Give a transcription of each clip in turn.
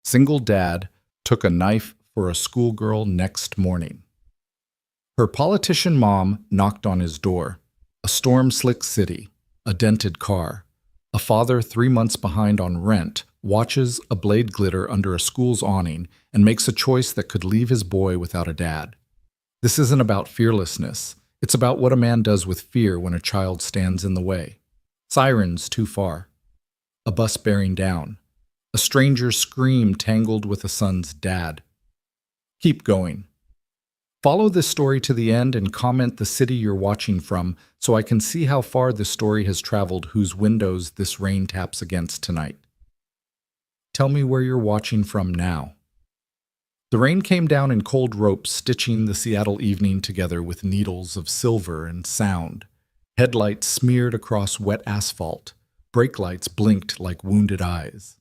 Single dad took a knife for a schoolgirl next morning. Her politician mom knocked on his door. A storm-slick city, a dented car. A father 3 months behind on rent watches a blade glitter under a school's awning and makes a choice that could leave his boy without a dad. This isn't about fearlessness. It's about what a man does with fear when a child stands in the way. Sirens too far. A bus bearing down. A stranger's scream tangled with a son's dad. Keep going. Follow this story to the end and comment the city you're watching from so I can see how far this story has traveled, whose windows this rain taps against tonight. Tell me where you're watching from now. The rain came down in cold ropes, stitching the Seattle evening together with needles of silver and sound. Headlights smeared across wet asphalt. Brake lights blinked like wounded eyes.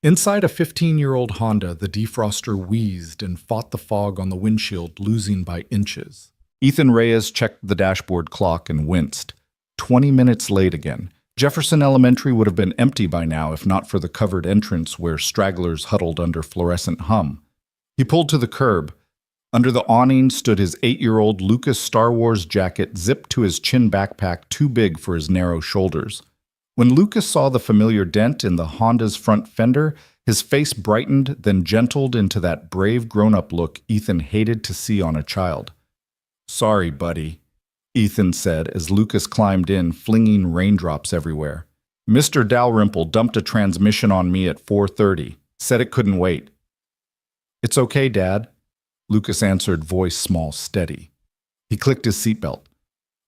Inside a 15-year-old Honda, the defroster wheezed and fought the fog on the windshield, losing by inches. Ethan Reyes checked the dashboard clock and winced. 20 minutes late again. Jefferson Elementary would have been empty by now if not for the covered entrance where stragglers huddled under fluorescent hum. He pulled to the curb. Under the awning stood his 8-year-old Lucas Star Wars jacket zipped to his chin backpack too big for his narrow shoulders. When Lucas saw the familiar dent in the Honda's front fender, his face brightened, then gentled into that brave grown-up look Ethan hated to see on a child. "Sorry, buddy," Ethan said as Lucas climbed in, flinging raindrops everywhere. "Mr. Dalrymple dumped a transmission on me at 4:30. Said it couldn't wait." "It's okay, Dad," Lucas answered, voice small, steady. He clicked his seatbelt.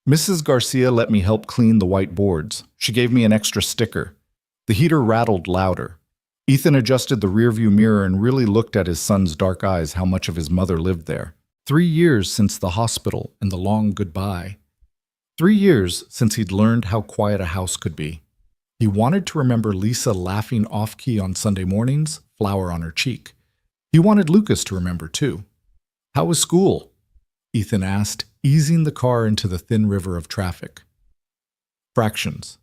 "Mrs. Garcia let me help clean the white boards. She gave me an extra sticker." The heater rattled louder. Ethan adjusted the rearview mirror and really looked at his son's dark eyes how much of his mother lived there. 3 years since the hospital and the long goodbye. 3 years since he'd learned how quiet a house could be. He wanted to remember Lisa laughing off-key on Sunday mornings, flower on her cheek. He wanted Lucas to remember, too. "How was school?" Ethan asked, easing the car into the thin river of traffic. "Fractions."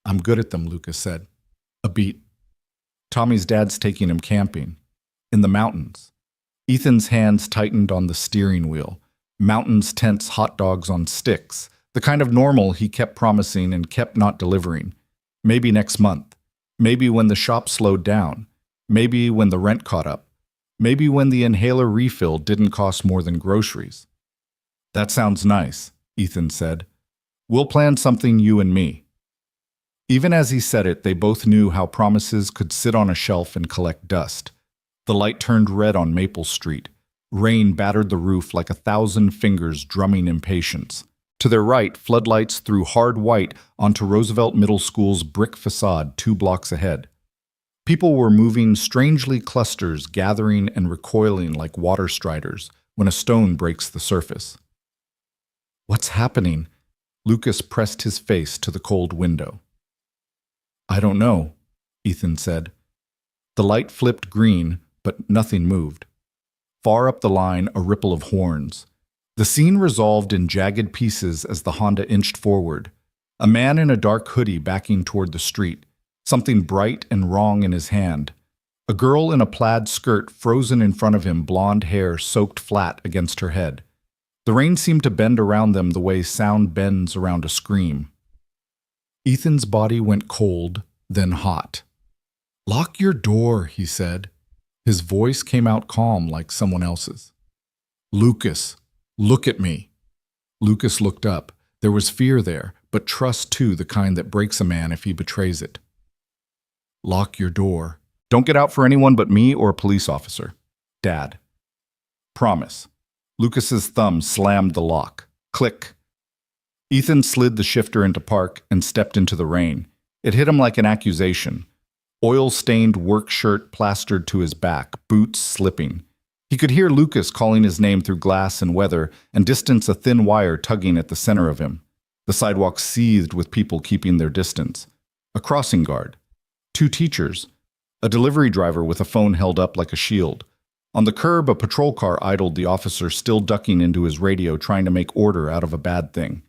"I'm good at them," Lucas said. "A beat." "Tommy's dad's taking him camping. In the mountains." Ethan's hands tightened on the steering wheel. Mountains, tents, hot dogs on sticks. The kind of normal he kept promising and kept not delivering. Maybe next month. Maybe when the shop slowed down. Maybe when the rent caught up. Maybe when the inhaler refill didn't cost more than groceries. "That sounds nice," Ethan said. "We'll plan something, you and me." Even as he said it, they both knew how promises could sit on a shelf and collect dust. The light turned red on Maple Street. Rain battered the roof like 1,000 fingers drumming impatience. To their right, floodlights threw hard white onto Roosevelt Middle School's brick facade 2 blocks ahead. People were moving strangely, clusters gathering and recoiling like water striders when a stone breaks the surface. "What's happening?" Lucas pressed his face to the cold window. "I don't know," Ethan said. The light flipped green, but nothing moved. Far up the line, a ripple of horns. The scene resolved in jagged pieces as the Honda inched forward. A man in a dark hoodie backing toward the street, something bright and wrong in his hand. A girl in a plaid skirt frozen in front of him, blonde hair soaked flat against her head. The rain seemed to bend around them the way sound bends around a scream. Ethan's body went cold, then hot. "Lock your door," he said. His voice came out calm like someone else's. "Lucas, look at me." Lucas looked up. There was fear there, but trust too, the kind that breaks a man if he betrays it. "Lock your door. Don't get out for anyone but me or a police officer. Dad. Promise." Lucas's thumb slammed the lock. Click. Ethan slid the shifter into park and stepped into the rain. It hit him like an accusation. Oil-stained work shirt plastered to his back, boots slipping. He could hear Lucas calling his name through glass and weather, and distance a thin wire tugging at the center of him. The sidewalk seethed with people keeping their distance. A crossing guard. 2 teachers. A delivery driver with a phone held up like a shield. On the curb, a patrol car idled, the officer still ducking into his radio, trying to make order out of a bad thing.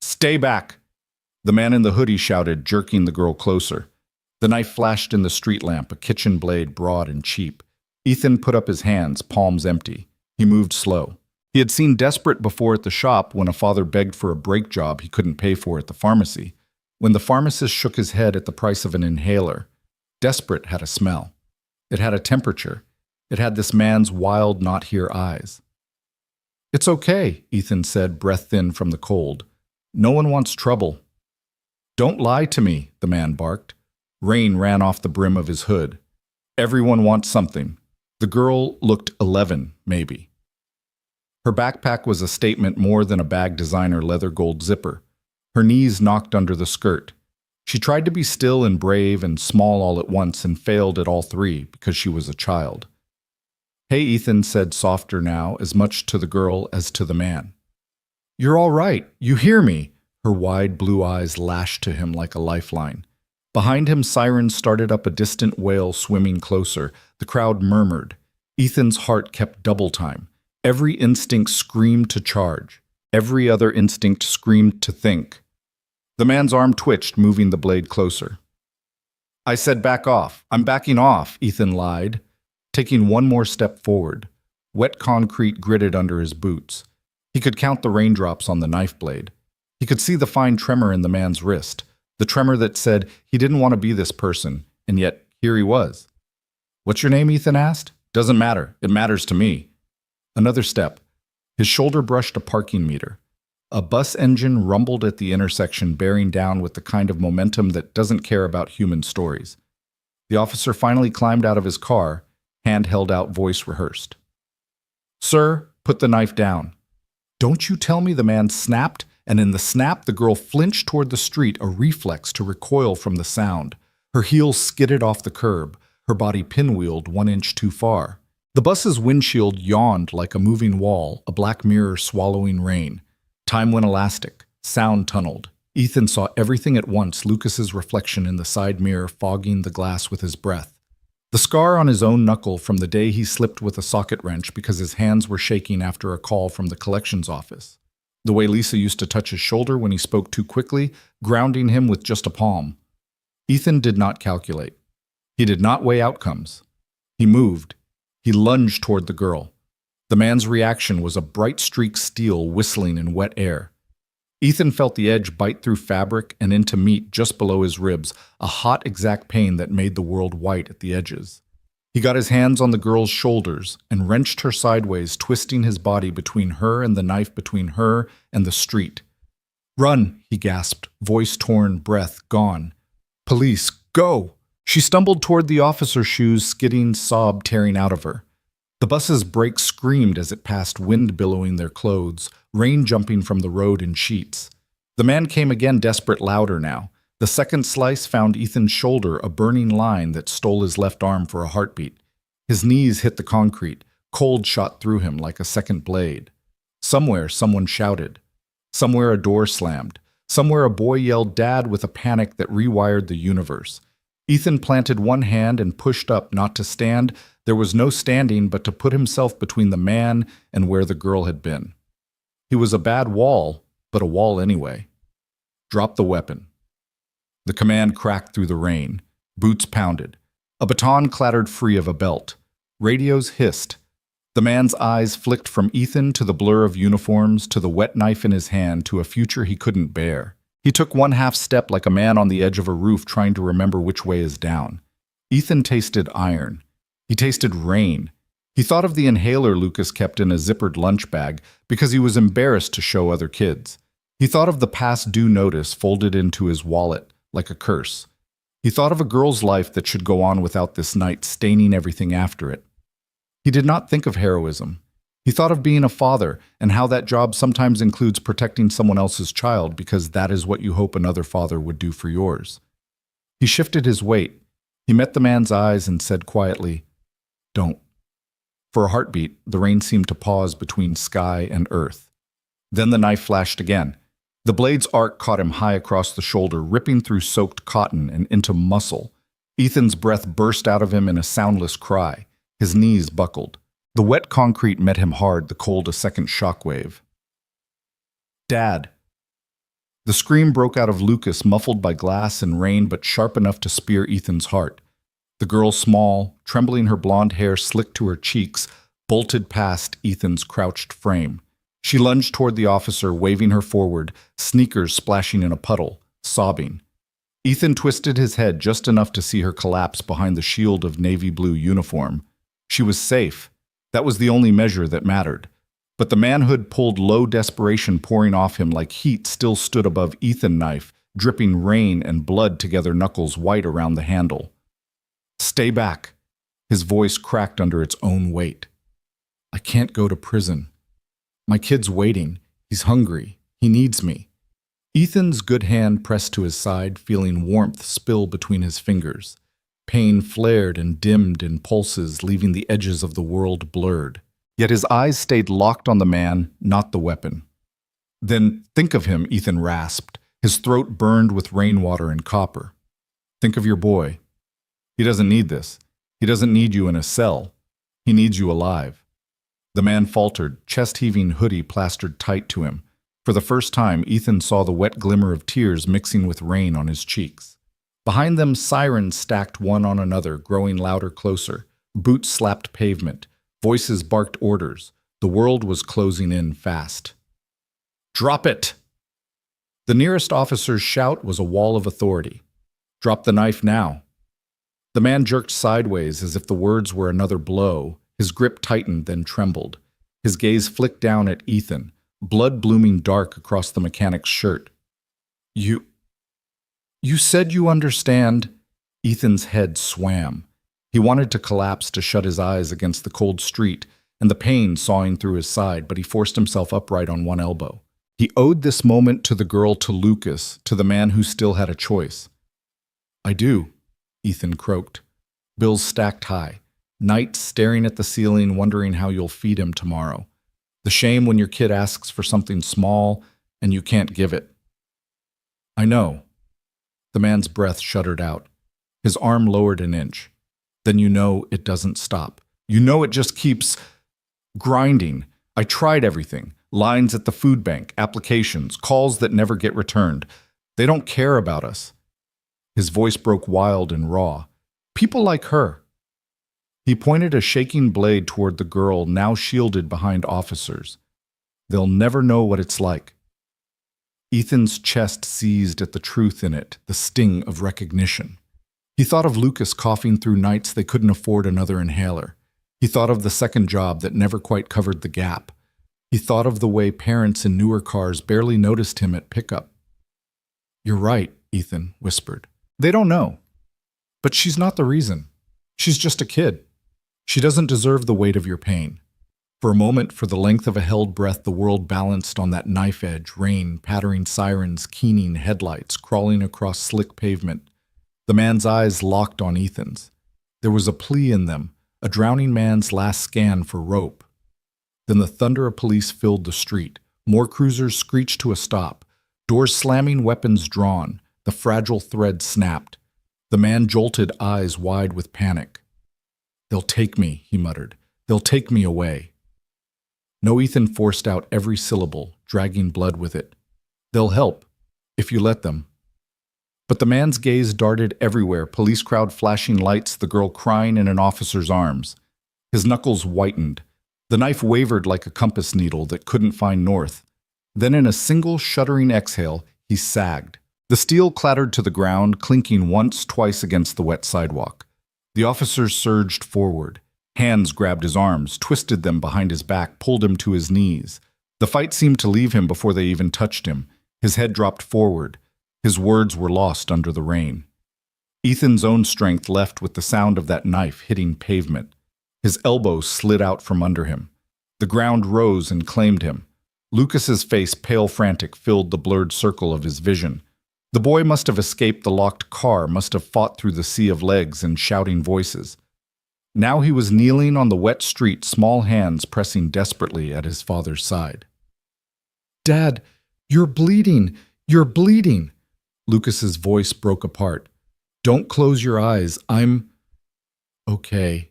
"Stay back!" The man in the hoodie shouted, jerking the girl closer. The knife flashed in the street lamp, a kitchen blade broad and cheap. Ethan put up his hands, palms empty. He moved slow. He had seen Desperate before at the shop when a father begged for a brake job he couldn't pay for at the pharmacy. When the pharmacist shook his head at the price of an inhaler, Desperate had a smell. It had a temperature. It had this man's wild, not-here eyes. "It's okay," Ethan said, breath thin from the cold. "No one wants trouble." "Don't lie to me," the man barked. Rain ran off the brim of his hood. "Everyone wants something." The girl looked 11, maybe. Her backpack was a statement more than a bag designer leather gold zipper. Her knees knocked under the skirt. She tried to be still and brave and small all at once and failed at all three because she was a child. "Hey," Ethan said softer now, as much to the girl as to the man. "You're all right. You hear me." Her wide blue eyes lashed to him like a lifeline. Behind him, sirens started up, a distant whale swimming closer. The crowd murmured. Ethan's heart kept double time. Every instinct screamed to charge. Every other instinct screamed to think. The man's arm twitched, moving the blade closer. "I said back off. I'm backing off," Ethan lied, taking one more step forward. Wet concrete gritted under his boots. He could count the raindrops on the knife blade. He could see the fine tremor in the man's wrist, the tremor that said he didn't want to be this person, and yet here he was. "What's your name?" Ethan asked. "Doesn't matter. It matters to me." Another step. His shoulder brushed a parking meter. A bus engine rumbled at the intersection, bearing down with the kind of momentum that doesn't care about human stories. The officer finally climbed out of his car, hand held out, voice rehearsed. "Sir, put the knife down." "Don't you tell me," the man snapped, and in the snap the girl flinched toward the street, a reflex to recoil from the sound. Her heels skidded off the curb, her body pinwheeled 1 inch too far. The bus's windshield yawned like a moving wall, a black mirror swallowing rain. Time went elastic, sound tunneled. Ethan saw everything at once, Lucas's reflection in the side mirror fogging the glass with his breath. The scar on his own knuckle from the day he slipped with a socket wrench because his hands were shaking after a call from the collections office. The way Lisa used to touch his shoulder when he spoke too quickly, grounding him with just a palm. Ethan did not calculate. He did not weigh outcomes. He moved. He lunged toward the girl. The man's reaction was a bright streak steel whistling in wet air. Ethan felt the edge bite through fabric and into meat just below his ribs, a hot, exact pain that made the world white at the edges. He got his hands on the girl's shoulders and wrenched her sideways, twisting his body between her and the knife, between her and the street. "Run," he gasped, voice torn, breath gone. "Police, go!" She stumbled toward the officer's shoes, skidding, sob tearing out of her. The bus's brakes screamed as it passed, wind billowing their clothes, rain jumping from the road in sheets. The man came again, desperate, louder now. The second slice found Ethan's shoulder, a burning line that stole his left arm for a heartbeat. His knees hit the concrete. Cold shot through him like a second blade. Somewhere, someone shouted. Somewhere, a door slammed. Somewhere, a boy yelled "Dad" with a panic that rewired the universe. Ethan planted one hand and pushed up, not to stand. There was no standing, but to put himself between the man and where the girl had been. He was a bad wall, but a wall anyway. "Drop the weapon." The command cracked through the rain. Boots pounded. A baton clattered free of a belt. Radios hissed. The man's eyes flicked from Ethan to the blur of uniforms, to the wet knife in his hand, to a future he couldn't bear. He took one half step like a man on the edge of a roof trying to remember which way is down. Ethan tasted iron. He tasted rain. He thought of the inhaler Lucas kept in a zippered lunch bag because he was embarrassed to show other kids. He thought of the past due notice folded into his wallet like a curse. He thought of a girl's life that should go on without this night staining everything after it. He did not think of heroism. He thought of being a father and how that job sometimes includes protecting someone else's child because that is what you hope another father would do for yours. He shifted his weight. He met the man's eyes and said quietly, "Don't." For a heartbeat, the rain seemed to pause between sky and earth. Then the knife flashed again. The blade's arc caught him high across the shoulder, ripping through soaked cotton and into muscle. Ethan's breath burst out of him in a soundless cry. His knees buckled. The wet concrete met him hard, the cold a second shockwave. "Dad." The scream broke out of Lucas, muffled by glass and rain, but sharp enough to spear Ethan's heart. The girl, small, trembling, her blonde hair slicked to her cheeks, bolted past Ethan's crouched frame. She lunged toward the officer, waving her forward, sneakers splashing in a puddle, sobbing. Ethan twisted his head just enough to see her collapse behind the shield of navy blue uniform. She was safe. That was the only measure that mattered. But the manhood pulled, low desperation pouring off him like heat, still stood above Ethan's knife, dripping rain and blood together, knuckles white around the handle. "Stay back." His voice cracked under its own weight. "I can't go to prison. My kid's waiting. He's hungry. He needs me." Ethan's good hand pressed to his side, feeling warmth spill between his fingers. Pain flared and dimmed in pulses, leaving the edges of the world blurred. Yet his eyes stayed locked on the man, not the weapon. "Then think of him," Ethan rasped, his throat burned with rainwater and copper. "Think of your boy. He doesn't need this. He doesn't need you in a cell. He needs you alive." The man faltered, chest-heaving hoodie plastered tight to him. For the first time, Ethan saw the wet glimmer of tears mixing with rain on his cheeks. Behind them, sirens stacked one on another, growing louder, closer. Boots slapped pavement. Voices barked orders. The world was closing in fast. "Drop it!" The nearest officer's shout was a wall of authority. "Drop the knife now." The man jerked sideways as if the words were another blow. His grip tightened, then trembled. His gaze flicked down at Ethan, blood blooming dark across the mechanic's shirt. You said you understand." Ethan's head swam. He wanted to collapse, to shut his eyes against the cold street and the pain sawing through his side, but he forced himself upright on one elbow. He owed this moment to the girl, to Lucas, to the man who still had a choice. "I do," Ethan croaked. Bills stacked high. Nights staring at the ceiling, wondering how you'll feed him tomorrow. The shame when your kid asks for something small and you can't give it. "I know." The man's breath shuddered out. His arm lowered an inch. "Then you know it doesn't stop. You know it just keeps grinding. I tried everything. Lines at the food bank, applications, calls that never get returned. They don't care about us." His voice broke wild and raw. "People like her." He pointed a shaking blade toward the girl, now shielded behind officers. "They'll never know what it's like." Ethan's chest seized at the truth in it, the sting of recognition. He thought of Lucas coughing through nights they couldn't afford another inhaler. He thought of the second job that never quite covered the gap. He thought of the way parents in newer cars barely noticed him at pickup. "You're right," Ethan whispered. "They don't know. But she's not the reason. She's just a kid. She doesn't deserve the weight of your pain." For a moment, for the length of a held breath, the world balanced on that knife edge, rain, pattering sirens, keening headlights, crawling across slick pavement. The man's eyes locked on Ethan's. There was a plea in them, a drowning man's last scan for rope. Then the thunder of police filled the street. More cruisers screeched to a stop. Doors slamming, weapons drawn. The fragile thread snapped. The man jolted, eyes wide with panic. "They'll take me," he muttered. "They'll take me away." No, Ethan forced out every syllable, dragging blood with it. "They'll help, if you let them." But the man's gaze darted everywhere, police crowd flashing lights, the girl crying in an officer's arms. His knuckles whitened. The knife wavered like a compass needle that couldn't find north. Then in a single shuddering exhale, he sagged. The steel clattered to the ground, clinking once, twice against the wet sidewalk. The officer surged forward. Hands grabbed his arms, twisted them behind his back, pulled him to his knees. The fight seemed to leave him before they even touched him. His head dropped forward. His words were lost under the rain. Ethan's own strength left with the sound of that knife hitting pavement. His elbows slid out from under him. The ground rose and claimed him. Lucas's face, pale frantic, filled the blurred circle of his vision. The boy must have escaped the locked car, must have fought through the sea of legs and shouting voices. Now he was kneeling on the wet street, small hands pressing desperately at his father's side. "Dad, you're bleeding! You're bleeding!" Lucas's voice broke apart. "Don't close your eyes. I'm okay,"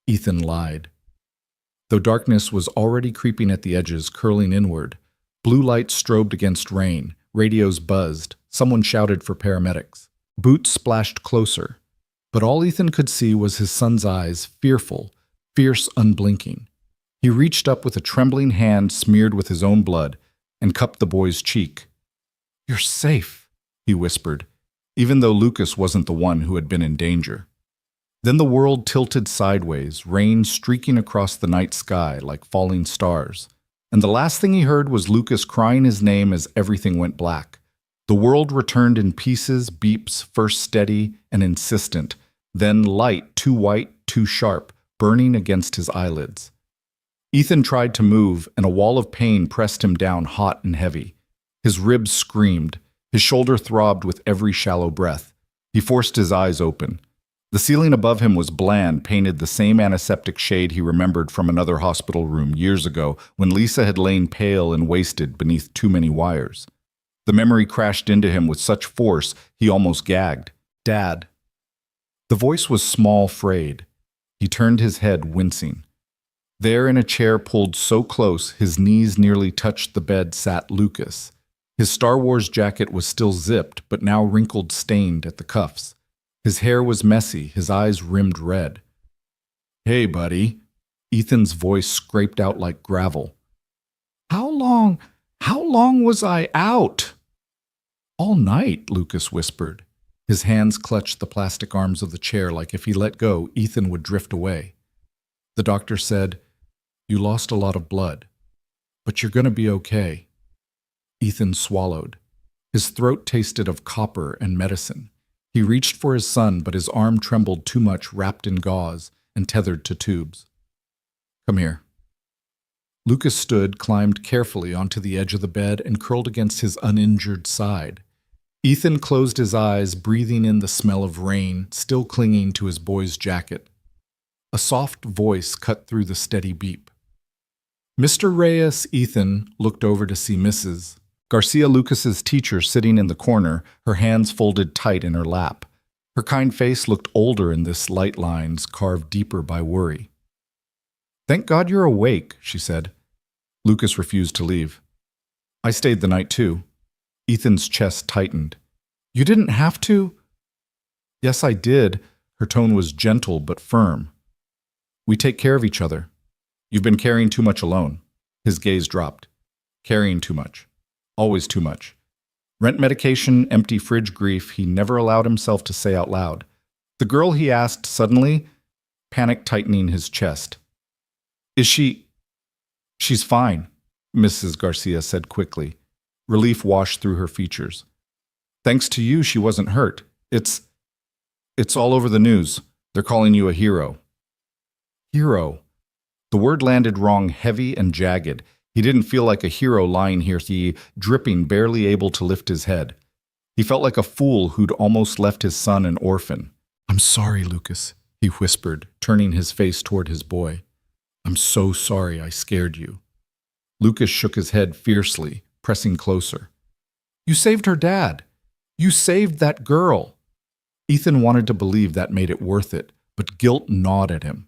Ethan lied. Though darkness was already creeping at the edges, curling inward, blue light strobed against rain, radios buzzed. Someone shouted for paramedics. Boots splashed closer. But all Ethan could see was his son's eyes, fearful, fierce, unblinking. He reached up with a trembling hand smeared with his own blood and cupped the boy's cheek. "You're safe," he whispered, even though Lucas wasn't the one who had been in danger. Then the world tilted sideways, rain streaking across the night sky like falling stars. And the last thing he heard was Lucas crying his name as everything went black. The world returned in pieces, beeps, first steady and insistent, then light, too white, too sharp, burning against his eyelids. Ethan tried to move, and a wall of pain pressed him down hot and heavy. His ribs screamed. His shoulder throbbed with every shallow breath. He forced his eyes open. The ceiling above him was bland, painted the same antiseptic shade he remembered from another hospital room years ago when Lisa had lain pale and wasted beneath too many wires. The memory crashed into him with such force he almost gagged. "Dad." The voice was small, frayed. He turned his head, wincing. There in a chair pulled so close his knees nearly touched the bed sat Lucas. His Star Wars jacket was still zipped, but now wrinkled, stained at the cuffs. His hair was messy, his eyes rimmed red. "Hey, buddy." Ethan's voice scraped out like gravel. How long was I out?" "All night," Lucas whispered. His hands clutched the plastic arms of the chair like if he let go, Ethan would drift away. The doctor said, "You lost a lot of blood, but you're going to be okay." Ethan swallowed. His throat tasted of copper and medicine. He reached for his son, but his arm trembled too much, wrapped in gauze and tethered to tubes. "Come here." Lucas stood, climbed carefully onto the edge of the bed, and curled against his uninjured side. Ethan closed his eyes, breathing in the smell of rain, still clinging to his boy's jacket. A soft voice cut through the steady beep. "Mr. Reyes." Ethan looked over to see Mrs. Garcia, Lucas's teacher, sitting in the corner, her hands folded tight in her lap. Her kind face looked older in this light lines carved deeper by worry. "Thank God you're awake," she said. Lucas refused to leave. "I stayed the night too." Ethan's chest tightened. "You didn't have to?" "Yes, I did." Her tone was gentle but firm. "We take care of each other. You've been carrying too much alone." His gaze dropped. "Carrying too much. Always too much. Rent medication, empty fridge grief he never allowed himself to say out loud. The girl he asked suddenly, panic tightening his chest. "Is she—" "She's fine," Mrs. Garcia said quickly. Relief washed through her features. "Thanks to you, she wasn't hurt. It's all over the news. They're calling you a hero." Hero. The word landed wrong, heavy and jagged. He didn't feel like a hero lying here, dripping, barely able to lift his head. He felt like a fool who'd almost left his son an orphan. "I'm sorry, Lucas," he whispered, turning his face toward his boy. "I'm so sorry I scared you." Lucas shook his head fiercely, pressing closer. "You saved her dad. You saved that girl." Ethan wanted to believe that made it worth it, but guilt gnawed at him.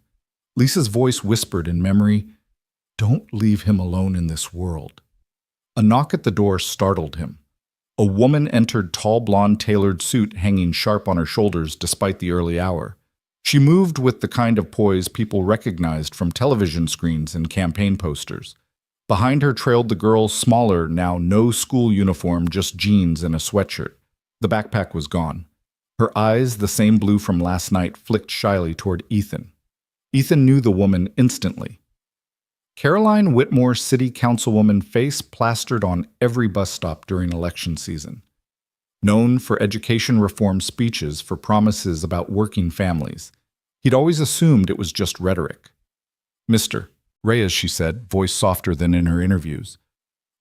Lisa's voice whispered in memory, "Don't leave him alone in this world." A knock at the door startled him. A woman entered, tall blonde tailored suit hanging sharp on her shoulders despite the early hour. She moved with the kind of poise people recognized from television screens and campaign posters. Behind her trailed the girl, smaller, now no school uniform, just jeans and a sweatshirt. The backpack was gone. Her eyes, the same blue from last night, flicked shyly toward Ethan. Ethan knew the woman instantly. Caroline Whitmore, city councilwoman, face plastered on every bus stop during election season. Known for education reform speeches for promises about working families. He'd always assumed it was just rhetoric. "Mr. Reyes," she said, voice softer than in her interviews.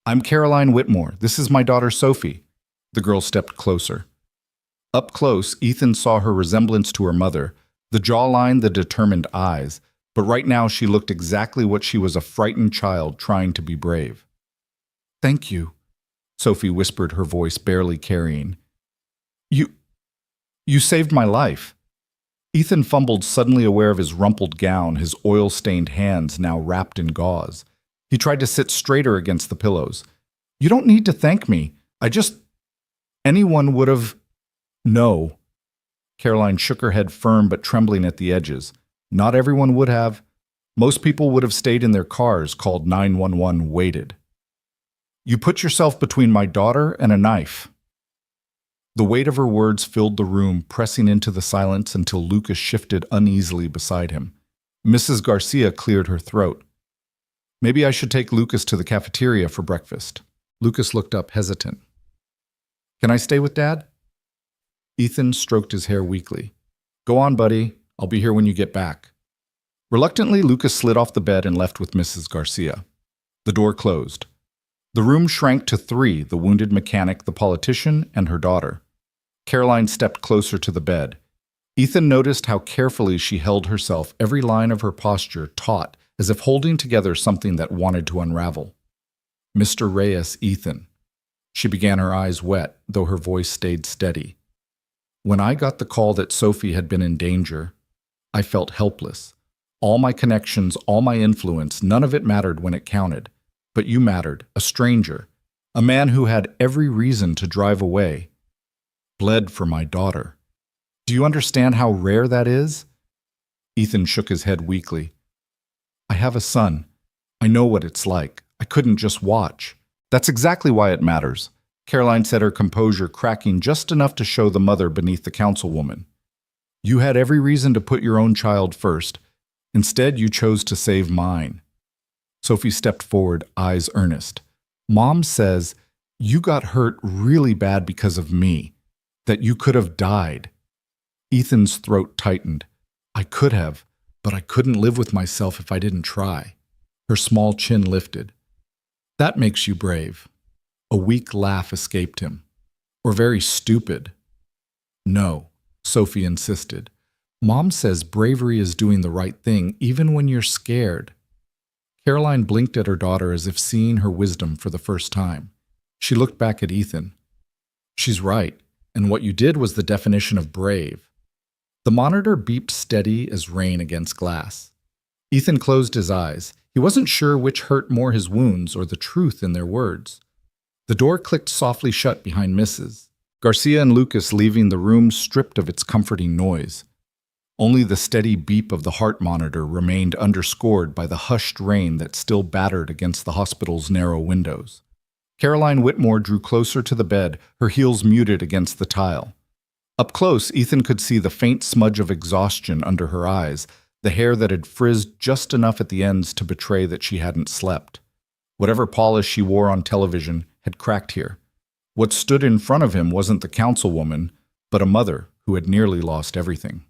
"I'm Caroline Whitmore. This is my daughter Sophie." The girl stepped closer. Up close, Ethan saw her resemblance to her mother, the jawline, the determined eyes. But right now she looked exactly what she was, a frightened child trying to be brave. "Thank you," Sophie whispered, her voice barely carrying. You saved my life." Ethan fumbled, suddenly aware of his rumpled gown, his oil-stained hands now wrapped in gauze. He tried to sit straighter against the pillows. "You don't need to thank me," I just, anyone would have, no. Caroline shook her head firm but trembling at the edges. Not everyone would have. Most people would have stayed in their cars, called 911, waited. You put yourself between my daughter and a knife. The weight of her words filled the room, pressing into the silence until Lucas shifted uneasily beside him. Mrs. Garcia cleared her throat. Maybe I should take Lucas to the cafeteria for breakfast. Lucas looked up, hesitant. Can I stay with Dad? Ethan stroked his hair weakly. Go on, buddy. I'll be here when you get back. Reluctantly, Lucas slid off the bed and left with Mrs. Garcia. The door closed. The room shrank to three, the wounded mechanic, the politician, and her daughter. Caroline stepped closer to the bed. Ethan noticed how carefully she held herself, every line of her posture taut, as if holding together something that wanted to unravel. Mr. Reyes, Ethan. She began, her eyes wet, though her voice stayed steady. When I got the call that Sophie had been in danger, I felt helpless. All my connections, all my influence, none of it mattered when it counted. But you mattered, a stranger, a man who had every reason to drive away, bled for my daughter. Do you understand how rare that is? Ethan shook his head weakly. I have a son. I know what it's like. I couldn't just watch. That's exactly why it matters. Caroline said, her composure cracking just enough to show the mother beneath the councilwoman. You had every reason to put your own child first. Instead, you chose to save mine. Sophie stepped forward, eyes earnest. Mom says, you got hurt really bad because of me, that you could have died. Ethan's throat tightened. I could have, but I couldn't live with myself if I didn't try. Her small chin lifted. That makes you brave. A weak laugh escaped him. Or very stupid. No, Sophie insisted. Mom says bravery is doing the right thing even when you're scared. Caroline blinked at her daughter as if seeing her wisdom for the first time. She looked back at Ethan. She's right, and what you did was the definition of brave. The monitor beeped steady as rain against glass. Ethan closed his eyes. He wasn't sure which hurt more, his wounds or the truth in their words. The door clicked softly shut behind Mrs. Garcia and Lucas, leaving the room stripped of its comforting noise. Only the steady beep of the heart monitor remained underscored by the hushed rain that still battered against the hospital's narrow windows. Caroline Whitmore drew closer to the bed, her heels muted against the tile. Up close, Ethan could see the faint smudge of exhaustion under her eyes, the hair that had frizzed just enough at the ends to betray that she hadn't slept. Whatever polish she wore on television had cracked here. What stood in front of him wasn't the councilwoman, but a mother who had nearly lost everything.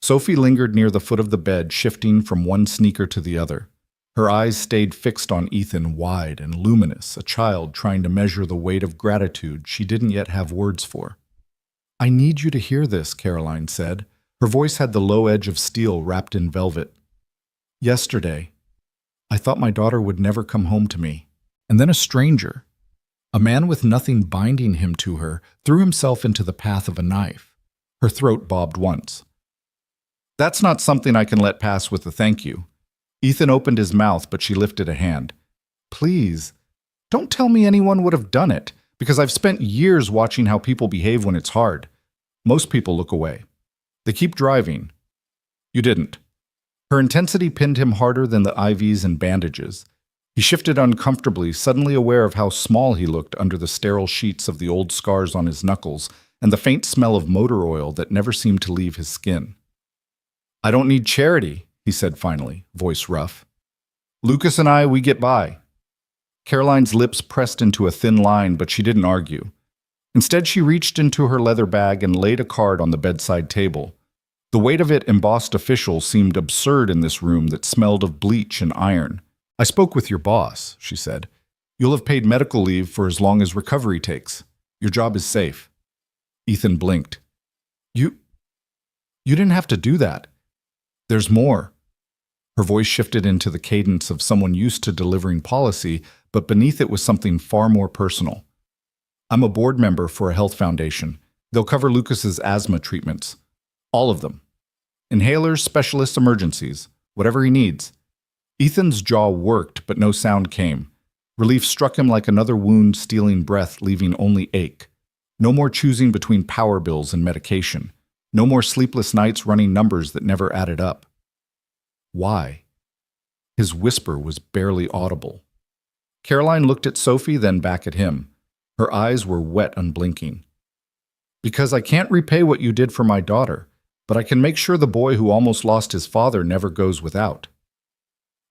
Sophie lingered near the foot of the bed, shifting from one sneaker to the other. Her eyes stayed fixed on Ethan, wide and luminous, a child trying to measure the weight of gratitude she didn't yet have words for. I need you to hear this, Caroline said. Her voice had the low edge of steel wrapped in velvet. Yesterday, I thought my daughter would never come home to me. And then a stranger, a man with nothing binding him to her, threw himself into the path of a knife. Her throat bobbed once. That's not something I can let pass with a thank you. Ethan opened his mouth, but she lifted a hand. Please, don't tell me anyone would have done it, because I've spent years watching how people behave when it's hard. Most people look away. They keep driving. You didn't. Her intensity pinned him harder than the IVs and bandages. He shifted uncomfortably, suddenly aware of how small he looked under the sterile sheets of the old scars on his knuckles and the faint smell of motor oil that never seemed to leave his skin. I don't need charity, he said finally, voice rough. Lucas and I, we get by. Caroline's lips pressed into a thin line, but she didn't argue. Instead, she reached into her leather bag and laid a card on the bedside table. The weight of it, embossed official, seemed absurd in this room that smelled of bleach and iron. I spoke with your boss, she said. You'll have paid medical leave for as long as recovery takes. Your job is safe. Ethan blinked. You didn't have to do that. There's more. Her voice shifted into the cadence of someone used to delivering policy, but beneath it was something far more personal. I'm a board member for a health foundation. They'll cover Lucas's asthma treatments. All of them. Inhalers, specialist emergencies, whatever he needs. Ethan's jaw worked, but no sound came. Relief struck him like another wound stealing breath, leaving only ache. No more choosing between power bills and medication. No more sleepless nights running numbers that never added up. Why? His whisper was barely audible. Caroline looked at Sophie, then back at him. Her eyes were wet, unblinking. Because I can't repay what you did for my daughter, but I can make sure the boy who almost lost his father never goes without.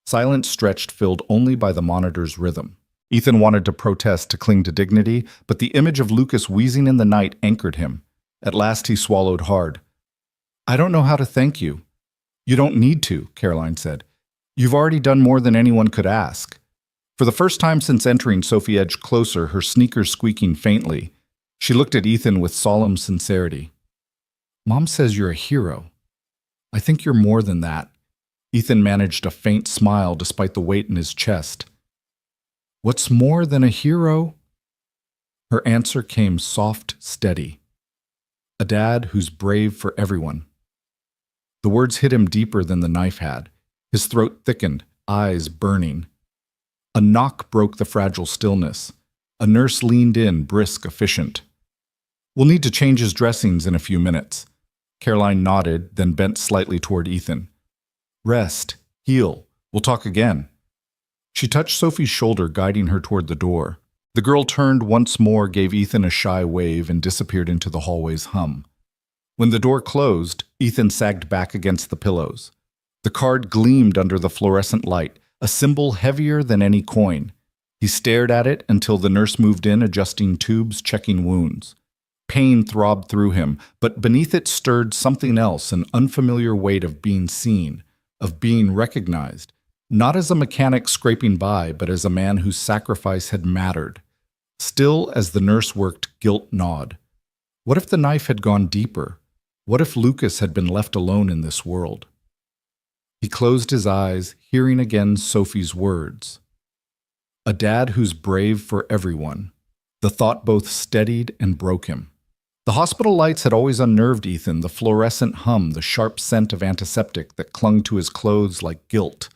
Silence stretched, filled only by the monitor's rhythm. Ethan wanted to protest, to cling to dignity, but the image of Lucas wheezing in the night anchored him. At last he swallowed hard. I don't know how to thank you. You don't need to, Caroline said. You've already done more than anyone could ask. For the first time since entering, Sophie edged closer, her sneakers squeaking faintly. She looked at Ethan with solemn sincerity. Mom says you're a hero. I think you're more than that. Ethan managed a faint smile despite the weight in his chest. What's more than a hero? Her answer came soft, steady. A dad who's brave for everyone. The words hit him deeper than the knife had. His throat thickened, eyes burning. A knock broke the fragile stillness. A nurse leaned in, brisk, efficient. We'll need to change his dressings in a few minutes. Caroline nodded, then bent slightly toward Ethan. Rest, heal, we'll talk again. She touched Sophie's shoulder, guiding her toward the door. The girl turned once more, gave Ethan a shy wave, and disappeared into the hallway's hum. When the door closed, Ethan sagged back against the pillows. The card gleamed under the fluorescent light, a symbol heavier than any coin. He stared at it until the nurse moved in, adjusting tubes, checking wounds. Pain throbbed through him, but beneath it stirred something else, an unfamiliar weight of being seen, of being recognized, not as a mechanic scraping by, but as a man whose sacrifice had mattered. Still, as the nurse worked, guilt gnawed. What if the knife had gone deeper? What if Lucas had been left alone in this world? He closed his eyes, hearing again Sophie's words. A dad who's brave for everyone. The thought both steadied and broke him. The hospital lights had always unnerved Ethan, the fluorescent hum, the sharp scent of antiseptic that clung to his clothes like guilt.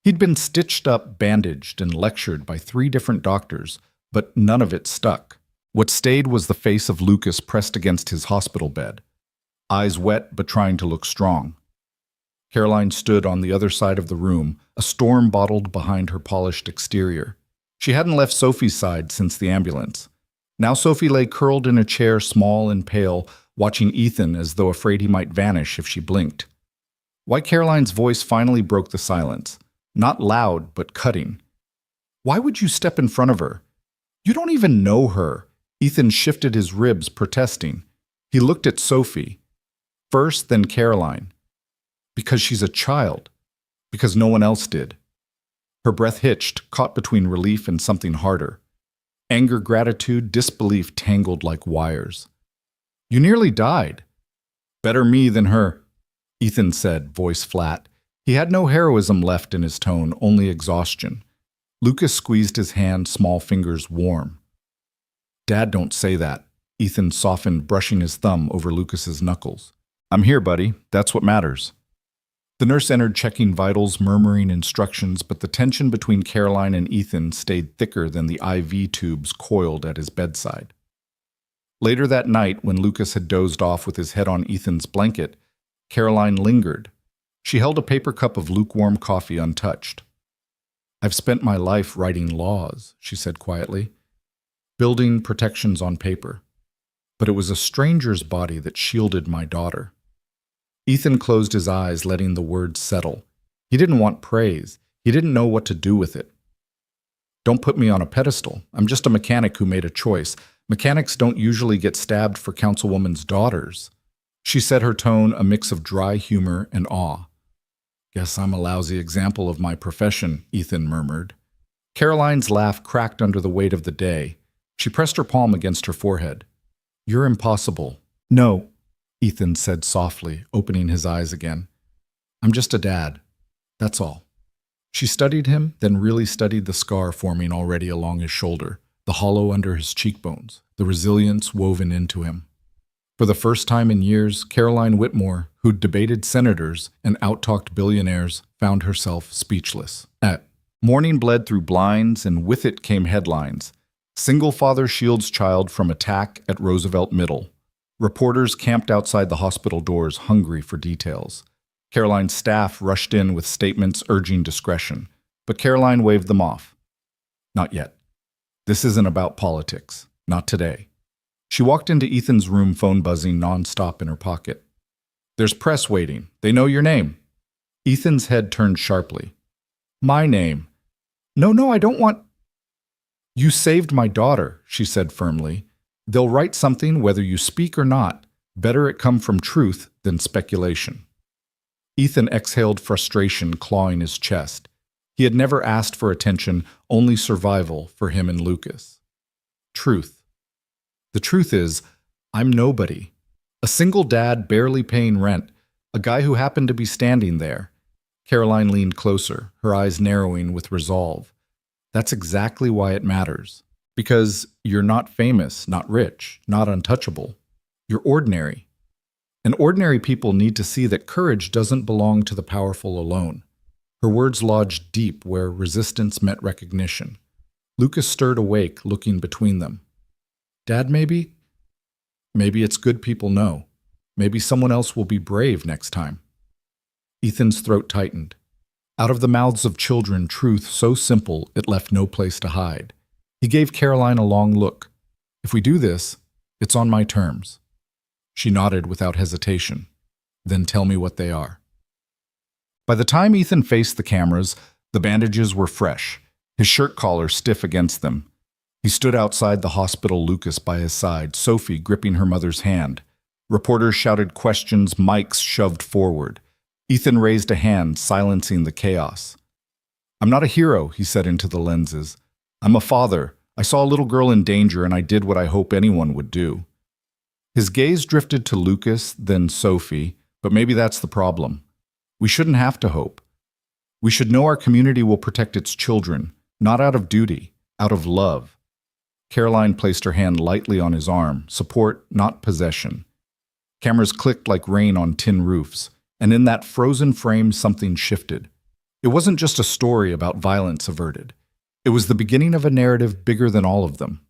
He'd been stitched up, bandaged, and lectured by 3 different doctors, but none of it stuck. What stayed was the face of Lucas pressed against his hospital bed, eyes wet but trying to look strong. Caroline stood on the other side of the room, a storm bottled behind her polished exterior. She hadn't left Sophie's side since the ambulance. Now Sophie lay curled in a chair, small and pale, watching Ethan as though afraid he might vanish if she blinked. Why Caroline's voice finally broke the silence. Not loud, but cutting. Why would you step in front of her? You don't even know her. Ethan shifted his ribs, protesting. He looked at Sophie. First, then Caroline. Because she's a child. Because no one else did. Her breath hitched, caught between relief and something harder. Anger, gratitude, disbelief tangled like wires. You nearly died. Better me than her, Ethan said, voice flat. He had no heroism left in his tone, only exhaustion. Lucas squeezed his hand, small fingers warm. Dad, don't say that. Ethan softened, brushing his thumb over Lucas's knuckles. I'm here, buddy. That's what matters. The nurse entered, checking vitals, murmuring instructions, but the tension between Caroline and Ethan stayed thicker than the IV tubes coiled at his bedside. Later that night, when Lucas had dozed off with his head on Ethan's blanket, Caroline lingered. She held a paper cup of lukewarm coffee untouched. I've spent my life writing laws, she said quietly, building protections on paper. But it was a stranger's body that shielded my daughter. Ethan closed his eyes, letting the words settle. He didn't want praise. He didn't know what to do with it. Don't put me on a pedestal. I'm just a mechanic who made a choice. Mechanics don't usually get stabbed for councilwoman's daughters. She said, her tone a mix of dry humor and awe. Guess I'm a lousy example of my profession, Ethan murmured. Caroline's laugh cracked under the weight of the day. She pressed her palm against her forehead. You're impossible. No, Ethan said softly, opening his eyes again. I'm just a dad. That's all. She studied him, then really studied the scar forming already along his shoulder, the hollow under his cheekbones, the resilience woven into him. For the first time in years, Caroline Whitmore, who'd debated senators and out-talked billionaires, found herself speechless. Morning bled through blinds, and with it came headlines. Single father shields child from attack at Roosevelt Middle. Reporters camped outside the hospital doors, hungry for details. Caroline's staff rushed in with statements urging discretion, but Caroline waved them off. Not yet. This isn't about politics. Not today. She walked into Ethan's room, phone buzzing nonstop in her pocket. There's press waiting. They know your name. Ethan's head turned sharply. My name. No, I don't want... You saved my daughter, she said firmly. They'll write something whether you speak or not. Better it come from truth than speculation. Ethan exhaled frustration, clawing his chest. He had never asked for attention, only survival for him and Lucas. Truth. The truth is, I'm nobody. A single dad barely paying rent, a guy who happened to be standing there. Caroline leaned closer, her eyes narrowing with resolve. That's exactly why it matters. Because you're not famous, not rich, not untouchable. You're ordinary. And ordinary people need to see that courage doesn't belong to the powerful alone. Her words lodged deep where resistance met recognition. Lucas stirred awake, looking between them. Dad, maybe? Maybe it's good people know. Maybe someone else will be brave next time. Ethan's throat tightened. Out of the mouths of children, truth so simple it left no place to hide. He gave Caroline a long look. If we do this, it's on my terms. She nodded without hesitation. Then tell me what they are. By the time Ethan faced the cameras, the bandages were fresh, his shirt collar stiff against them. He stood outside the hospital, Lucas by his side, Sophie gripping her mother's hand. Reporters shouted questions, mics shoved forward. Ethan raised a hand, silencing the chaos. I'm not a hero, he said into the lenses. I'm a father. I saw a little girl in danger and I did what I hope anyone would do. His gaze drifted to Lucas, then Sophie, but maybe that's the problem. We shouldn't have to hope. We should know our community will protect its children, not out of duty, out of love. Caroline placed her hand lightly on his arm, support, not possession. Cameras clicked like rain on tin roofs, and in that frozen frame something shifted. It wasn't just a story about violence averted. It was the beginning of a narrative bigger than all of them.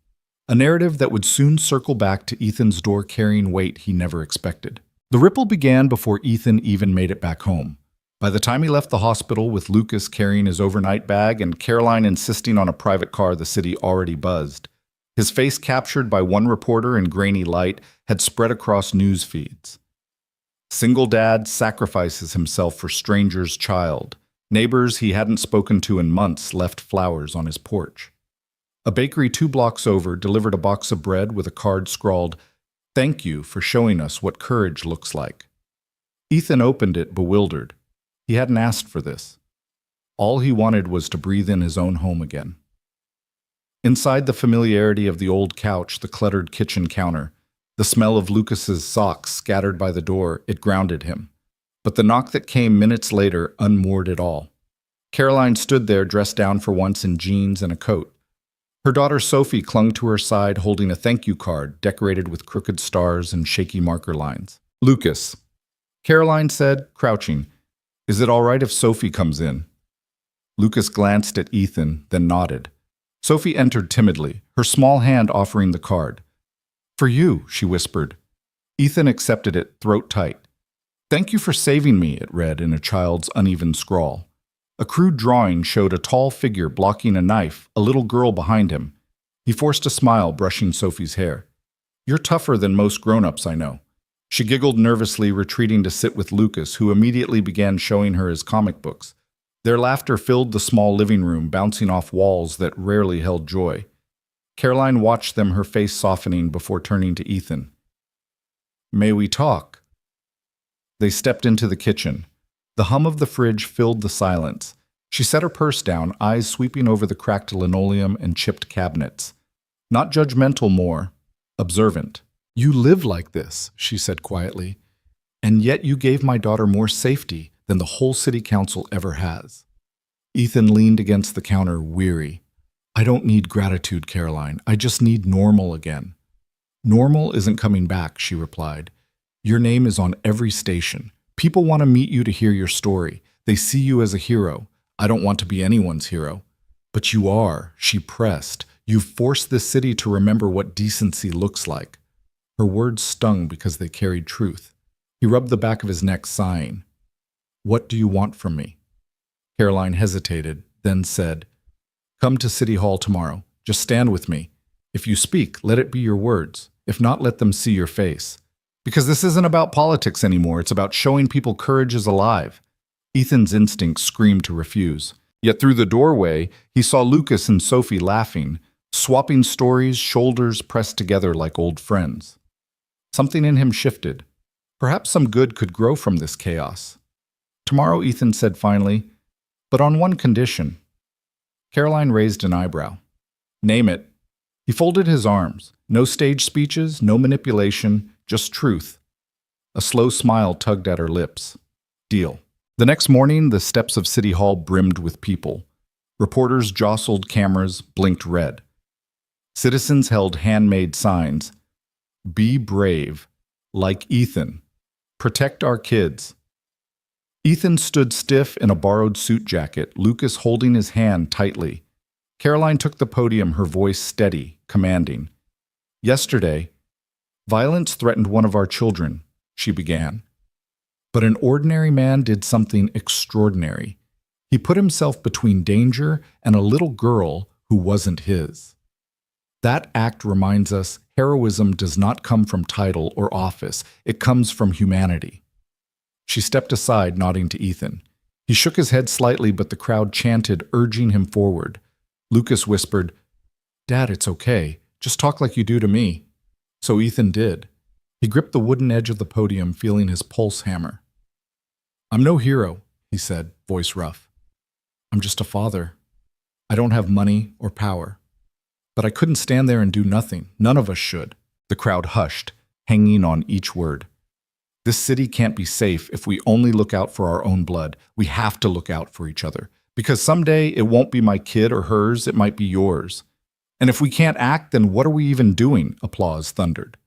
A narrative that would soon circle back to Ethan's door carrying weight he never expected. The ripple began before Ethan even made it back home. By the time he left the hospital with Lucas carrying his overnight bag and Caroline insisting on a private car, the city already buzzed. His face, captured by one reporter in grainy light, had spread across news feeds. Single dad sacrifices himself for stranger's child. Neighbors he hadn't spoken to in months left flowers on his porch. A bakery 2 blocks over delivered a box of bread with a card scrawled, "Thank you for showing us what courage looks like." Ethan opened it, bewildered. He hadn't asked for this. All he wanted was to breathe in his own home again. Inside the familiarity of the old couch, the cluttered kitchen counter, the smell of Lucas's socks scattered by the door, it grounded him. But the knock that came minutes later unmoored it all. Caroline stood there, dressed down for once in jeans and a coat. Her daughter Sophie clung to her side, holding a thank you card decorated with crooked stars and shaky marker lines. "Lucas," Caroline said, crouching. "Is it all right if Sophie comes in?" Lucas glanced at Ethan, then nodded. Sophie entered timidly, her small hand offering the card. "For you," she whispered. Ethan accepted it, throat tight. "Thank you for saving me," it read in a child's uneven scrawl. A crude drawing showed a tall figure blocking a knife, a little girl behind him. He forced a smile, brushing Sophie's hair. "You're tougher than most grown-ups I know." She giggled nervously, retreating to sit with Lucas, who immediately began showing her his comic books. Their laughter filled the small living room, bouncing off walls that rarely held joy. Caroline watched them, her face softening before turning to Ethan. "May we talk?" They stepped into the kitchen. The hum of the fridge filled the silence. She set her purse down, eyes sweeping over the cracked linoleum and chipped cabinets. Not judgmental, more observant. "You live like this," she said quietly, "and yet you gave my daughter more safety than the whole city council ever has." Ethan leaned against the counter, weary. "I don't need gratitude, Caroline. I just need normal again." "Normal isn't coming back," she replied. "Your name is on every station. People want to meet you to hear your story. They see you as a hero. I don't want to be anyone's hero. But you are, she pressed. You've forced this city to remember what decency looks like. Her words stung because they carried truth. He rubbed the back of his neck, sighing. What do you want from me? Caroline hesitated, then said, Come to City Hall tomorrow. Just stand with me. If you speak, let it be your words. If not, let them see your face. Because this isn't about politics anymore. It's about showing people courage is alive. Ethan's instinct screamed to refuse. Yet through the doorway, he saw Lucas and Sophie laughing, swapping stories, shoulders pressed together like old friends. Something in him shifted. Perhaps some good could grow from this chaos. Tomorrow, Ethan said finally, but on one condition. Caroline raised an eyebrow. Name it. He folded his arms. No stage speeches, no manipulation, just truth. A slow smile tugged at her lips. Deal. The next morning, the steps of City Hall brimmed with people. Reporters jostled cameras, blinked red. Citizens held handmade signs. Be brave, like Ethan. Protect our kids. Ethan stood stiff in a borrowed suit jacket, Lucas holding his hand tightly. Caroline took the podium, her voice steady, commanding. Yesterday, violence threatened one of our children, she began. But an ordinary man did something extraordinary. He put himself between danger and a little girl who wasn't his. That act reminds us heroism does not come from title or office. It comes from humanity. She stepped aside, nodding to Ethan. He shook his head slightly, but the crowd chanted, urging him forward. Lucas whispered, Dad, it's okay. Just talk like you do to me. So Ethan did. He gripped the wooden edge of the podium, feeling his pulse hammer. I'm no hero, he said, voice rough. I'm just a father. I don't have money or power. But I couldn't stand there and do nothing. None of us should. The crowd hushed, hanging on each word. This city can't be safe if we only look out for our own blood. We have to look out for each other. Because someday it won't be my kid or hers, it might be yours. And if we can't act, then what are we even doing? Applause thundered.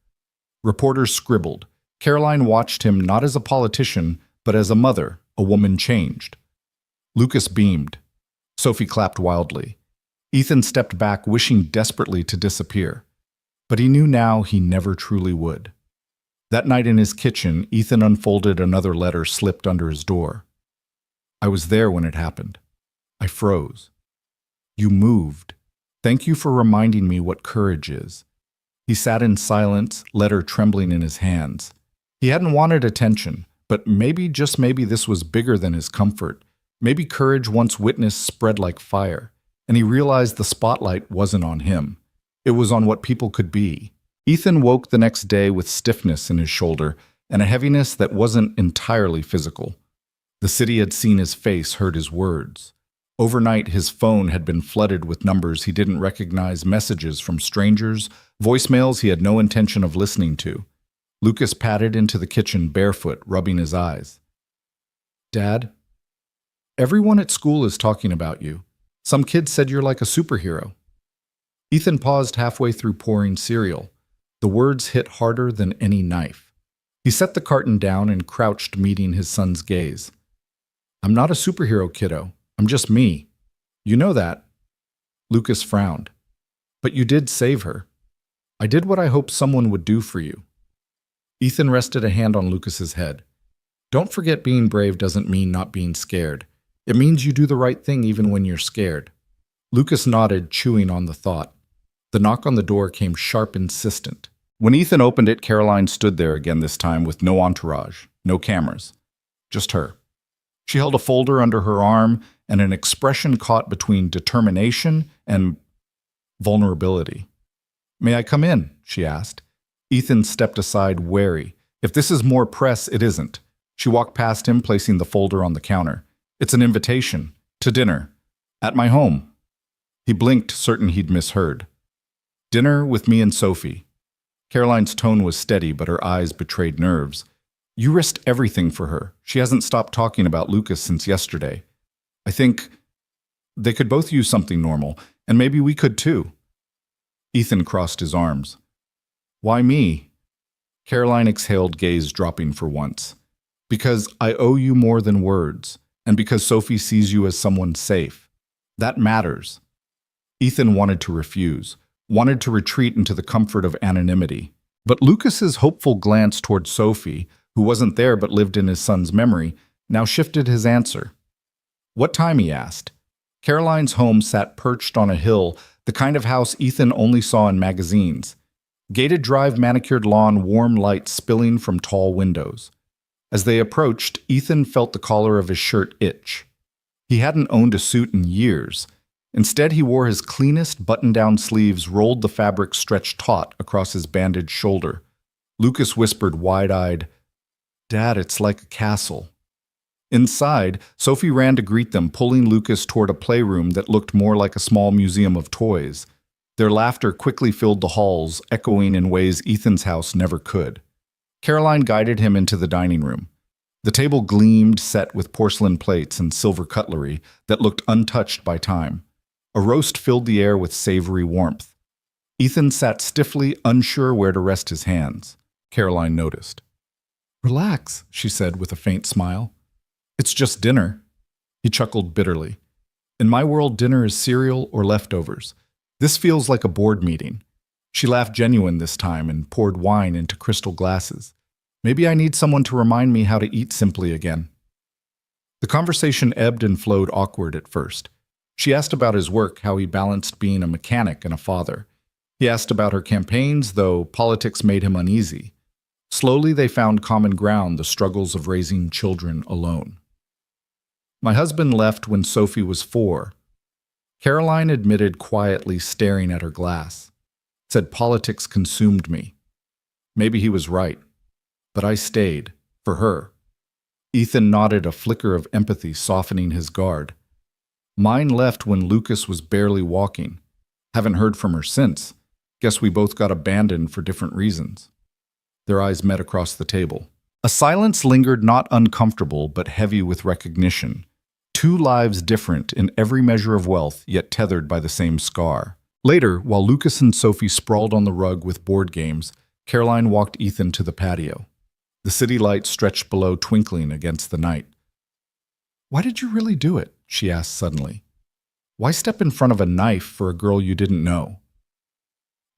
Reporters scribbled. Caroline watched him not as a politician, but as a mother, a woman changed. Lucas beamed. Sophie clapped wildly. Ethan stepped back, wishing desperately to disappear. But he knew now he never truly would. That night in his kitchen, Ethan unfolded another letter slipped under his door. I was there when it happened. I froze. You moved. Thank you for reminding me what courage is. He sat in silence, letter trembling in his hands. He hadn't wanted attention, but maybe, just maybe, this was bigger than his comfort. Maybe courage once witnessed spread like fire, and he realized the spotlight wasn't on him. It was on what people could be. Ethan woke the next day with stiffness in his shoulder and a heaviness that wasn't entirely physical. The city had seen his face, heard his words. Overnight, his phone had been flooded with numbers he didn't recognize, messages from strangers, voicemails he had no intention of listening to. Lucas padded into the kitchen barefoot, rubbing his eyes. Dad, everyone at school is talking about you. Some kids said you're like a superhero. Ethan paused halfway through pouring cereal. The words hit harder than any knife. He set the carton down and crouched, meeting his son's gaze. I'm not a superhero, kiddo. I'm just me. You know that. Lucas frowned. But you did save her. I did what I hoped someone would do for you. Ethan rested a hand on Lucas's head. Don't forget, being brave doesn't mean not being scared. It means you do the right thing even when you're scared. Lucas nodded, chewing on the thought. The knock on the door came sharp, insistent. When Ethan opened it, Caroline stood there again, this time with no entourage, no cameras. Just her. She held a folder under her arm and an expression caught between determination and vulnerability. May I come in? She asked. Ethan stepped aside, wary. If this is more press, it isn't. She walked past him, placing the folder on the counter. It's an invitation. To dinner. At my home. He blinked, certain he'd misheard. Dinner with me and Sophie. Caroline's tone was steady, but her eyes betrayed nerves. You risked everything for her. She hasn't stopped talking about Lucas since yesterday. I think they could both use something normal, and maybe we could too. Ethan crossed his arms. Why me? Caroline exhaled, gaze dropping for once. Because I owe you more than words. and because Sophie sees you as someone safe. That matters. Ethan wanted to refuse, wanted to retreat into the comfort of anonymity. But Lucas's hopeful glance toward Sophie, who wasn't there but lived in his son's memory, now shifted his answer. What time, he asked. Caroline's home sat perched on a hill, the kind of house Ethan only saw in magazines. Gated drive, manicured lawn, warm light spilling from tall windows. As they approached, Ethan felt the collar of his shirt itch. He hadn't owned a suit in years. Instead, he wore his cleanest button-down sleeves, rolled the fabric stretched taut across his bandaged shoulder. Lucas whispered wide-eyed, "Dad, it's like a castle." Inside, Sophie ran to greet them, pulling Lucas toward a playroom that looked more like a small museum of toys. Their laughter quickly filled the halls, echoing in ways Ethan's house never could. Caroline guided him into the dining room. The table gleamed, set with porcelain plates and silver cutlery that looked untouched by time. A roast filled the air with savory warmth. Ethan sat stiffly, unsure where to rest his hands. Caroline noticed. "Relax," she said with a faint smile. "It's just dinner." He chuckled bitterly. "In my world, dinner is cereal or leftovers. This feels like a board meeting." She laughed genuine this time and poured wine into crystal glasses. "Maybe I need someone to remind me how to eat simply again." The conversation ebbed and flowed awkward at first. She asked about his work, how he balanced being a mechanic and a father. He asked about her campaigns, though politics made him uneasy. Slowly they found common ground, the struggles of raising children alone. "My husband left when Sophie was 4. Caroline admitted quietly, staring at her glass. Said politics consumed me. Maybe he was right. But I stayed. For her. Ethan nodded, a flicker of empathy softening his guard. Mine left when Lucas was barely walking. Haven't heard from her since. Guess we both got abandoned for different reasons." Their eyes met across the table. A silence lingered, not uncomfortable, but heavy with recognition. Two lives different in every measure of wealth, yet tethered by the same scar. Later, while Lucas and Sophie sprawled on the rug with board games, Caroline walked Ethan to the patio. The city lights stretched below, twinkling against the night. "Why did you really do it?" she asked suddenly. "Why step in front of a knife for a girl you didn't know?"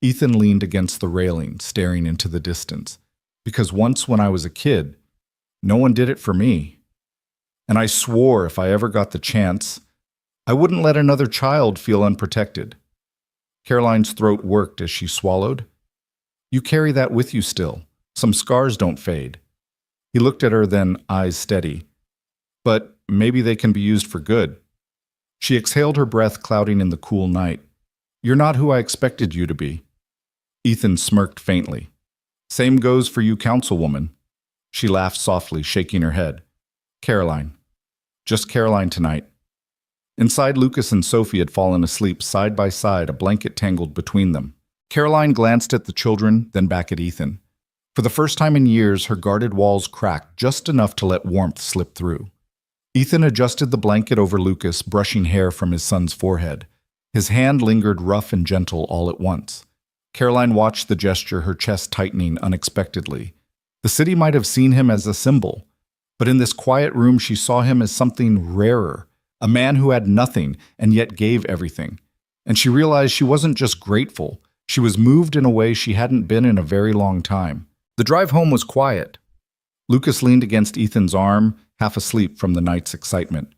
Ethan leaned against the railing, staring into the distance. "Because once when I was a kid, no one did it for me. And I swore if I ever got the chance, I wouldn't let another child feel unprotected." Caroline's throat worked as she swallowed. "You carry that with you still. Some scars don't fade." He looked at her, then, eyes steady. "But maybe they can be used for good." She exhaled, her breath clouding in the cool night. "You're not who I expected you to be." Ethan smirked faintly. "Same goes for you, councilwoman." She laughed softly, shaking her head. "Caroline. Just Caroline tonight." Inside, Lucas and Sophie had fallen asleep side by side, a blanket tangled between them. Caroline glanced at the children, then back at Ethan. For the first time in years, her guarded walls cracked just enough to let warmth slip through. Ethan adjusted the blanket over Lucas, brushing hair from his son's forehead. His hand lingered rough and gentle all at once. Caroline watched the gesture, her chest tightening unexpectedly. The city might have seen him as a symbol, but in this quiet room she saw him as something rarer, a man who had nothing and yet gave everything. And she realized she wasn't just grateful, she was moved in a way she hadn't been in a very long time. The drive home was quiet. Lucas leaned against Ethan's arm, half asleep from the night's excitement.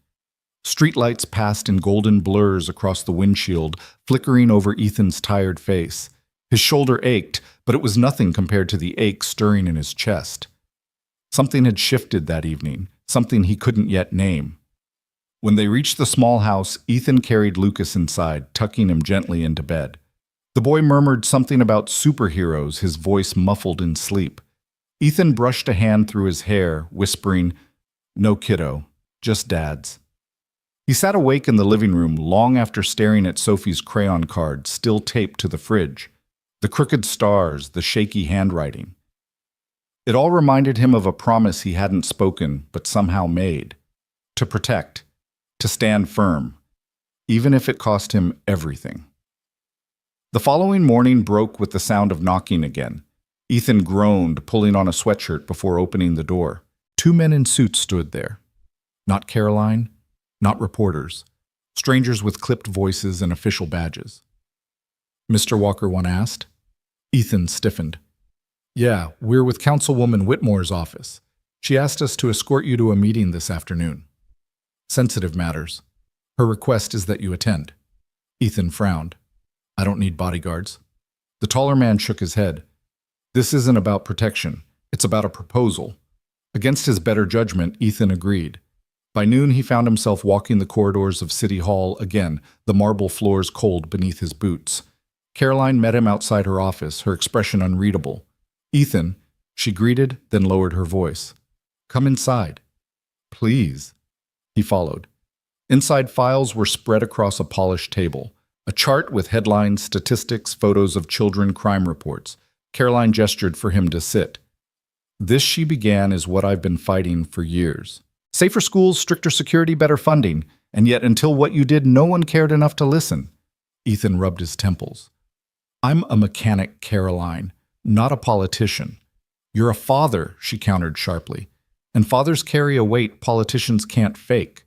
Streetlights passed in golden blurs across the windshield, flickering over Ethan's tired face. His shoulder ached, but it was nothing compared to the ache stirring in his chest. Something had shifted that evening, something he couldn't yet name. When they reached the small house, Ethan carried Lucas inside, tucking him gently into bed. The boy murmured something about superheroes, his voice muffled in sleep. Ethan brushed a hand through his hair, whispering, "No, kiddo, just dads." He sat awake in the living room long after staring at Sophie's crayon card, still taped to the fridge. The crooked stars, the shaky handwriting. It all reminded him of a promise he hadn't spoken, but somehow made. To protect. To stand firm. Even if it cost him everything. The following morning broke with the sound of knocking again. Ethan groaned, pulling on a sweatshirt before opening the door. 2 men in suits stood there. Not Caroline, not reporters. Strangers with clipped voices and official badges. Mr. Walker, one asked. Ethan stiffened. Yeah, we're with Councilwoman Whitmore's office. She asked us to escort you to a meeting this afternoon. Sensitive matters. Her request is that you attend. Ethan frowned. I don't need bodyguards. The taller man shook his head. This isn't about protection. It's about a proposal. Against his better judgment, Ethan agreed. By noon, he found himself walking the corridors of City Hall again, the marble floors cold beneath his boots. Caroline met him outside her office, her expression unreadable. Ethan, she greeted, then lowered her voice. Come inside. Please. He followed. Inside, files were spread across a polished table. A chart with headlines, statistics, photos of children, crime reports. Caroline gestured for him to sit. This, she began, is what I've been fighting for years. Safer schools, stricter security, better funding. And yet, until what you did, no one cared enough to listen. Ethan rubbed his temples. I'm a mechanic, Caroline, not a politician. You're a father, she countered sharply. And fathers carry a weight politicians can't fake.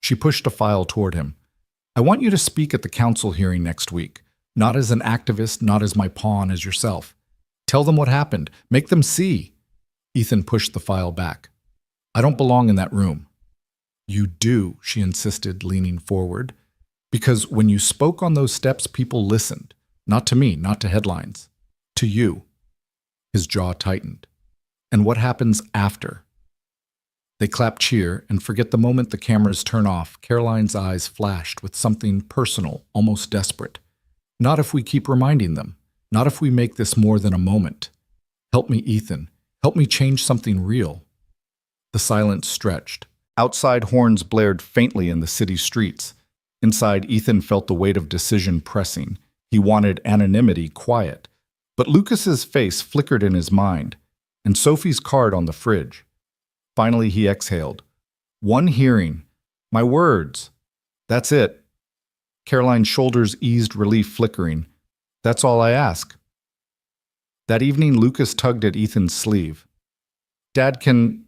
She pushed a file toward him. I want you to speak at the council hearing next week. Not as an activist, not as my pawn, as yourself. Tell them what happened. Make them see. Ethan pushed the file back. I don't belong in that room. You do, she insisted, leaning forward. Because when you spoke on those steps, people listened. Not to me, not to headlines. To you. His jaw tightened. And what happens after? They clap cheer, and forget the moment the cameras turn off. Caroline's eyes flashed with something personal, almost desperate. Not if we keep reminding them. Not if we make this more than a moment. Help me, Ethan. Help me change something real. The silence stretched. Outside, horns blared faintly in the city streets. Inside, Ethan felt the weight of decision pressing. He wanted anonymity, quiet. But Lucas's face flickered in his mind, and Sophie's card on the fridge. Finally, he exhaled. One hearing. My words. That's it. Caroline's shoulders eased, relief flickering. That's all I ask. That evening, Lucas tugged at Ethan's sleeve. Dad, can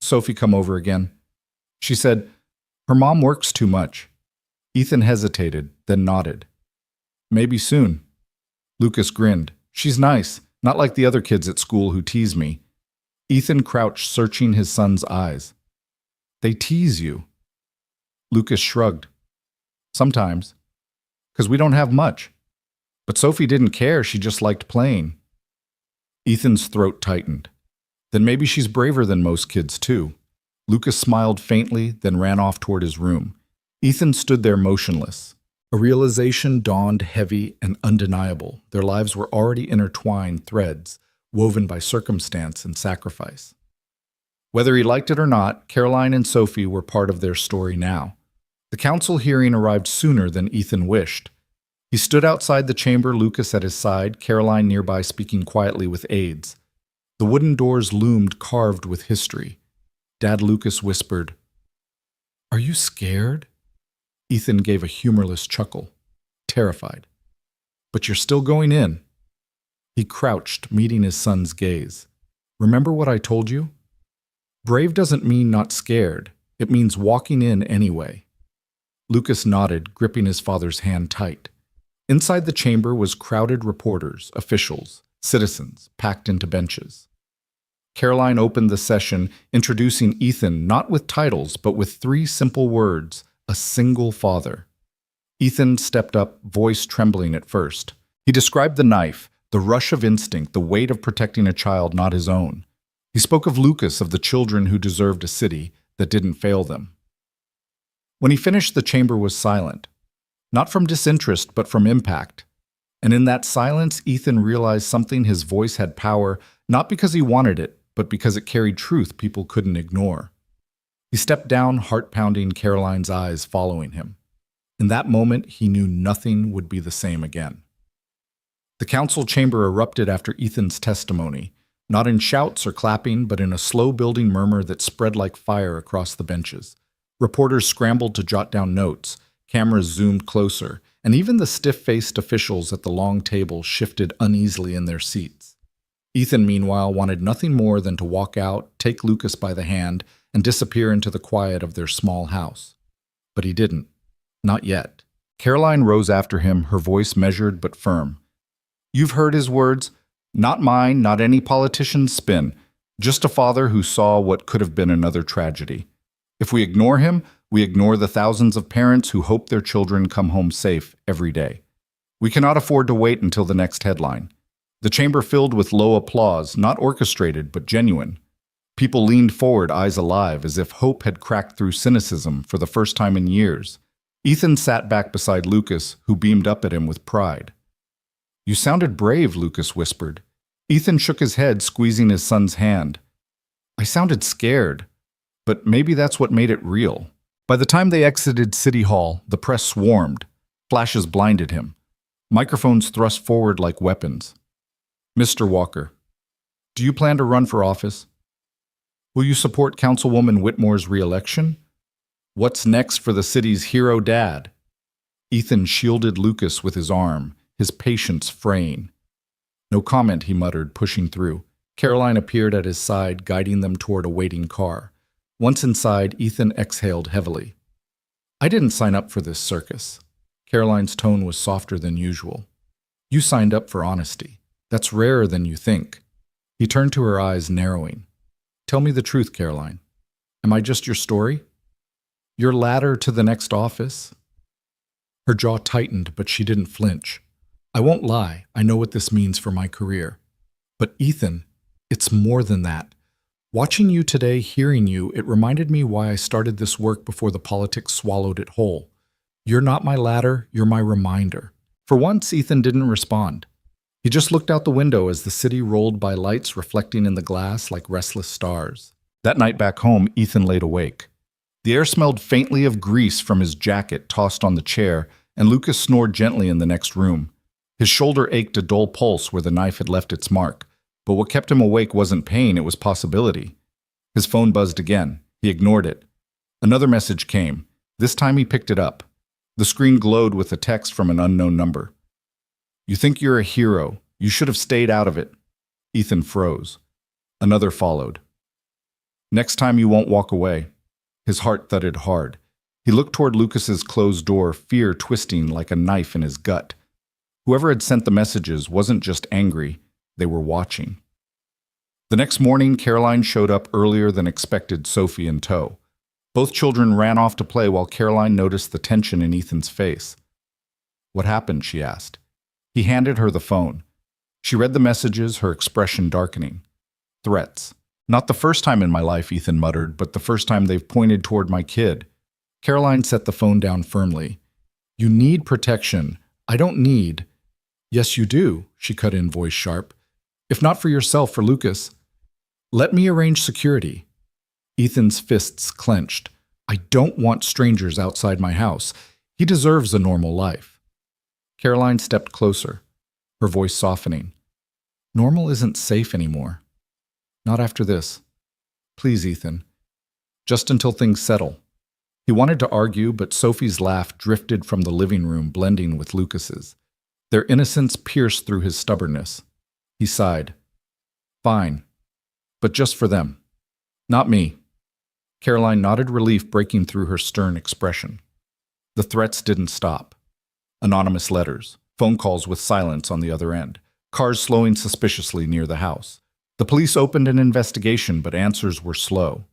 Sophie come over again? She said, her mom works too much. Ethan hesitated, then nodded. Maybe soon. Lucas grinned. She's nice, not like the other kids at school who tease me. Ethan crouched, searching his son's eyes. They tease you. Lucas shrugged. Sometimes. 'Cause we don't have much. But Sophie didn't care, she just liked playing. Ethan's throat tightened. Then maybe she's braver than most kids, too. Lucas smiled faintly, then ran off toward his room. Ethan stood there motionless. A realization dawned heavy and undeniable. Their lives were already intertwined threads, woven by circumstance and sacrifice. Whether he liked it or not, Caroline and Sophie were part of their story now. The council hearing arrived sooner than Ethan wished. He stood outside the chamber, Lucas at his side, Caroline nearby speaking quietly with aides. The wooden doors loomed, carved with history. Dad Lucas whispered, Are you scared? Ethan gave a humorless chuckle, terrified. But you're still going in. He crouched, meeting his son's gaze. Remember what I told you? Brave doesn't mean not scared. It means walking in anyway. Lucas nodded, gripping his father's hand tight. Inside the chamber was crowded reporters, officials, citizens, packed into benches. Caroline opened the session, introducing Ethan not with titles, but with 3 simple words, a single father. Ethan stepped up, voice trembling at first. He described the knife, the rush of instinct, the weight of protecting a child not his own. He spoke of Lucas, of the children who deserved a city that didn't fail them. When he finished, the chamber was silent. Not from disinterest, but from impact. And in that silence, Ethan realized something. His voice had power, not because he wanted it, but because it carried truth people couldn't ignore. He stepped down, heart pounding, Caroline's eyes following him. In that moment, he knew nothing would be the same again. The council chamber erupted after Ethan's testimony, not in shouts or clapping, but in a slow-building murmur that spread like fire across the benches. Reporters scrambled to jot down notes, cameras zoomed closer, and even the stiff-faced officials at the long table shifted uneasily in their seats. Ethan, meanwhile, wanted nothing more than to walk out, take Lucas by the hand, and disappear into the quiet of their small house. But he didn't. Not yet. Caroline rose after him, her voice measured but firm. "You've heard his words. Not mine, not any politician's spin. Just a father who saw what could have been another tragedy. If we ignore him, we ignore the thousands of parents who hope their children come home safe every day. We cannot afford to wait until the next headline." The chamber filled with low applause, not orchestrated but genuine. People leaned forward, eyes alive, as if hope had cracked through cynicism for the first time in years. Ethan sat back beside Lucas, who beamed up at him with pride. "You sounded brave," Lucas whispered. Ethan shook his head, squeezing his son's hand. "I sounded scared, but maybe that's what made it real." By the time they exited City Hall, the press swarmed. Flashes blinded him. Microphones thrust forward like weapons. "Mr. Walker, do you plan to run for office? Will you support Councilwoman Whitmore's re-election? What's next for the city's hero dad?" Ethan shielded Lucas with his arm, his patience fraying. "No comment," he muttered, pushing through. Caroline appeared at his side, guiding them toward a waiting car. Once inside, Ethan exhaled heavily. "I didn't sign up for this circus." Caroline's tone was softer than usual. "You signed up for honesty. That's rarer than you think." He turned to her, eyes narrowing. "Tell me the truth, Caroline. Am I just your story? Your ladder to the next office?" Her jaw tightened, but she didn't flinch. "I won't lie. I know what this means for my career. But Ethan, it's more than that. Watching you today, hearing you, it reminded me why I started this work before the politics swallowed it whole. You're not my ladder, you're my reminder." For once, Ethan didn't respond. He just looked out the window as the city rolled by, lights reflecting in the glass like restless stars. That night back home, Ethan laid awake. The air smelled faintly of grease from his jacket tossed on the chair, and Lucas snored gently in the next room. His shoulder ached a dull pulse where the knife had left its mark, but what kept him awake wasn't pain, it was possibility. His phone buzzed again. He ignored it. Another message came. This time he picked it up. The screen glowed with a text from an unknown number. "You think you're a hero. You should have stayed out of it." Ethan froze. Another followed. "Next time you won't walk away." His heart thudded hard. He looked toward Lucas's closed door, fear twisting like a knife in his gut. Whoever had sent the messages wasn't just angry, they were watching. The next morning, Caroline showed up earlier than expected, Sophie in tow. Both children ran off to play while Caroline noticed the tension in Ethan's face. "What happened?" she asked. He handed her the phone. She read the messages, her expression darkening. "Threats. Not the first time in my life," Ethan muttered, "but the first time they've pointed toward my kid." Caroline set the phone down firmly. "You need protection. I don't need—" "Yes, you do," she cut in, voice sharp. "If not for yourself, for Lucas. Let me arrange security." Ethan's fists clenched. "I don't want strangers outside my house. He deserves a normal life." Caroline stepped closer, her voice softening. "Normal isn't safe anymore. Not after this. Please, Ethan. Just until things settle." He wanted to argue, but Sophie's laugh drifted from the living room, blending with Lucas's. Their innocence pierced through his stubbornness. He sighed. "Fine. But just for them. Not me." Caroline nodded relief, breaking through her stern expression. The threats didn't stop. Anonymous letters, phone calls with silence on the other end, cars slowing suspiciously near the house. The police opened an investigation, but answers were slow.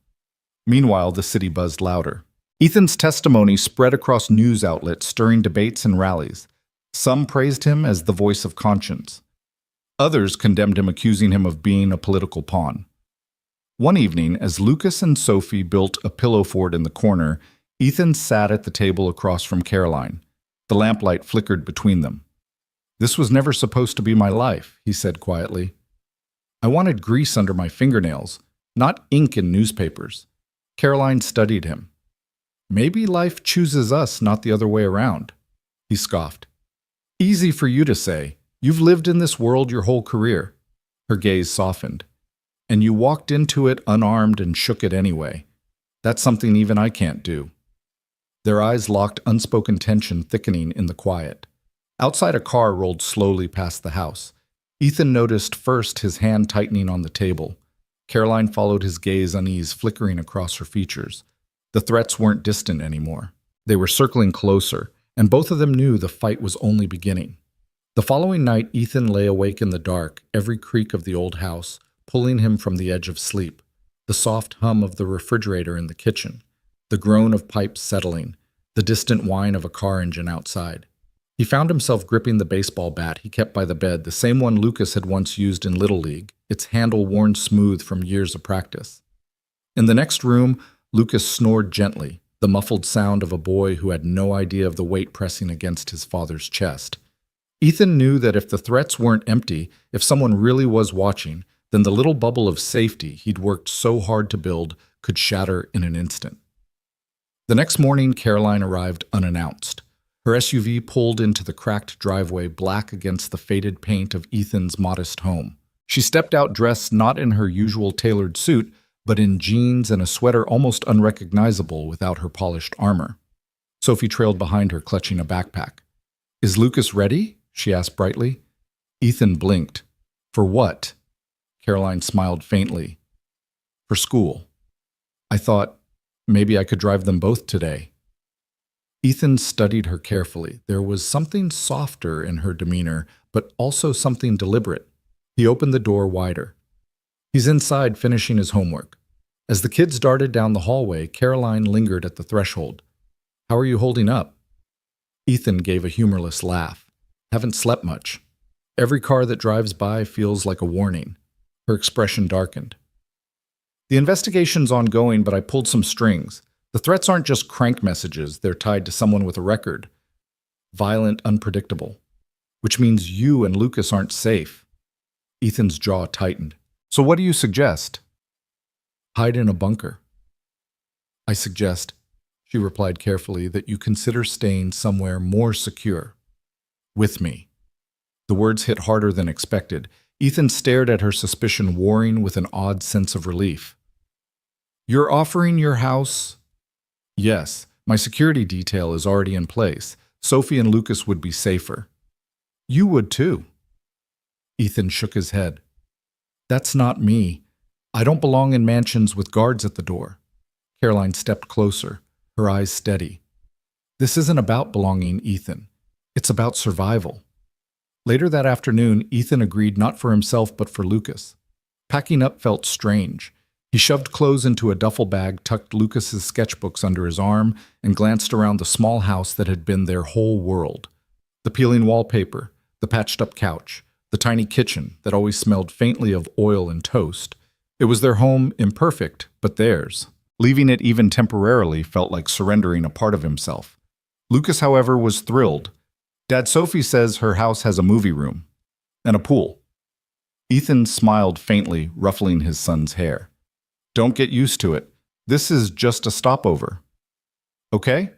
Meanwhile, the city buzzed louder. Ethan's testimony spread across news outlets, stirring debates and rallies. Some praised him as the voice of conscience. Others condemned him, accusing him of being a political pawn. One evening, as Lucas and Sophie built a pillow fort in the corner, Ethan sat at the table across from Caroline. The lamplight flickered between them. "This was never supposed to be my life," he said quietly. "I wanted grease under my fingernails, not ink in newspapers." Caroline studied him. "Maybe life chooses us, not the other way around." He scoffed. "Easy for you to say. You've lived in this world your whole career." Her gaze softened. "And you walked into it unarmed and shook it anyway. That's something even I can't do." Their eyes locked, unspoken tension thickening in the quiet. Outside, a car rolled slowly past the house. Ethan noticed first his hand tightening on the table. Caroline followed his gaze, unease flickering across her features. The threats weren't distant anymore. They were circling closer, and both of them knew the fight was only beginning. The following night, Ethan lay awake in the dark, every creak of the old house pulling him from the edge of sleep. The soft hum of the refrigerator in the kitchen, the groan of pipes settling, the distant whine of a car engine outside. He found himself gripping the baseball bat he kept by the bed, the same one Lucas had once used in Little League, its handle worn smooth from years of practice. In the next room, Lucas snored gently, the muffled sound of a boy who had no idea of the weight pressing against his father's chest. Ethan knew that if the threats weren't empty, if someone really was watching, then the little bubble of safety he'd worked so hard to build could shatter in an instant. The next morning, Caroline arrived unannounced. Her SUV pulled into the cracked driveway, black against the faded paint of Ethan's modest home. She stepped out dressed not in her usual tailored suit, but in jeans and a sweater almost unrecognizable without her polished armor. Sophie trailed behind her, clutching a backpack. "Is Lucas ready?" she asked brightly. Ethan blinked. "For what?" Caroline smiled faintly. "For school. I thought maybe I could drive them both today." Ethan studied her carefully. There was something softer in her demeanor, but also something deliberate. He opened the door wider. "He's inside finishing his homework." As the kids darted down the hallway, Caroline lingered at the threshold. "How are you holding up?" Ethan gave a humorless laugh. "Haven't slept much. Every car that drives by feels like a warning." Her expression darkened. "The investigation's ongoing, but I pulled some strings. The threats aren't just crank messages, they're tied to someone with a record. Violent, unpredictable. Which means you and Lucas aren't safe." Ethan's jaw tightened. "So what do you suggest?" "Hide in a bunker." "I suggest," she replied carefully, "that you consider staying somewhere more secure. With me." The words hit harder than expected. Ethan stared at her, suspicion warring with an odd sense of relief. "You're offering your house?" "Yes, my security detail is already in place. Sophie and Lucas would be safer." "You would too." Ethan shook his head. "That's not me. I don't belong in mansions with guards at the door." Caroline stepped closer, her eyes steady. "This isn't about belonging, Ethan. It's about survival." Later that afternoon, Ethan agreed not for himself but for Lucas. Packing up felt strange. He shoved clothes into a duffel bag, tucked Lucas's sketchbooks under his arm, and glanced around the small house that had been their whole world. The peeling wallpaper, the patched-up couch, the tiny kitchen that always smelled faintly of oil and toast. It was their home, imperfect, but theirs. Leaving it even temporarily felt like surrendering a part of himself. Lucas, however, was thrilled. "Dad, Sophie says her house has a movie room. And a pool." Ethan smiled faintly, ruffling his son's hair. "Don't get used to it. This is just a stopover." "Okay?"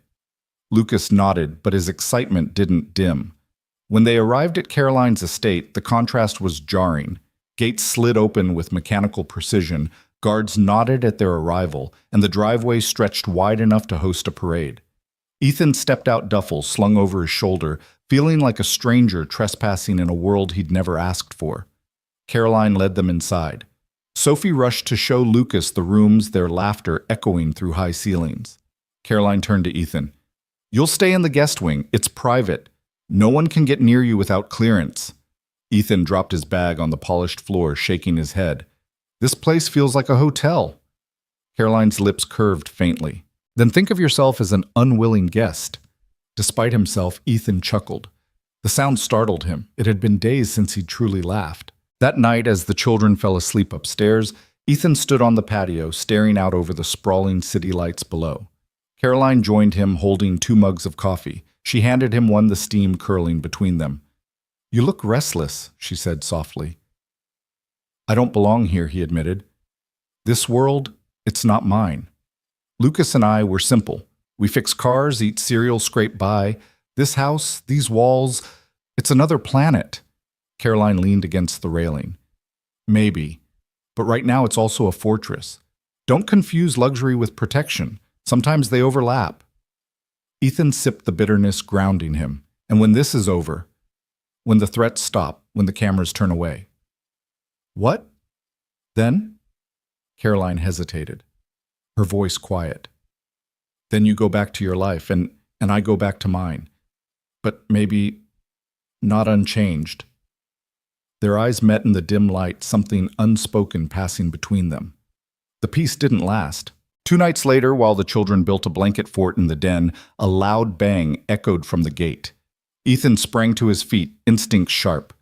Lucas nodded, but his excitement didn't dim. When they arrived at Caroline's estate, the contrast was jarring. Gates slid open with mechanical precision, guards nodded at their arrival, and the driveway stretched wide enough to host a parade. Ethan stepped out duffel slung over his shoulder, feeling like a stranger trespassing in a world he'd never asked for. Caroline led them inside. Sophie rushed to show Lucas the rooms, their laughter echoing through high ceilings. Caroline turned to Ethan. "You'll stay in the guest wing. It's private. No one can get near you without clearance." Ethan dropped his bag on the polished floor, shaking his head. "This place feels like a hotel." Caroline's lips curved faintly. "Then think of yourself as an unwilling guest." Despite himself, Ethan chuckled. The sound startled him. It had been days since he'd truly laughed. That night, as the children fell asleep upstairs, Ethan stood on the patio, staring out over the sprawling city lights below. Caroline joined him, holding 2 mugs of coffee. She handed him one, the steam curling between them. "You look restless," she said softly. "I don't belong here," he admitted. "This world, it's not mine. Lucas and I were simple. We fix cars, eat cereal, scrape by. This house, these walls, it's another planet." Caroline leaned against the railing. "Maybe, but right now it's also a fortress. Don't confuse luxury with protection. Sometimes they overlap." Ethan sipped the bitterness, grounding him. "And when this is over, when the threats stop, when the cameras turn away." "What? Then?" Caroline hesitated, her voice quiet. Then you go back to your life, and I go back to mine. But maybe not unchanged. Their eyes met in the dim light, something unspoken passing between them. The peace didn't last. 2 nights later, while the children built a blanket fort in the den, a loud bang echoed from the gate. Ethan sprang to his feet, instinct sharp.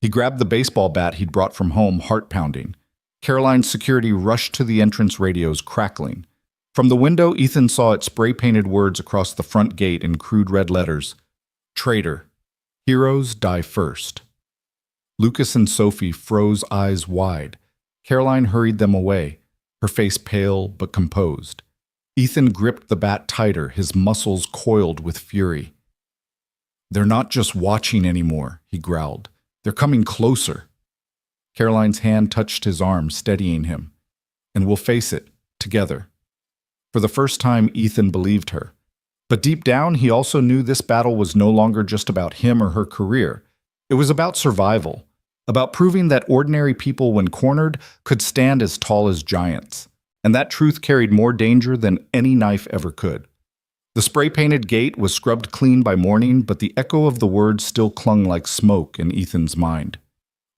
He grabbed the baseball bat he'd brought from home, heart pounding. Caroline's security rushed to the entrance radios, crackling. From the window, Ethan saw its spray-painted words across the front gate in crude red letters. Traitor. Heroes die first. Lucas and Sophie froze, eyes wide. Caroline hurried them away, her face pale but composed. Ethan gripped the bat tighter, his muscles coiled with fury. They're not just watching anymore, he growled. They're coming closer. Caroline's hand touched his arm, steadying him. And we'll face it, together. For the first time, Ethan believed her. But deep down, he also knew this battle was no longer just about him or her career. It was about survival, about proving that ordinary people, when cornered, could stand as tall as giants. And that truth carried more danger than any knife ever could. The spray-painted gate was scrubbed clean by morning, but the echo of the words still clung like smoke in Ethan's mind.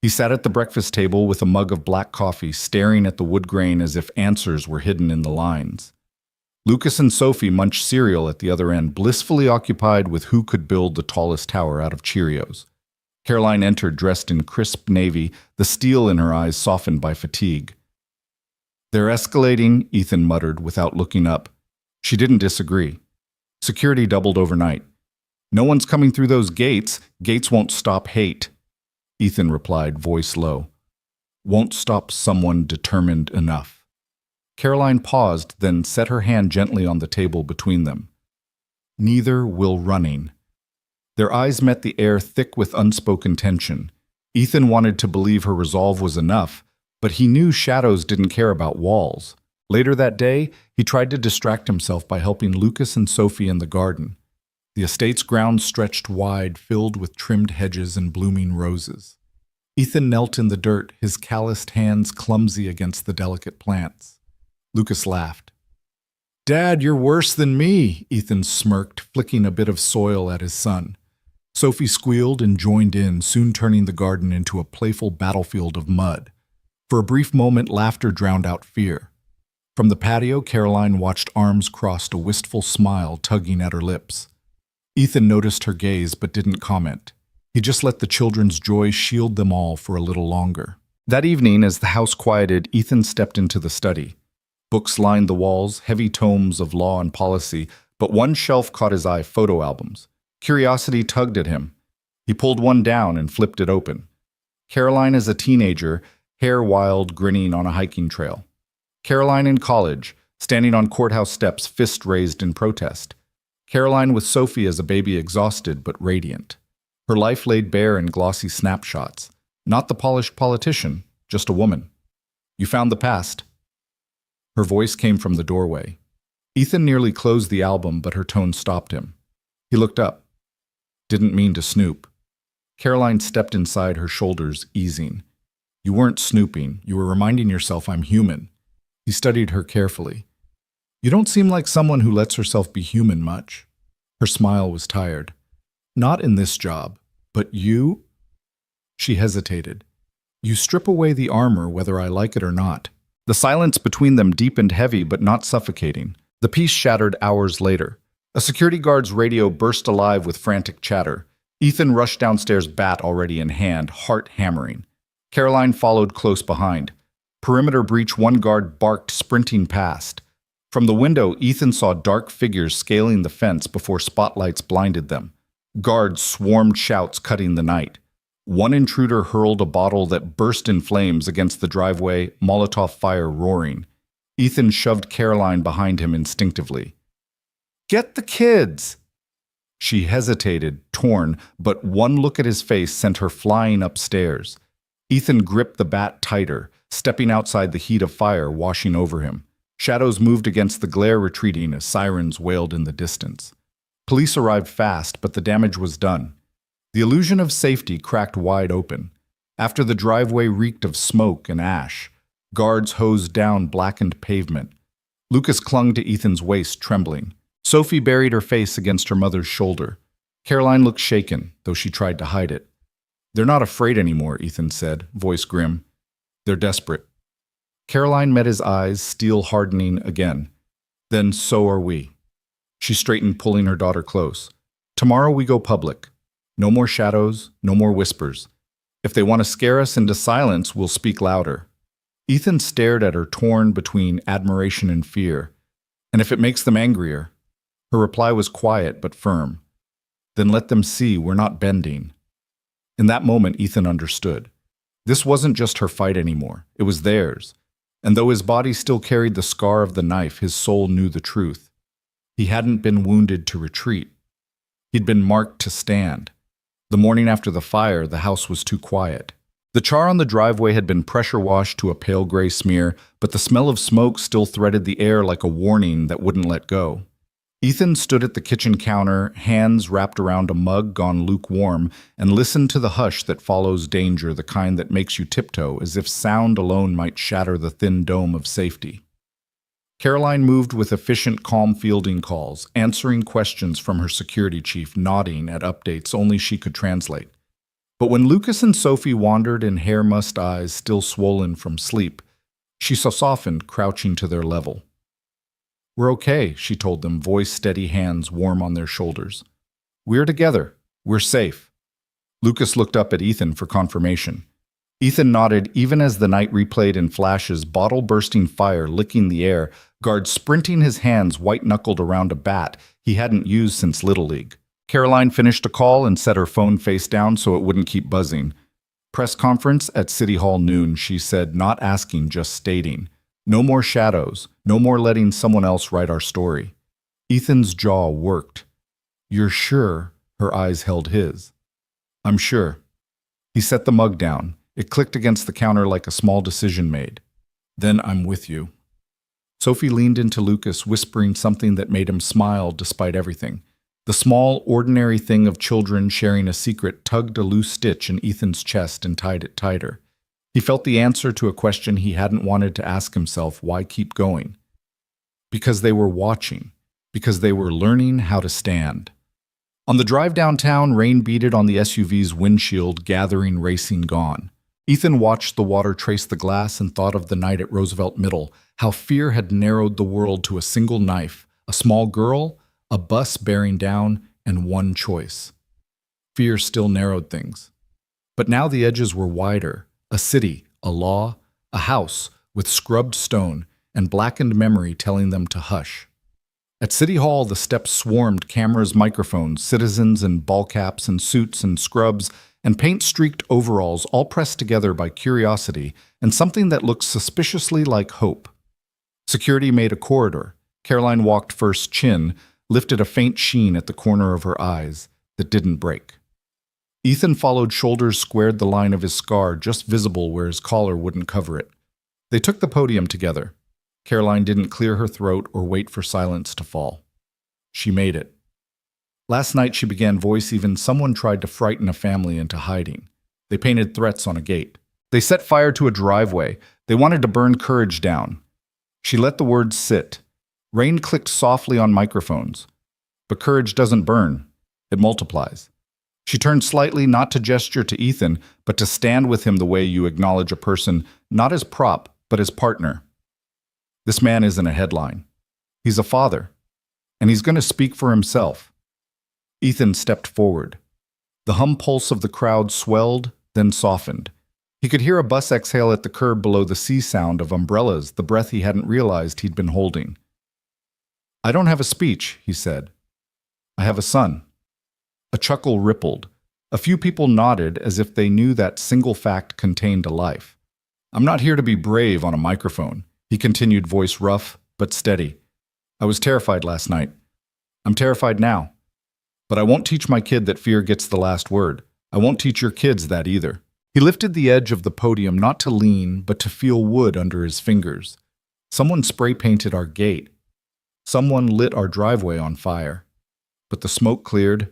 He sat at the breakfast table with a mug of black coffee, staring at the wood grain as if answers were hidden in the lines. Lucas and Sophie munched cereal at the other end, blissfully occupied with who could build the tallest tower out of Cheerios. Caroline entered dressed in crisp navy, the steel in her eyes softened by fatigue. They're escalating, Ethan muttered without looking up. She didn't disagree. Security doubled overnight. No one's coming through those gates. Gates won't stop hate. Ethan replied, voice low. Won't stop someone determined enough. Caroline paused, then set her hand gently on the table between them. Neither will running. Their eyes met the air thick with unspoken tension. Ethan wanted to believe her resolve was enough, but he knew shadows didn't care about walls. Later that day, he tried to distract himself by helping Lucas and Sophie in the garden. The estate's grounds stretched wide, filled with trimmed hedges and blooming roses. Ethan knelt in the dirt, his calloused hands clumsy against the delicate plants. Lucas laughed. Dad, you're worse than me, Ethan smirked, flicking a bit of soil at his son. Sophie squealed and joined in, soon turning the garden into a playful battlefield of mud. For a brief moment, laughter drowned out fear. From the patio, Caroline watched arms crossed, a wistful smile tugging at her lips. Ethan noticed her gaze but didn't comment. He just let the children's joy shield them all for a little longer. That evening, as the house quieted, Ethan stepped into the study. Books lined the walls, heavy tomes of law and policy, but one shelf caught his eye, photo albums. Curiosity tugged at him. He pulled one down and flipped it open. Caroline as a teenager, hair wild, grinning on a hiking trail. Caroline in college, standing on courthouse steps, fist raised in protest. Caroline with Sophie as a baby, exhausted but radiant. Her life laid bare in glossy snapshots. Not the polished politician, just a woman. You found the past. Her voice came from the doorway. Ethan nearly closed the album, but her tone stopped him. He looked up. Didn't mean to snoop. Caroline stepped inside, her shoulders easing. You weren't snooping. You were reminding yourself I'm human. He studied her carefully. You don't seem like someone who lets herself be human much. Her smile was tired. Not in this job, but you? She hesitated. You strip away the armor whether I like it or not. The silence between them deepened, heavy but not suffocating. The peace shattered hours later. A security guard's radio burst alive with frantic chatter. Ethan rushed downstairs, bat already in hand, heart hammering. Caroline followed close behind. Perimeter breach, one guard barked, sprinting past. From the window, Ethan saw dark figures scaling the fence before spotlights blinded them. Guards swarmed, shouts cutting the night. One intruder hurled a bottle that burst in flames against the driveway, Molotov fire roaring. Ethan shoved Caroline behind him instinctively. Get the kids! She hesitated, torn, but one look at his face sent her flying upstairs. Ethan gripped the bat tighter, stepping outside the heat of fire washing over him. Shadows moved against the glare, retreating as sirens wailed in the distance. Police arrived fast, but the damage was done. The illusion of safety cracked wide open. After the driveway reeked of smoke and ash, Guards hosed down blackened pavement. Lucas clung to Ethan's waist, trembling. Sophie buried her face against her mother's shoulder. Caroline looked shaken, though she tried to hide it. "They're not afraid anymore," Ethan said, voice grim. "They're desperate." Caroline met his eyes, steel hardening again. "Then so are we." She straightened, pulling her daughter close. "Tomorrow we go public. No more shadows, no more whispers. If they want to scare us into silence, we'll speak louder." Ethan stared at her, torn between admiration and fear. "And if it makes them angrier?" Her reply was quiet but firm. "Then let them see we're not bending." In that moment, Ethan understood. This wasn't just her fight anymore. It was theirs. And though his body still carried the scar of the knife, his soul knew the truth. He hadn't been wounded to retreat. He'd been marked to stand. The morning after the fire, the house was too quiet. The char on the driveway had been pressure washed to a pale gray smear, but the smell of smoke still threaded the air like a warning that wouldn't let go. Ethan stood at the kitchen counter, hands wrapped around a mug gone lukewarm, and listened to the hush that follows danger, the kind that makes you tiptoe, as if sound alone might shatter the thin dome of safety. Caroline moved with efficient, calm fielding calls, answering questions from her security chief, nodding at updates only she could translate. But when Lucas and Sophie wandered in hair-mussed eyes still swollen from sleep, she softened, crouching to their level. "We're okay," she told them, voice steady, hands warm on their shoulders. "We're together. We're safe." Lucas looked up at Ethan for confirmation. Ethan nodded even as the night replayed in flashes, bottle-bursting fire licking the air, guards sprinting, his hands white-knuckled around a bat he hadn't used since Little League. Caroline finished a call and set her phone face down so it wouldn't keep buzzing. "Press conference at City Hall noon," she said, not asking, just stating. "No more shadows, no more letting someone else write our story." Ethan's jaw worked. "You're sure?" Her eyes held his. "I'm sure." He set the mug down. It clicked against the counter like a small decision made. "Then I'm with you." Sophie leaned into Lucas, whispering something that made him smile despite everything. The small, ordinary thing of children sharing a secret tugged a loose stitch in Ethan's chest and tied it tighter. He felt the answer to a question he hadn't wanted to ask himself: why keep going? Because they were watching. Because they were learning how to stand. On the drive downtown, rain beaded on the SUV's windshield, gathering, racing, gone. Ethan watched the water trace the glass and thought of the night at Roosevelt Middle, how fear had narrowed the world to a single knife, a small girl, a bus bearing down, and one choice. Fear still narrowed things. But now the edges were wider. A city, a law, a house with scrubbed stone and blackened memory telling them to hush. At City Hall, the steps swarmed, cameras, microphones, citizens in ball caps and suits and scrubs and paint-streaked overalls, all pressed together by curiosity and something that looked suspiciously like hope. Security made a corridor. Caroline walked first, chin lifted, a faint sheen at the corner of her eyes that didn't break. Ethan followed, shoulders squared, the line of his scar just visible where his collar wouldn't cover it. They took the podium together. Caroline didn't clear her throat or wait for silence to fall. She made it. Last night, she began, voice even, someone tried to frighten a family into hiding. They painted threats on a gate. They set fire to a driveway. They wanted to burn courage down. She let the words sit. Rain clicked softly on microphones. But courage doesn't burn. It multiplies. She turned slightly, not to gesture to Ethan, but to stand with him the way you acknowledge a person, not as prop, but as partner. This man isn't a headline. He's a father. And he's going to speak for himself. Ethan stepped forward. The hum pulse of the crowd swelled, then softened. He could hear a bus exhale at the curb below, the sea sound of umbrellas, the breath he hadn't realized he'd been holding. "I don't have a speech," he said. "I have a son." A chuckle rippled. A few people nodded as if they knew that single fact contained a life. "I'm not here to be brave on a microphone," he continued, voice rough but steady. "I was terrified last night. I'm terrified now. But I won't teach my kid that fear gets the last word. I won't teach your kids that either." He lifted the edge of the podium, not to lean, but to feel wood under his fingers. Someone spray-painted our gate. Someone lit our driveway on fire. But the smoke cleared,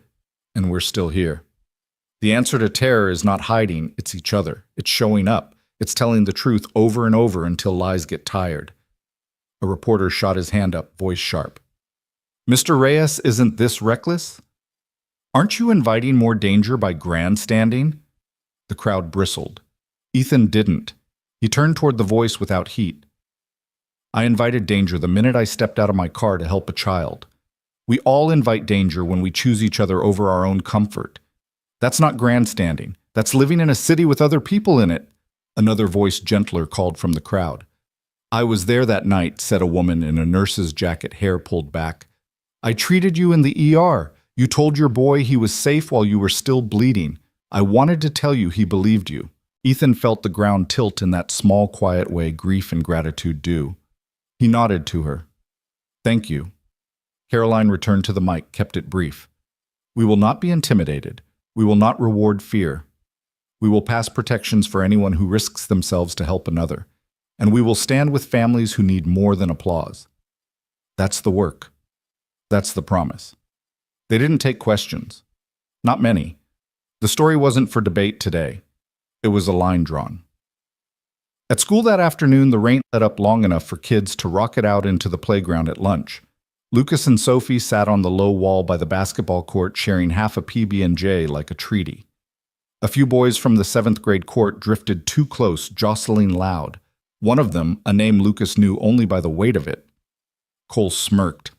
and we're still here. The answer to terror is not hiding, it's each other. It's showing up. It's telling the truth over and over until lies get tired. A reporter shot his hand up, voice sharp. Mr. Reyes, isn't this reckless? Aren't you inviting more danger by grandstanding? The crowd bristled. Ethan didn't. He turned toward the voice without heat. I invited danger the minute I stepped out of my car to help a child. We all invite danger when we choose each other over our own comfort. That's not grandstanding. That's living in a city with other people in it. Another voice, gentler, called from the crowd. I was there that night, said a woman in a nurse's jacket, hair pulled back. I treated you in the ER. You told your boy he was safe while you were still bleeding. I wanted to tell you he believed you. Ethan felt the ground tilt in that small, quiet way grief and gratitude do. He nodded to her. Thank you. Caroline returned to the mic, kept it brief. We will not be intimidated. We will not reward fear. We will pass protections for anyone who risks themselves to help another. And we will stand with families who need more than applause. That's the work. That's the promise. They didn't take questions. Not many. The story wasn't for debate today. It was a line drawn. At school that afternoon, the rain let up long enough for kids to rocket out into the playground at lunch. Lucas and Sophie sat on the low wall by the basketball court sharing half a PB&J like a treaty. A few boys from the 7th grade court drifted too close, jostling loud. One of them, a name Lucas knew only by the weight of it. Cole smirked.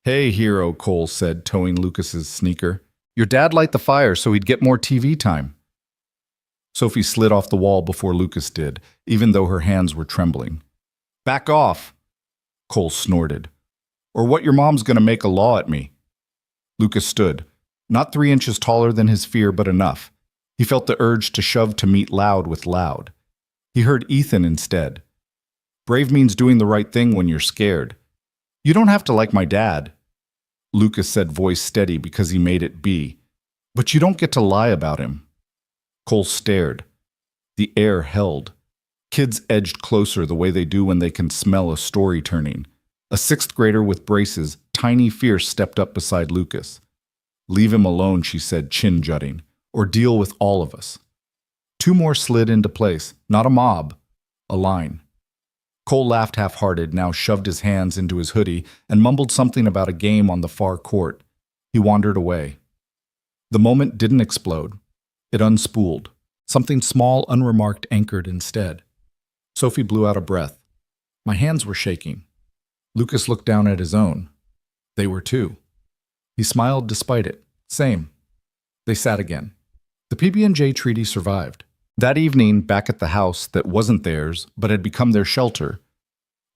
Hey, hero, Cole said, towing Lucas's sneaker. Your dad light the fire so he'd get more TV time. Sophie slid off the wall before Lucas did, even though her hands were trembling. Back off, Cole snorted. Or what your mom's gonna make a law at me. Lucas stood, not 3 inches taller than his fear, but enough. He felt the urge to shove to meet loud with loud. He heard Ethan instead. Brave means doing the right thing when you're scared. You don't have to like my dad, Lucas said, voice steady because he made it be. But you don't get to lie about him. Cole stared. The air held. Kids edged closer the way they do when they can smell a story turning. A 6th grader with braces, tiny fierce, stepped up beside Lucas. Leave him alone, she said, chin jutting, or deal with all of us. 2 more slid into place, not a mob, a line. Cole laughed half-hearted, now shoved his hands into his hoodie and mumbled something about a game on the far court. He wandered away. The moment didn't explode. It unspooled. Something small, unremarked, anchored instead. Sophie blew out a breath. My hands were shaking. Lucas looked down at his own. They were too. He smiled despite it. Same. They sat again. The PB&J treaty survived. That evening, back at the house that wasn't theirs, but had become their shelter,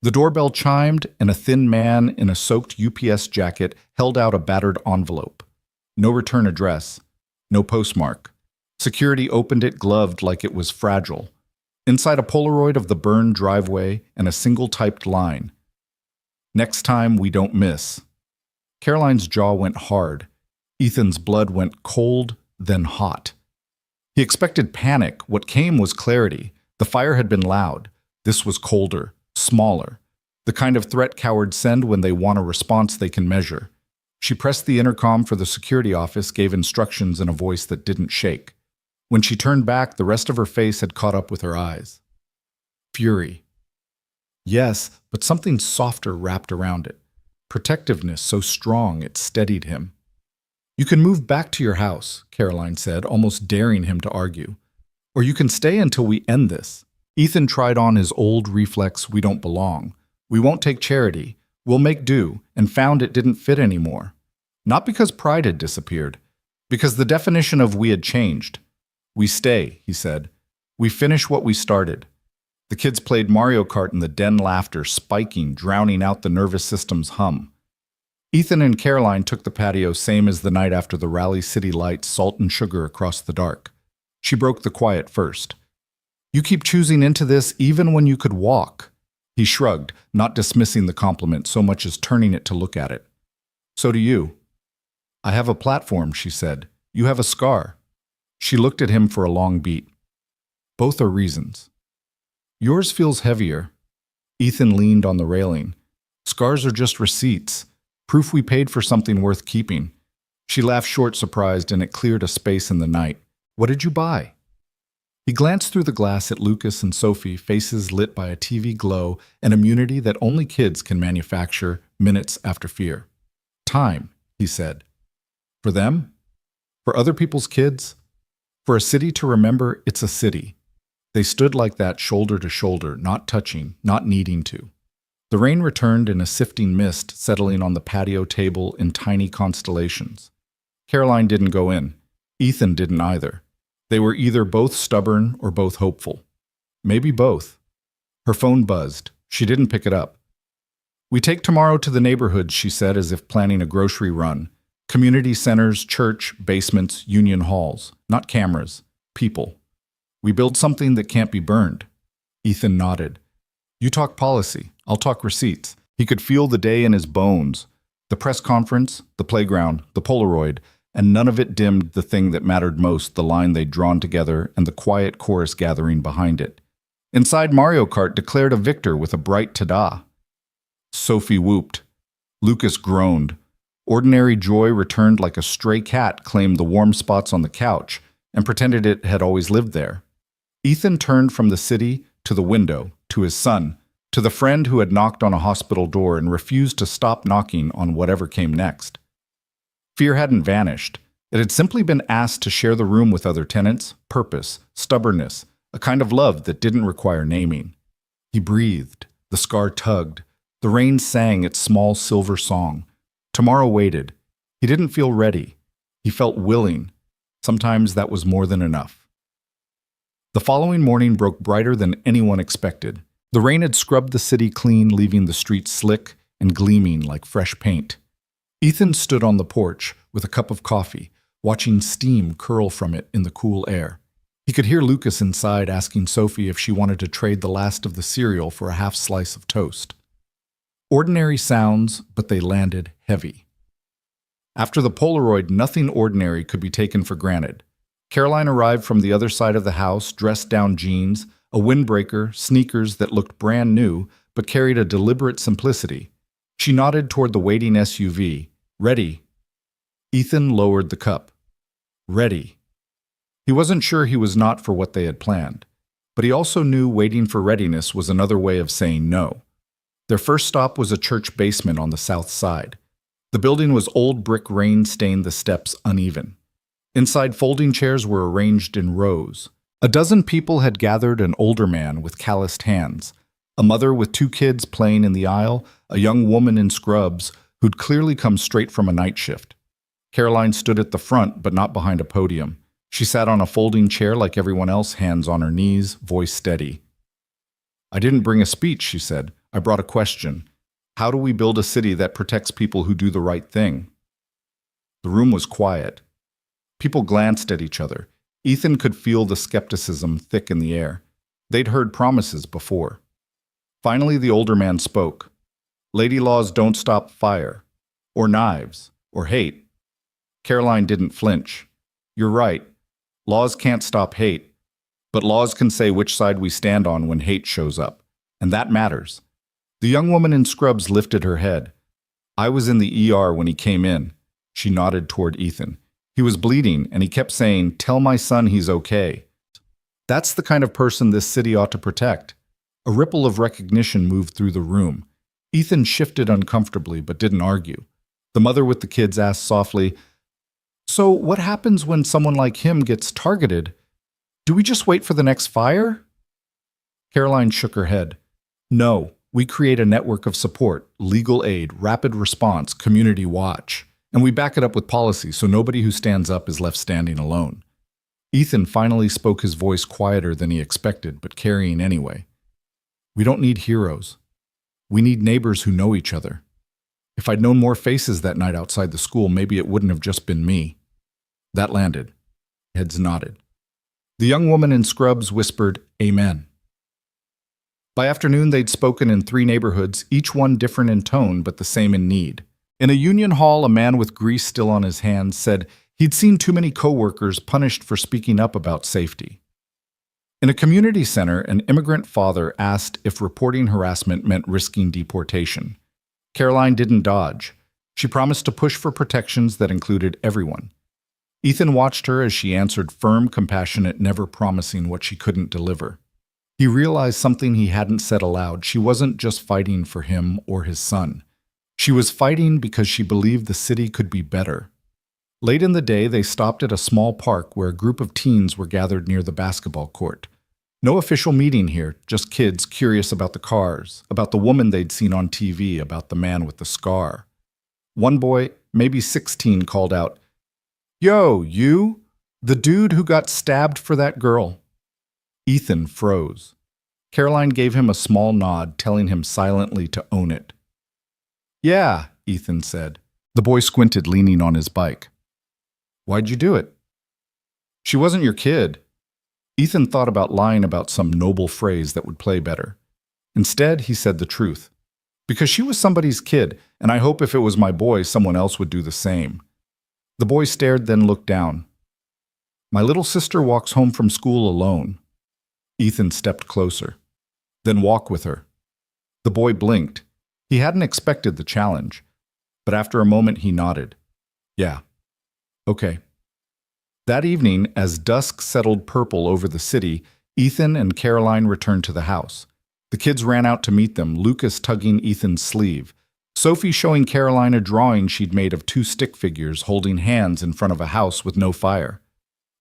the doorbell chimed and a thin man in a soaked UPS jacket held out a battered envelope. No return address. No postmark. Security opened it gloved like it was fragile. Inside a Polaroid of the burned driveway and a single typed line. Next time we don't miss. Caroline's jaw went hard. Ethan's blood went cold, then hot. He expected panic. What came was clarity. The fire had been loud. This was colder, smaller. The kind of threat cowards send when they want a response they can measure. She pressed the intercom for the security office, gave instructions in a voice that didn't shake. When she turned back, the rest of her face had caught up with her eyes. Fury. Yes, but something softer wrapped around it. Protectiveness so strong it steadied him. You can move back to your house, Caroline said, almost daring him to argue. Or you can stay until we end this. Ethan tried on his old reflex, we don't belong. We won't take charity. We'll make do, and found it didn't fit anymore. Not because pride had disappeared, because the definition of we had changed. We stay, he said. We finish what we started. The kids played Mario Kart in the den, laughter spiking, drowning out the nervous system's hum. Ethan and Caroline took the patio, same as the night after the Raleigh City lights, salt and sugar across the dark. She broke the quiet first. You keep choosing into this even when you could walk. He shrugged, not dismissing the compliment so much as turning it to look at it. So do you. I have a platform, she said. You have a scar. She looked at him for a long beat. Both are reasons. Yours feels heavier. Ethan leaned on the railing. Scars are just receipts. Proof we paid for something worth keeping. She laughed short, surprised, and it cleared a space in the night. What did you buy? He glanced through the glass at Lucas and Sophie, faces lit by a TV glow and immunity that only kids can manufacture minutes after fear. Time, he said. For them? For other people's kids? For a city to remember it's a city. They stood like that shoulder to shoulder, not touching, not needing to. The rain returned in a sifting mist, settling on the patio table in tiny constellations. Caroline didn't go in. Ethan didn't either. They were either both stubborn or both hopeful. Maybe both. Her phone buzzed. She didn't pick it up. "We take tomorrow to the neighborhoods," she said, as if planning a grocery run. "Community centers, church, basements, union halls. Not cameras. People. We build something that can't be burned." Ethan nodded. "You talk policy. I'll talk receipts." He could feel the day in his bones. The press conference, the playground, the Polaroid, and none of it dimmed the thing that mattered most, the line they'd drawn together and the quiet chorus gathering behind it. Inside, Mario Kart declared a victor with a bright ta-da. Sophie whooped. Lucas groaned. Ordinary joy returned like a stray cat claimed the warm spots on the couch and pretended it had always lived there. Ethan turned from the city to the window, to his son, to the friend who had knocked on a hospital door and refused to stop knocking on whatever came next. Fear hadn't vanished. It had simply been asked to share the room with other tenants, purpose, stubbornness, a kind of love that didn't require naming. He breathed. The scar tugged. The rain sang its small silver song. Tomorrow waited. He didn't feel ready. He felt willing. Sometimes that was more than enough. The following morning broke brighter than anyone expected. The rain had scrubbed the city clean, leaving the streets slick and gleaming like fresh paint. Ethan stood on the porch with a cup of coffee, watching steam curl from it in the cool air. He could hear Lucas inside asking Sophie if she wanted to trade the last of the cereal for a half slice of toast. Ordinary sounds, but they landed heavy. After the Polaroid, nothing ordinary could be taken for granted. Caroline arrived from the other side of the house, dressed down jeans, a windbreaker, sneakers that looked brand new, but carried a deliberate simplicity. She nodded toward the waiting SUV. "Ready." Ethan lowered the cup. "Ready." He wasn't sure he was not for what they had planned, but he also knew waiting for readiness was another way of saying no. Their first stop was a church basement on the south side. The building was old brick, rain stained the steps uneven. Inside, folding chairs were arranged in rows. A dozen people had gathered, an older man with calloused hands, a mother with 2 kids playing in the aisle, a young woman in scrubs who'd clearly come straight from a night shift. Caroline stood at the front, but not behind a podium. She sat on a folding chair like everyone else, hands on her knees, voice steady. "I didn't bring a speech," she said. "I brought a question. How do we build a city that protects people who do the right thing?" The room was quiet. People glanced at each other. Ethan could feel the skepticism thick in the air. They'd heard promises before. Finally, the older man spoke. "Lady laws don't stop fire, or knives, or hate." Caroline didn't flinch. "You're right. Laws can't stop hate, but laws can say which side we stand on when hate shows up, and that matters." The young woman in scrubs lifted her head. "I was in the ER when he came in." She nodded toward Ethan. "He was bleeding, and he kept saying, 'Tell my son he's okay.' That's the kind of person this city ought to protect." A ripple of recognition moved through the room. Ethan shifted uncomfortably, but didn't argue. The mother with the kids asked softly, "So what happens when someone like him gets targeted? Do we just wait for the next fire?" Caroline shook her head. "No, we create a network of support, legal aid, rapid response, community watch. And we back it up with policy so nobody who stands up is left standing alone." Ethan finally spoke, his voice quieter than he expected, but carrying anyway. "We don't need heroes. We need neighbors who know each other. If I'd known more faces that night outside the school, maybe it wouldn't have just been me." That landed. Heads nodded. The young woman in scrubs whispered, "Amen." By afternoon, they'd spoken in 3 neighborhoods, each one different in tone, but the same in need. In a union hall, a man with grease still on his hands said he'd seen too many coworkers punished for speaking up about safety. In a community center, an immigrant father asked if reporting harassment meant risking deportation. Caroline didn't dodge. She promised to push for protections that included everyone. Ethan watched her as she answered firm, compassionate, never promising what she couldn't deliver. He realized something he hadn't said aloud. She wasn't just fighting for him or his son. She was fighting because she believed the city could be better. Late in the day, they stopped at a small park where a group of teens were gathered near the basketball court. No official meeting here, just kids curious about the cars, about the woman they'd seen on TV, about the man with the scar. One boy, maybe 16, called out, "Yo, you? The dude who got stabbed for that girl." Ethan froze. Caroline gave him a small nod, telling him silently to own it. "Yeah," Ethan said. The boy squinted, leaning on his bike. "Why'd you do it?" "She wasn't your kid." Ethan thought about lying about some noble phrase that would play better. Instead, he said the truth. "Because she was somebody's kid, and I hope if it was my boy, someone else would do the same." The boy stared, then looked down. "My little sister walks home from school alone." Ethan stepped closer. "Then walk with her." The boy blinked. He hadn't expected the challenge, but after a moment he nodded. "Yeah. Okay." That evening, as dusk settled purple over the city, Ethan and Caroline returned to the house. The kids ran out to meet them, Lucas tugging Ethan's sleeve, Sophie showing Caroline a drawing she'd made of two stick figures holding hands in front of a house with no fire.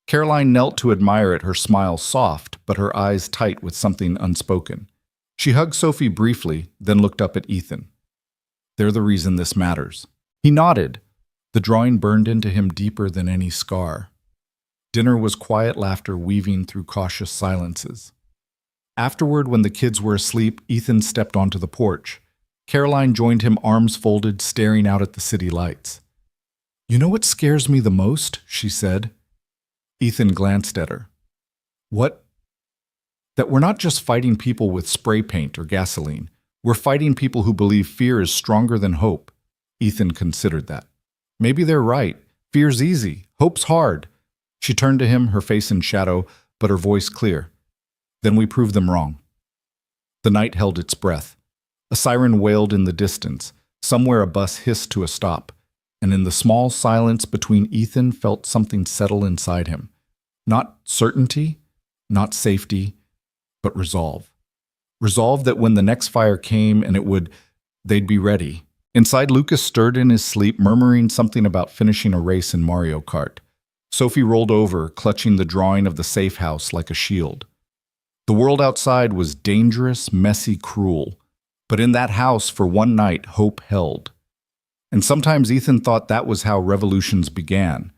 Caroline knelt to admire it, her smile soft, but her eyes tight with something unspoken. She hugged Sophie briefly, then looked up at Ethan. "They're the reason this matters." He nodded. The drawing burned into him deeper than any scar. Dinner was quiet laughter weaving through cautious silences. Afterward, when the kids were asleep, Ethan stepped onto the porch. Caroline joined him, arms folded, staring out at the city lights. "You know what scares me the most?" she said. Ethan glanced at her. "What?" "That we're not just fighting people with spray paint or gasoline. We're fighting people who believe fear is stronger than hope." Ethan considered that. "Maybe they're right. Fear's easy. Hope's hard." She turned to him, her face in shadow, but her voice clear. "Then we prove them wrong." The night held its breath. A siren wailed in the distance. Somewhere a bus hissed to a stop. And in the small silence between, Ethan felt something settle inside him. Not certainty, not safety, but resolve. Resolve that when the next fire came and they'd be ready. Inside, Lucas stirred in his sleep, murmuring something about finishing a race in Mario Kart. Sophie rolled over, clutching the drawing of the safe house like a shield. The world outside was dangerous, messy, cruel. But in that house, for one night, hope held. And sometimes Ethan thought that was how revolutions began.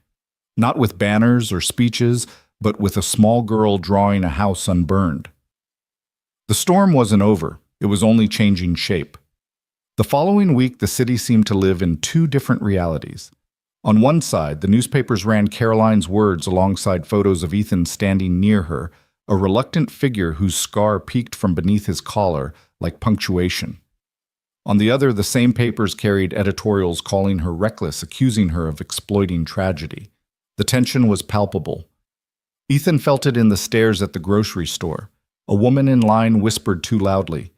Not with banners or speeches, but with a small girl drawing a house unburned. The storm wasn't over. It was only changing shape. The following week, the city seemed to live in two different realities. On one side, the newspapers ran Caroline's words alongside photos of Ethan standing near her, a reluctant figure whose scar peeked from beneath his collar like punctuation. On the other, the same papers carried editorials calling her reckless, accusing her of exploiting tragedy. The tension was palpable. Ethan felt it in the stares at the grocery store. A woman in line whispered too loudly,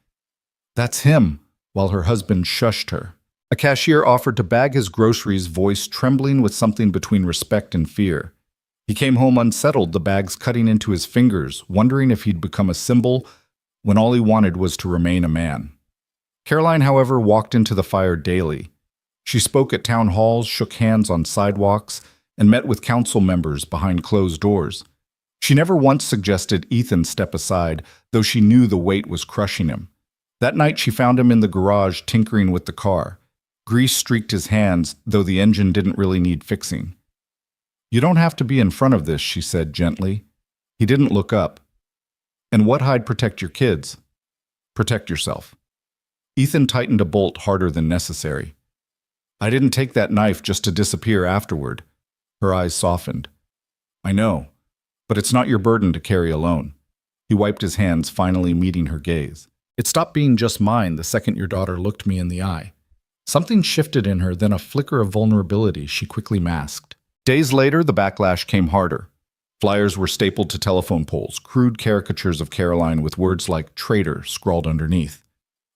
"That's him," while her husband shushed her. A cashier offered to bag his groceries, voice trembling with something between respect and fear. He came home unsettled, the bags cutting into his fingers, wondering if he'd become a symbol when all he wanted was to remain a man. Caroline, however, walked into the fire daily. She spoke at town halls, shook hands on sidewalks, and met with council members behind closed doors. She never once suggested Ethan step aside, though she knew the weight was crushing him. That night she found him in the garage tinkering with the car. Grease streaked his hands, though the engine didn't really need fixing. "You don't have to be in front of this," she said gently. He didn't look up. "And what'd protect your kids?" "Protect yourself." Ethan tightened a bolt harder than necessary. "I didn't take that knife just to disappear afterward." Her eyes softened. "I know, but it's not your burden to carry alone." He wiped his hands, finally meeting her gaze. "It stopped being just mine the second your daughter looked me in the eye." Something shifted in her, then a flicker of vulnerability she quickly masked. Days later, the backlash came harder. Flyers were stapled to telephone poles, crude caricatures of Caroline with words like traitor scrawled underneath.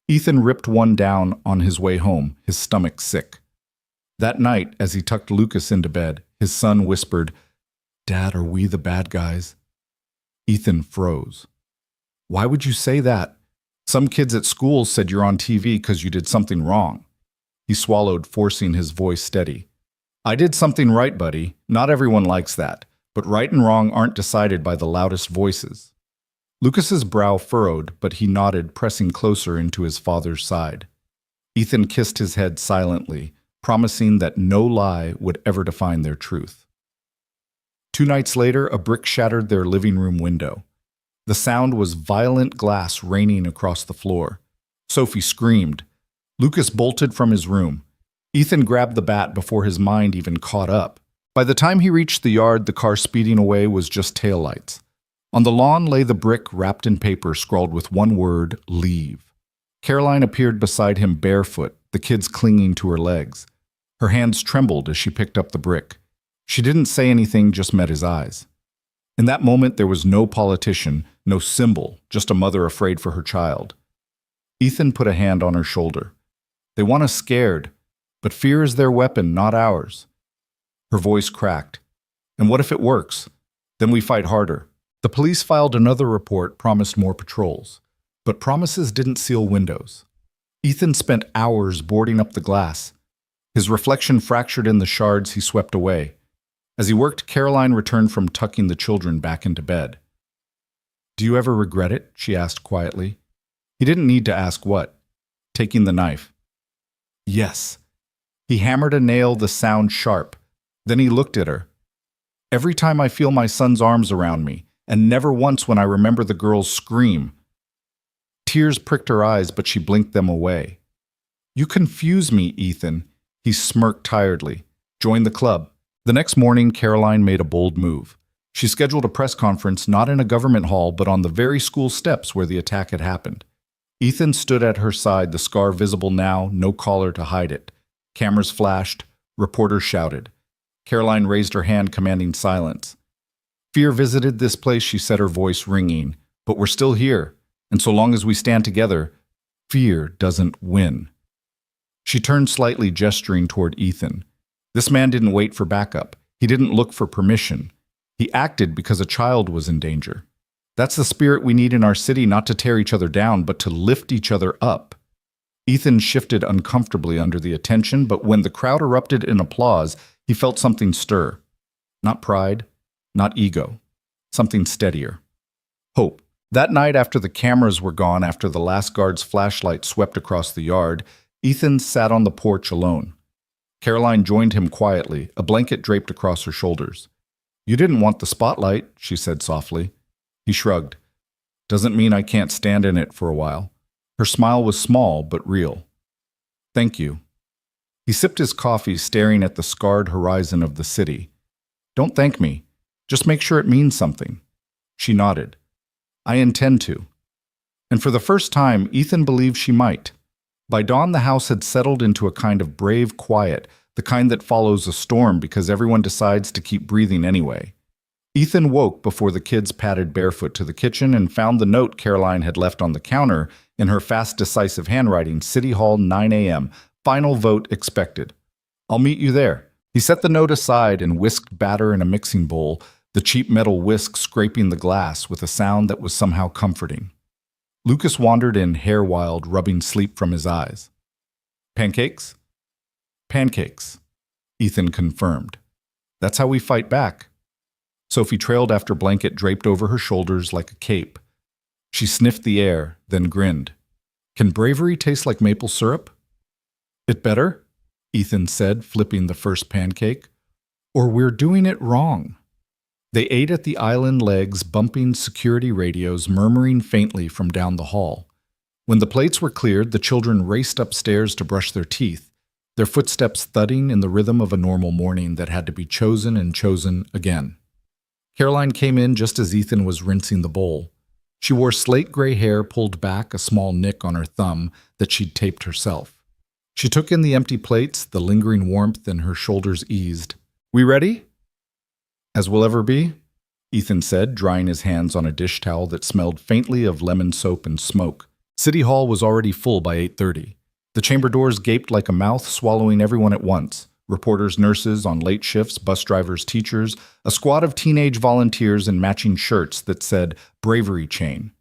Ethan ripped one down on his way home, his stomach sick. That night, as he tucked Lucas into bed, His son whispered, "Dad, are we the bad guys?" Ethan froze. "Why would you say that? Some kids at school said you're on TV because you did something wrong." He swallowed, forcing his voice steady. "I did something right, buddy. Not everyone likes that, but right and wrong aren't decided by the loudest voices." Lucas's brow furrowed, but he nodded, pressing closer into his father's side. Ethan kissed his head silently, promising that no lie would ever define their truth. 2 nights later, a brick shattered their living room window. The sound was violent glass raining across the floor. Sophie screamed. Lucas bolted from his room. Ethan grabbed the bat before his mind even caught up. By the time he reached the yard, the car speeding away was just taillights. On the lawn lay the brick wrapped in paper scrawled with one word, "Leave." Caroline appeared beside him barefoot, the kids clinging to her legs. Her hands trembled as she picked up the brick. She didn't say anything, just met his eyes. In that moment, there was no politician, no symbol, just a mother afraid for her child. Ethan put a hand on her shoulder. "They want us scared, but fear is their weapon, not ours." Her voice cracked. "And what if it works? Then we fight harder." The police filed another report, promised more patrols. But promises didn't seal windows. Ethan spent hours boarding up the glass. His reflection fractured in the shards he swept away. As he worked, Caroline returned from tucking the children back into bed. "Do you ever regret it?" she asked quietly. He didn't need to ask what. "Taking the knife." "Yes." He hammered a nail, the sound sharp. Then he looked at her. "Every time I feel my son's arms around me, and never once when I remember the girl's scream." Tears pricked her eyes, but she blinked them away. "You confuse me, Ethan." He smirked tiredly. "Join the club." The next morning, Caroline made a bold move. She scheduled a press conference not in a government hall, but on the very school steps where the attack had happened. Ethan stood at her side, the scar visible now, no collar to hide it. Cameras flashed. Reporters shouted. Caroline raised her hand, commanding silence. "Fear visited this place," she said, her voice ringing. "But we're still here. And so long as we stand together, fear doesn't win." She turned slightly, gesturing toward Ethan. This man didn't wait for backup. He didn't look for permission. He acted because a child was in danger. That's the spirit we need in our city, not to tear each other down, but to lift each other up. Ethan shifted uncomfortably under the attention, but when the crowd erupted in applause, he felt something stir. Not pride, not ego. Something steadier. Hope. That night, after the cameras were gone, after the last guard's flashlight swept across the yard, Ethan sat on the porch alone. Caroline joined him quietly, a blanket draped across her shoulders. "You didn't want the spotlight," she said softly. He shrugged. "Doesn't mean I can't stand in it for a while." Her smile was small but real. "Thank you." He sipped his coffee, staring at the scarred horizon of the city. "Don't thank me. Just make sure it means something." She nodded. "I intend to." And for the first time, Ethan believed she might. By dawn, the house had settled into a kind of brave quiet, the kind that follows a storm because everyone decides to keep breathing anyway. Ethan woke before the kids padded barefoot to the kitchen and found the note Caroline had left on the counter in her fast, decisive handwriting, "City Hall, 9 a.m. Final vote expected. I'll meet you there." He set the note aside and whisked batter in a mixing bowl, the cheap metal whisk scraping the glass with a sound that was somehow comforting. Lucas wandered in, hair wild, rubbing sleep from his eyes. "Pancakes?" "Pancakes," Ethan confirmed. "That's how we fight back." Sophie trailed after blanket draped over her shoulders like a cape. She sniffed the air, then grinned. "Can bravery taste like maple syrup?" "It better," Ethan said, flipping the first pancake. "Or we're doing it wrong." They ate at the island legs, bumping security radios, murmuring faintly from down the hall. When the plates were cleared, the children raced upstairs to brush their teeth, their footsteps thudding in the rhythm of a normal morning that had to be chosen and chosen again. Caroline came in just as Ethan was rinsing the bowl. She wore slate gray hair pulled back, a small nick on her thumb that she'd taped herself. She took in the empty plates, the lingering warmth, and her shoulders eased. "We ready?" "As we'll ever be," Ethan said, drying his hands on a dish towel that smelled faintly of lemon soap and smoke. City Hall was already full by 8:30. The chamber doors gaped like a mouth, swallowing everyone at once. Reporters, nurses on late shifts, bus drivers, teachers, a squad of teenage volunteers in matching shirts that said "Bravery Chain."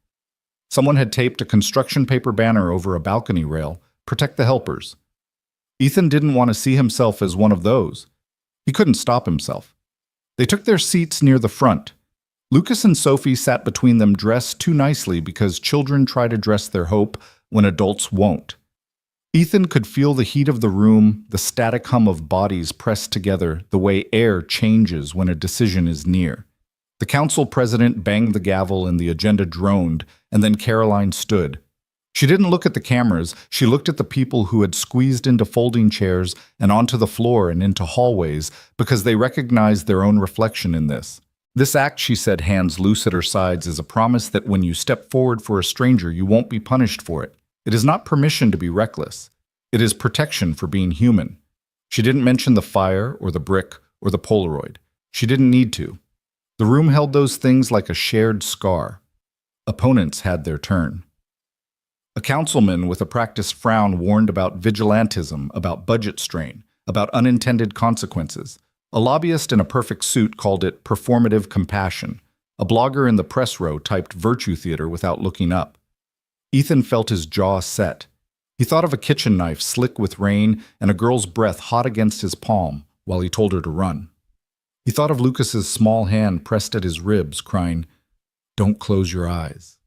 Someone had taped a construction paper banner over a balcony rail, "Protect the helpers." Ethan didn't want to see himself as one of those. He couldn't stop himself. They took their seats near the front. Lucas and Sophie sat between them, dressed too nicely because children try to dress their hope when adults won't. Ethan could feel the heat of the room, the static hum of bodies pressed together, the way air changes when a decision is near. The council president banged the gavel and the agenda droned, and then Caroline stood. She didn't look at the cameras, she looked at the people who had squeezed into folding chairs and onto the floor and into hallways because they recognized their own reflection in this. This act, she said, hands loose at her sides, is a promise that when you step forward for a stranger, you won't be punished for it. It is not permission to be reckless. It is protection for being human. She didn't mention the fire or the brick or the Polaroid. She didn't need to. The room held those things like a shared scar. Opponents had their turn. A councilman with a practiced frown warned about vigilantism, about budget strain, about unintended consequences. A lobbyist in a perfect suit called it performative compassion. A blogger in the press row typed virtue theater without looking up. Ethan felt his jaw set. He thought of a kitchen knife slick with rain and a girl's breath hot against his palm while he told her to run. He thought of Lucas's small hand pressed at his ribs, crying, "Don't close your eyes."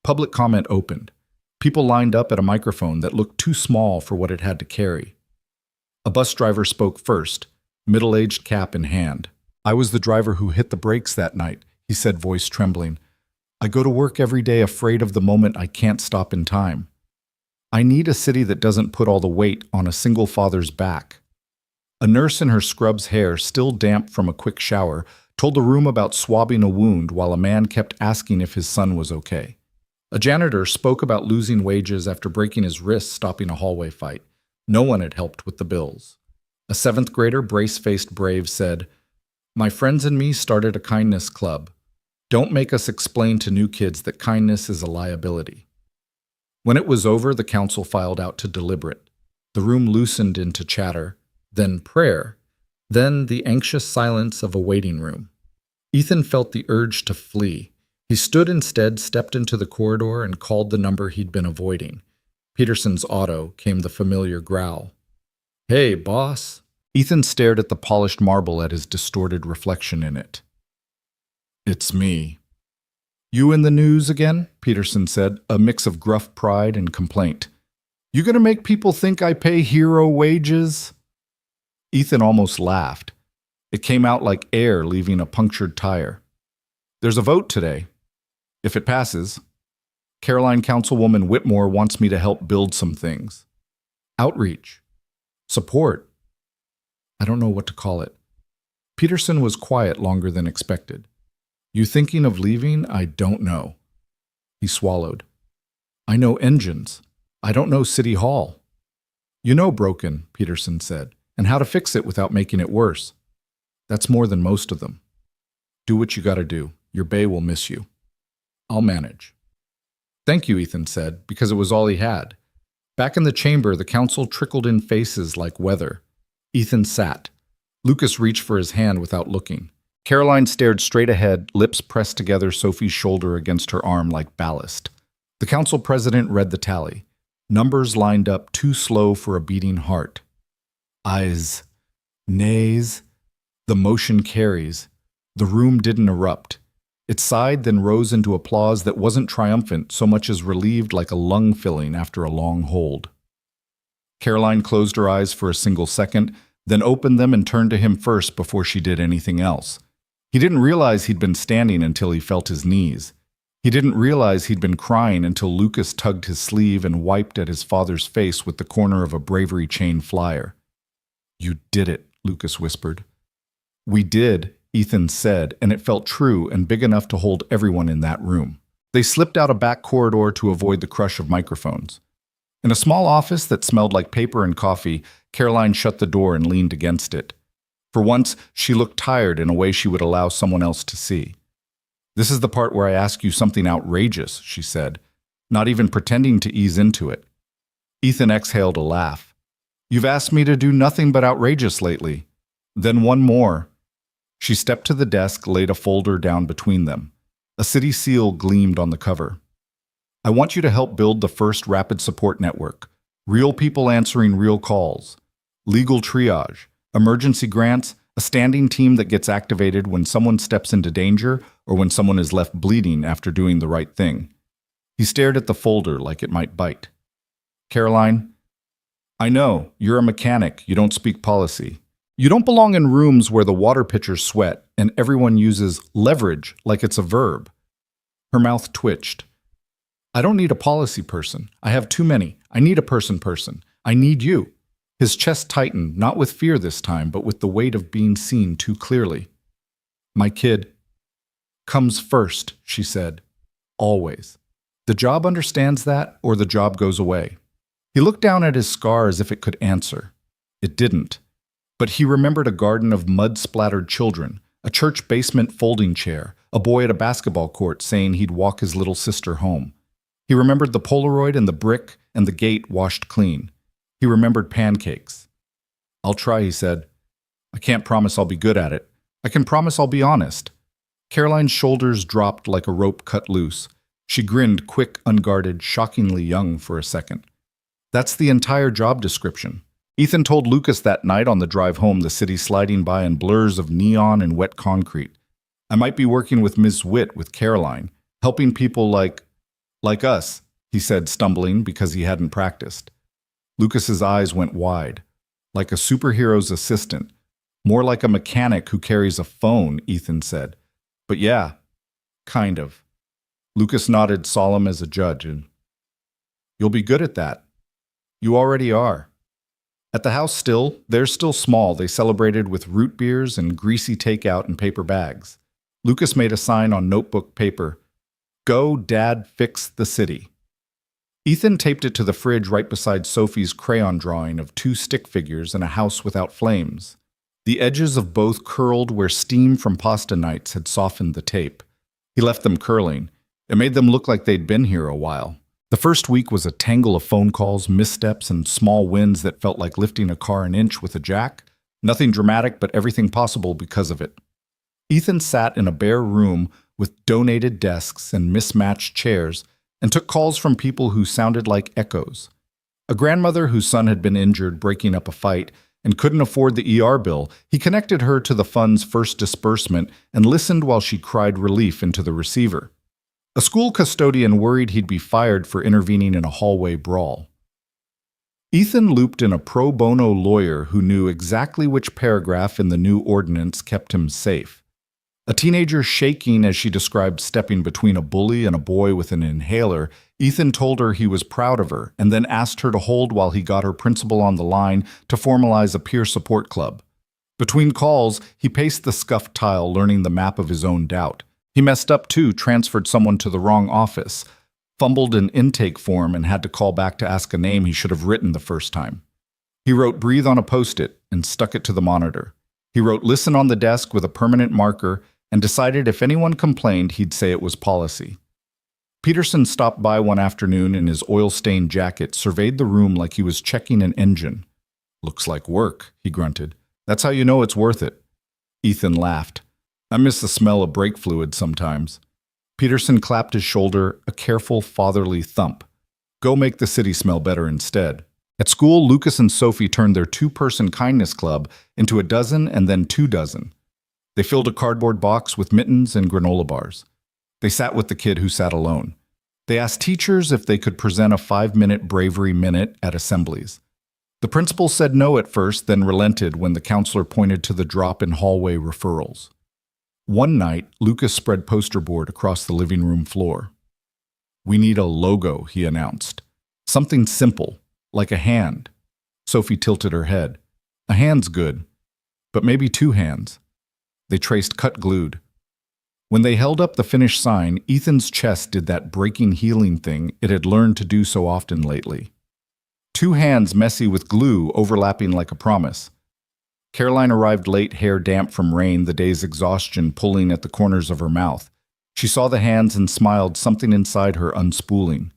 Public comment opened. People lined up at a microphone that looked too small for what it had to carry. A bus driver spoke first, middle-aged cap in hand. "I was the driver who hit the brakes that night," he said, voice trembling. "I go to work every day afraid of the moment I can't stop in time. I need a city that doesn't put all the weight on a single father's back." A nurse in her scrub's hair, still damp from a quick shower, told the room about swabbing a wound while a man kept asking if his son was okay. A janitor spoke about losing wages after breaking his wrist stopping a hallway fight. No one had helped with the bills. A seventh grader, brace-faced brave, said, "My friends and me started a kindness club. Don't make us explain to new kids that kindness is a liability." When it was over, the council filed out to deliberate. The room loosened into chatter, then prayer, then the anxious silence of a waiting room. Ethan felt the urge to flee. He stood instead, stepped into the corridor, and called the number he'd been avoiding. Peterson's auto came the familiar growl. "Hey, boss." Ethan stared at the polished marble at his distorted reflection in it. "It's me." "You in the news again?" Peterson said, a mix of gruff pride and complaint. "You gonna make people think I pay hero wages?" Ethan almost laughed. It came out like air leaving a punctured tire. "There's a vote today. If it passes, Caroline Councilwoman Whitmore wants me to help build some things. Outreach. Support. I don't know what to call it." Peterson was quiet longer than expected. "You thinking of leaving? I don't know." He swallowed. "I know engines. I don't know City Hall." "You know broken," Peterson said, "and how to fix it without making it worse. That's more than most of them. Do what you gotta do. Your bae will miss you." "I'll manage." "Thank you," Ethan said, because it was all he had. Back in the chamber, the council trickled in faces like weather. Ethan sat. Lucas reached for his hand without looking. Caroline stared straight ahead, lips pressed together, Sophie's shoulder against her arm like ballast. The council president read the tally. Numbers lined up too slow for a beating heart. Ayes. Nays. The motion carries. The room didn't erupt. It sighed, then rose into applause that wasn't triumphant so much as relieved, like a lung filling after a long hold. Caroline closed her eyes for a single second, then opened them and turned to him first before she did anything else. He didn't realize he'd been standing until he felt his knees. He didn't realize he'd been crying until Lucas tugged his sleeve and wiped at his father's face with the corner of a Bravery Chain flyer. "You did it," Lucas whispered. "We did," Ethan said, and it felt true and big enough to hold everyone in that room. They slipped out a back corridor to avoid the crush of microphones. In a small office that smelled like paper and coffee, Caroline shut the door and leaned against it. For once, she looked tired in a way she would allow someone else to see. "This is the part where I ask you something outrageous," she said, not even pretending to ease into it. Ethan exhaled a laugh. You've asked me to do nothing but outrageous lately. Then one more. She stepped to the desk, laid a folder down between them. A city seal gleamed on the cover. I want you to help build the first rapid support network. Real people answering real calls. Legal triage. Emergency grants. A standing team that gets activated when someone steps into danger or when someone is left bleeding after doing the right thing. He stared at the folder like it might bite. Caroline, I know, you're a mechanic, you don't speak policy. You don't belong in rooms where the water pitchers sweat and everyone uses leverage like it's a verb. Her mouth twitched. I don't need a policy person. I have too many. I need a person. I need you. His chest tightened, not with fear this time, but with the weight of being seen too clearly. My kid comes first, she said. Always. The job understands that, or the job goes away. He looked down at his scar as if it could answer. It didn't. But he remembered a garden of mud-splattered children, a church basement folding chair, a boy at a basketball court saying he'd walk his little sister home. He remembered the Polaroid and the brick and the gate washed clean. He remembered pancakes. I'll try, he said. I can't promise I'll be good at it. I can promise I'll be honest. Caroline's shoulders dropped like a rope cut loose. She grinned, quick, unguarded, shockingly young for a second. That's the entire job description. Ethan told Lucas that night on the drive home, the city sliding by in blurs of neon and wet concrete. I might be working with Ms. Witt with Caroline, helping people like us, he said, stumbling because he hadn't practiced. Lucas's eyes went wide. Like a superhero's assistant. More like a mechanic who carries a phone, Ethan said. But yeah, kind of. Lucas nodded, solemn as a judge, and you'll be good at that. You already are. At the house they're still small. They celebrated with root beers and greasy takeout in paper bags. Lucas made a sign on notebook paper. Go, Dad, fix the city. Ethan taped it to the fridge right beside Sophie's crayon drawing of 2 stick figures and a house without flames. The edges of both curled where steam from pasta nights had softened the tape. He left them curling. It made them look like they'd been here a while. The first week was a tangle of phone calls, missteps, and small wins that felt like lifting a car an inch with a jack. Nothing dramatic, but everything possible because of it. Ethan sat in a bare room with donated desks and mismatched chairs and took calls from people who sounded like echoes. A grandmother whose son had been injured breaking up a fight and couldn't afford the ER bill. He connected her to the fund's first disbursement and listened while she cried relief into the receiver. A school custodian worried he'd be fired for intervening in a hallway brawl. Ethan looped in a pro bono lawyer who knew exactly which paragraph in the new ordinance kept him safe. A teenager shaking as she described stepping between a bully and a boy with an inhaler, Ethan told her he was proud of her and then asked her to hold while he got her principal on the line to formalize a peer support club. Between calls, he paced the scuffed tile, learning the map of his own doubt. He messed up too, transferred someone to the wrong office, fumbled an intake form and had to call back to ask a name he should have written the first time. He wrote breathe on a post-it and stuck it to the monitor. He wrote listen on the desk with a permanent marker and decided if anyone complained, he'd say it was policy. Peterson stopped by one afternoon in his oil-stained jacket, surveyed the room like he was checking an engine. Looks like work, he grunted. That's how you know it's worth it. Ethan laughed. I miss the smell of brake fluid sometimes. Peterson clapped his shoulder, a careful fatherly thump. Go make the city smell better instead. At school, Lucas and Sophie turned their 2-person kindness club into a dozen and then 2 dozen. They filled a cardboard box with mittens and granola bars. They sat with the kid who sat alone. They asked teachers if they could present a 5-minute bravery minute at assemblies. The principal said no at first, then relented when the counselor pointed to the drop in hallway referrals. One night, Lucas spread poster board across the living room floor. We need a logo, he announced. Something simple, like a hand. Sophie tilted her head. A hand's good, but maybe 2 hands. They traced cut glued. When they held up the finished sign, Ethan's chest did that breaking healing thing it had learned to do so often lately. 2 hands messy with glue overlapping like a promise. Caroline arrived late, hair damp from rain, the day's exhaustion pulling at the corners of her mouth. She saw the hands and smiled, something inside her unspooling.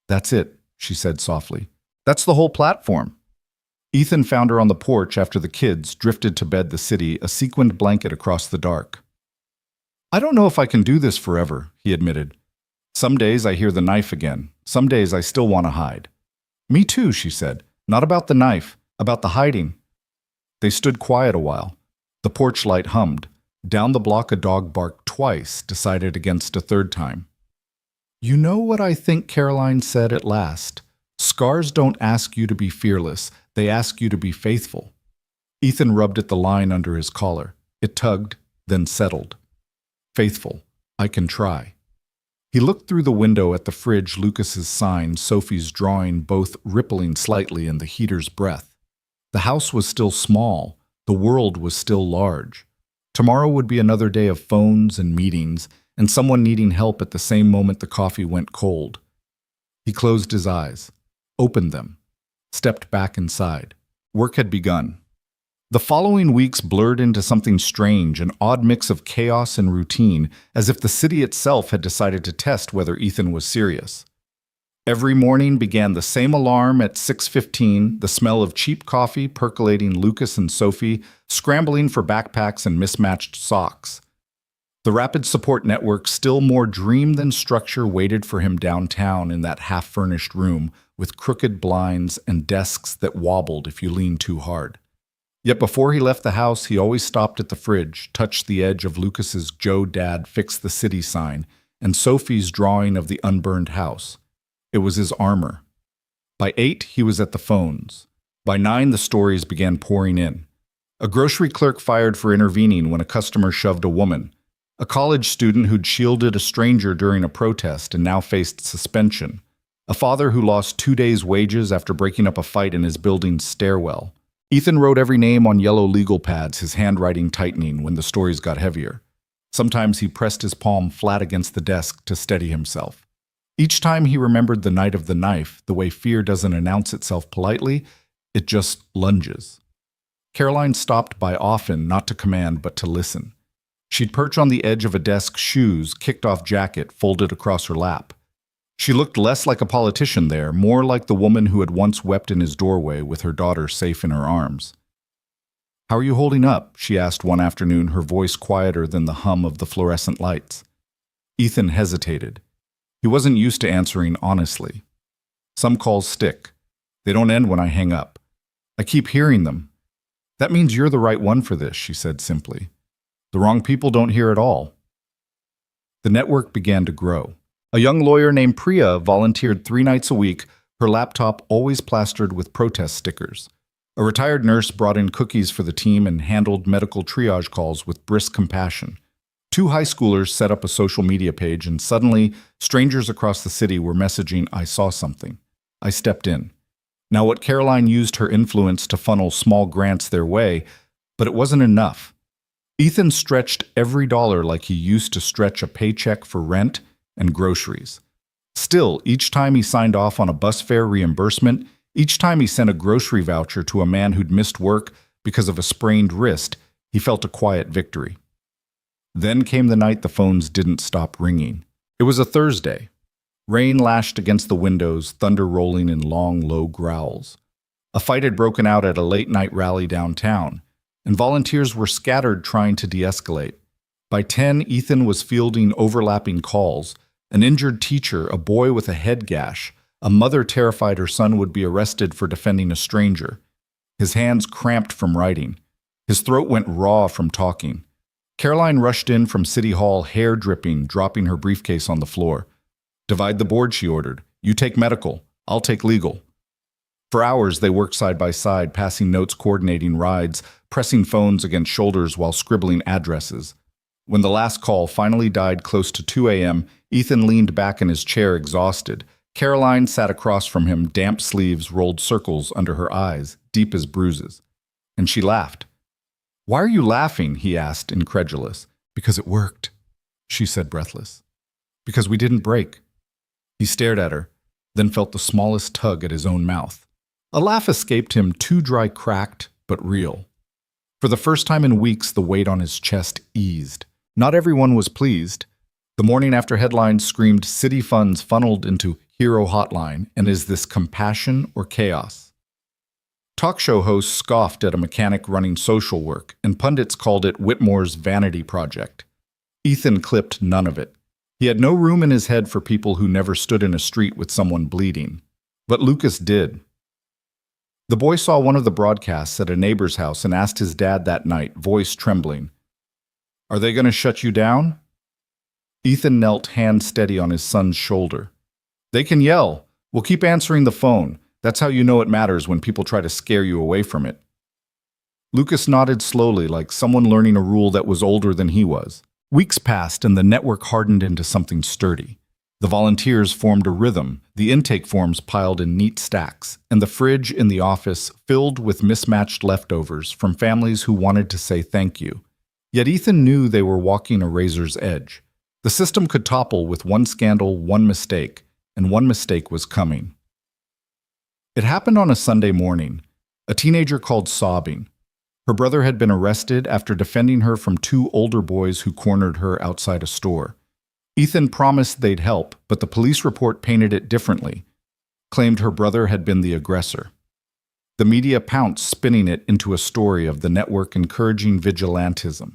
That's it, she said softly. That's the whole platform. Ethan found her on the porch after the kids drifted to bed the city, a sequined blanket across the dark. "I don't know if I can do this forever," he admitted. "Some days I hear the knife again. Some days I still want to hide." "Me too," she said. "Not about the knife, about the hiding." They stood quiet a while. The porch light hummed. Down the block a dog barked twice, decided against a third time. "You know what I think," Caroline said at last. "Scars don't ask you to be fearless. They ask you to be faithful." Ethan rubbed at the line under his collar. It tugged, then settled. "Faithful. I can try." He looked through the window at the fridge, Lucas's sign, Sophie's drawing, both rippling slightly in the heater's breath. The house was still small. The world was still large. Tomorrow would be another day of phones and meetings, and someone needing help at the same moment the coffee went cold. He closed his eyes, opened them, stepped back inside. Work had begun. The following weeks blurred into something strange, an odd mix of chaos and routine, as if the city itself had decided to test whether Ethan was serious. Every morning began the same alarm at 6:15, the smell of cheap coffee percolating Lucas and Sophie, scrambling for backpacks and mismatched socks. The rapid support network, still more dream than structure, waited for him downtown in that half-furnished room with crooked blinds and desks that wobbled if you leaned too hard. Yet before he left the house, he always stopped at the fridge, touched the edge of Lucas's "Joe Dad Fix the City" sign and Sophie's drawing of the unburned house. It was his armor. By 8, he was at the phones. By 9, the stories began pouring in. A grocery clerk fired for intervening when a customer shoved a woman. A college student who'd shielded a stranger during a protest and now faced suspension. A father who lost 2 days' wages after breaking up a fight in his building's stairwell. Ethan wrote every name on yellow legal pads, his handwriting tightening when the stories got heavier. Sometimes he pressed his palm flat against the desk to steady himself. Each time he remembered the night of the knife, the way fear doesn't announce itself politely, it just lunges. Caroline stopped by often, not to command, but to listen. She'd perch on the edge of a desk, shoes, kicked-off jacket, folded across her lap. She looked less like a politician there, more like the woman who had once wept in his doorway with her daughter safe in her arms. "How are you holding up?" she asked one afternoon, her voice quieter than the hum of the fluorescent lights. Ethan hesitated. He wasn't used to answering honestly. "Some calls stick. They don't end when I hang up. I keep hearing them." "That means you're the right one for this," she said simply. "The wrong people don't hear at all." The network began to grow. A young lawyer named Priya volunteered 3 nights a week, her laptop always plastered with protest stickers. A retired nurse brought in cookies for the team and handled medical triage calls with brisk compassion. 2 high schoolers set up a social media page, and suddenly, strangers across the city were messaging, "I saw something. I stepped in." Now, what Caroline used her influence to funnel small grants their way, but it wasn't enough. Ethan stretched every dollar like he used to stretch a paycheck for rent and groceries. Still, each time he signed off on a bus fare reimbursement, each time he sent a grocery voucher to a man who'd missed work because of a sprained wrist, he felt a quiet victory. Then came the night the phones didn't stop ringing. It was a Thursday. Rain lashed against the windows, thunder rolling in long, low growls. A fight had broken out at a late-night rally downtown, and volunteers were scattered trying to de-escalate. By 10, Ethan was fielding overlapping calls. An injured teacher, a boy with a head gash, a mother terrified her son would be arrested for defending a stranger. His hands cramped from writing. His throat went raw from talking. Caroline rushed in from City Hall, hair dripping, dropping her briefcase on the floor. "Divide the board," she ordered. "You take medical. I'll take legal." For hours they worked side by side, passing notes, coordinating rides, pressing phones against shoulders while scribbling addresses. When the last call finally died close to 2 a.m., Ethan leaned back in his chair, exhausted. Caroline sat across from him, damp sleeves rolled circles under her eyes, deep as bruises. And she laughed. "Why are you laughing?" he asked, incredulous. "Because it worked," she said, breathless. "Because we didn't break." He stared at her, then felt the smallest tug at his own mouth. A laugh escaped him, too dry, cracked, but real. For the first time in weeks, the weight on his chest eased. Not everyone was pleased. The morning after headlines screamed city funds funneled into Hero Hotline, and is this compassion or chaos? Talk show hosts scoffed at a mechanic running social work, and pundits called it Whitmore's vanity project. Ethan clipped none of it. He had no room in his head for people who never stood in a street with someone bleeding. But Lucas did. The boy saw one of the broadcasts at a neighbor's house and asked his dad that night, voice trembling, "Are they going to shut you down?" Ethan knelt, hand steady on his son's shoulder. "They can yell. We'll keep answering the phone. That's how you know it matters when people try to scare you away from it." Lucas nodded slowly, like someone learning a rule that was older than he was. Weeks passed and the network hardened into something sturdy. The volunteers formed a rhythm, the intake forms piled in neat stacks, and the fridge in the office filled with mismatched leftovers from families who wanted to say thank you. Yet Ethan knew they were walking a razor's edge. The system could topple with one scandal, one mistake, and one mistake was coming. It happened on a Sunday morning. A teenager called sobbing. Her brother had been arrested after defending her from two older boys who cornered her outside a store. Ethan promised they'd help, but the police report painted it differently, claimed her brother had been the aggressor. The media pounced, spinning it into a story of the network encouraging vigilantism.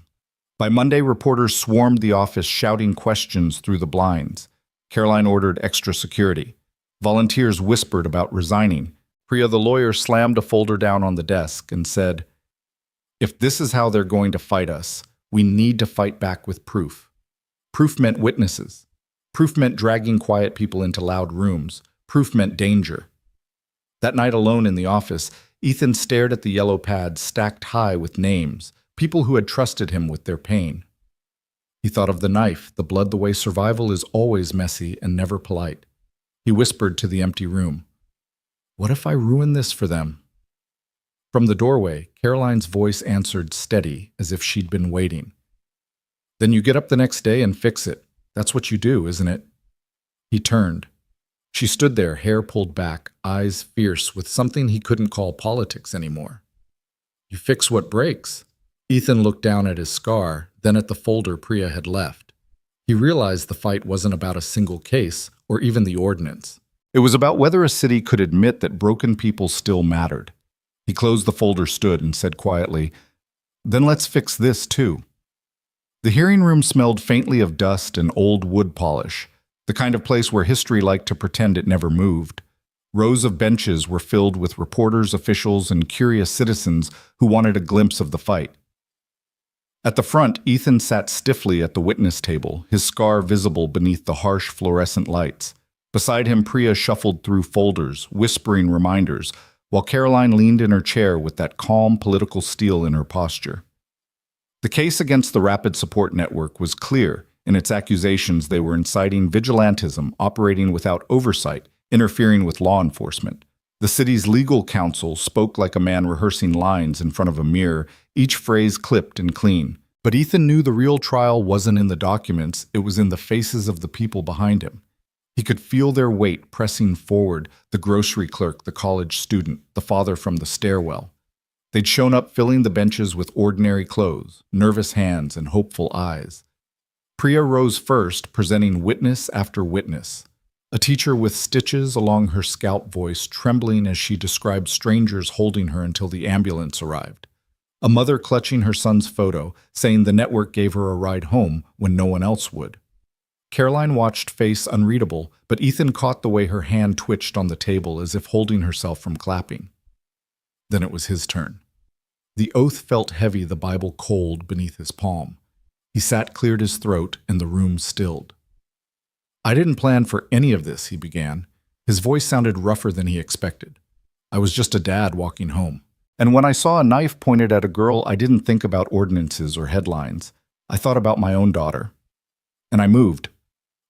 By Monday, reporters swarmed the office shouting questions through the blinds. Caroline ordered extra security. Volunteers whispered about resigning. Priya, the lawyer, slammed a folder down on the desk and said, "If this is how they're going to fight us, we need to fight back with proof." Proof meant witnesses. Proof meant dragging quiet people into loud rooms. Proof meant danger. That night alone in the office, Ethan stared at the yellow pads stacked high with names, people who had trusted him with their pain. He thought of the knife, the blood, the way survival is always messy and never polite. He whispered to the empty room, "What if I ruin this for them?" From the doorway, Caroline's voice answered steady, as if she'd been waiting. "Then you get up the next day and fix it. That's what you do, isn't it?" He turned. She stood there, hair pulled back, eyes fierce with something he couldn't call politics anymore. "You fix what breaks." Ethan looked down at his scar, then at the folder Priya had left. He realized the fight wasn't about a single case, or even the ordinance. It was about whether a city could admit that broken people still mattered. He closed the folder, stood, and said quietly, "Then let's fix this, too." The hearing room smelled faintly of dust and old wood polish, the kind of place where history liked to pretend it never moved. Rows of benches were filled with reporters, officials, and curious citizens who wanted a glimpse of the fight. At the front, Ethan sat stiffly at the witness table, his scar visible beneath the harsh fluorescent lights. Beside him, Priya shuffled through folders, whispering reminders, while Caroline leaned in her chair with that calm political steel in her posture. The case against the Rapid Support Network was clear in its accusations they were inciting vigilantism, operating without oversight, interfering with law enforcement. The city's legal counsel spoke like a man rehearsing lines in front of a mirror, each phrase clipped and clean. But Ethan knew the real trial wasn't in the documents, it was in the faces of the people behind him. He could feel their weight pressing forward, the grocery clerk, the college student, the father from the stairwell. They'd shown up filling the benches with ordinary clothes, nervous hands, and hopeful eyes. Priya rose first, presenting witness after witness. A teacher with stitches along her scalp, voice trembling as she described strangers holding her until the ambulance arrived. A mother clutching her son's photo, saying the network gave her a ride home when no one else would. Caroline watched, face unreadable, but Ethan caught the way her hand twitched on the table as if holding herself from clapping. Then it was his turn. The oath felt heavy, the Bible cold beneath his palm. He sat, cleared his throat, and the room stilled. "I didn't plan for any of this," he began. His voice sounded rougher than he expected. "I was just a dad walking home. And when I saw a knife pointed at a girl, I didn't think about ordinances or headlines. I thought about my own daughter. And I moved."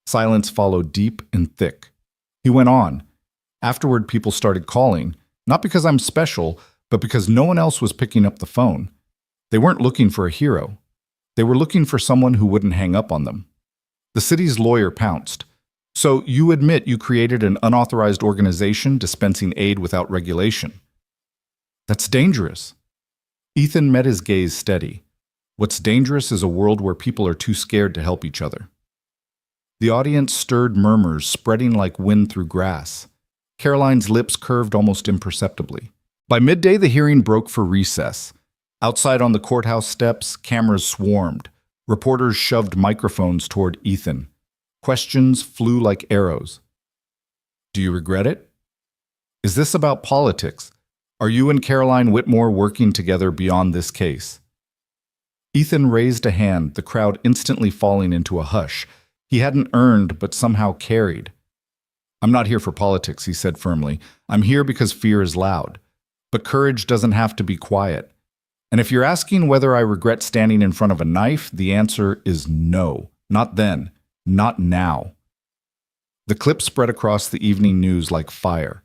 Silence followed, deep and thick. He went on. "Afterward, people started calling, not because I'm special, but because no one else was picking up the phone. They weren't looking for a hero. They were looking for someone who wouldn't hang up on them." The city's lawyer pounced. "So you admit you created an unauthorized organization dispensing aid without regulation? That's dangerous." Ethan met his gaze steady. What's dangerous is a world where people are too scared to help each other. The audience stirred murmurs, spreading like wind through grass. Caroline's lips curved almost imperceptibly. By midday, the hearing broke for recess. Outside on the courthouse steps, cameras swarmed. Reporters shoved microphones toward Ethan. Questions flew like arrows. Do you regret it? Is this about politics? Are you and Caroline Whitmore working together beyond this case? Ethan raised a hand, the crowd instantly falling into a hush. He hadn't earned, but somehow carried. I'm not here for politics, he said firmly. I'm here because fear is loud. But courage doesn't have to be quiet. And if you're asking whether I regret standing in front of a knife, the answer is no. Not then. Not now. The clip spread across the evening news like fire.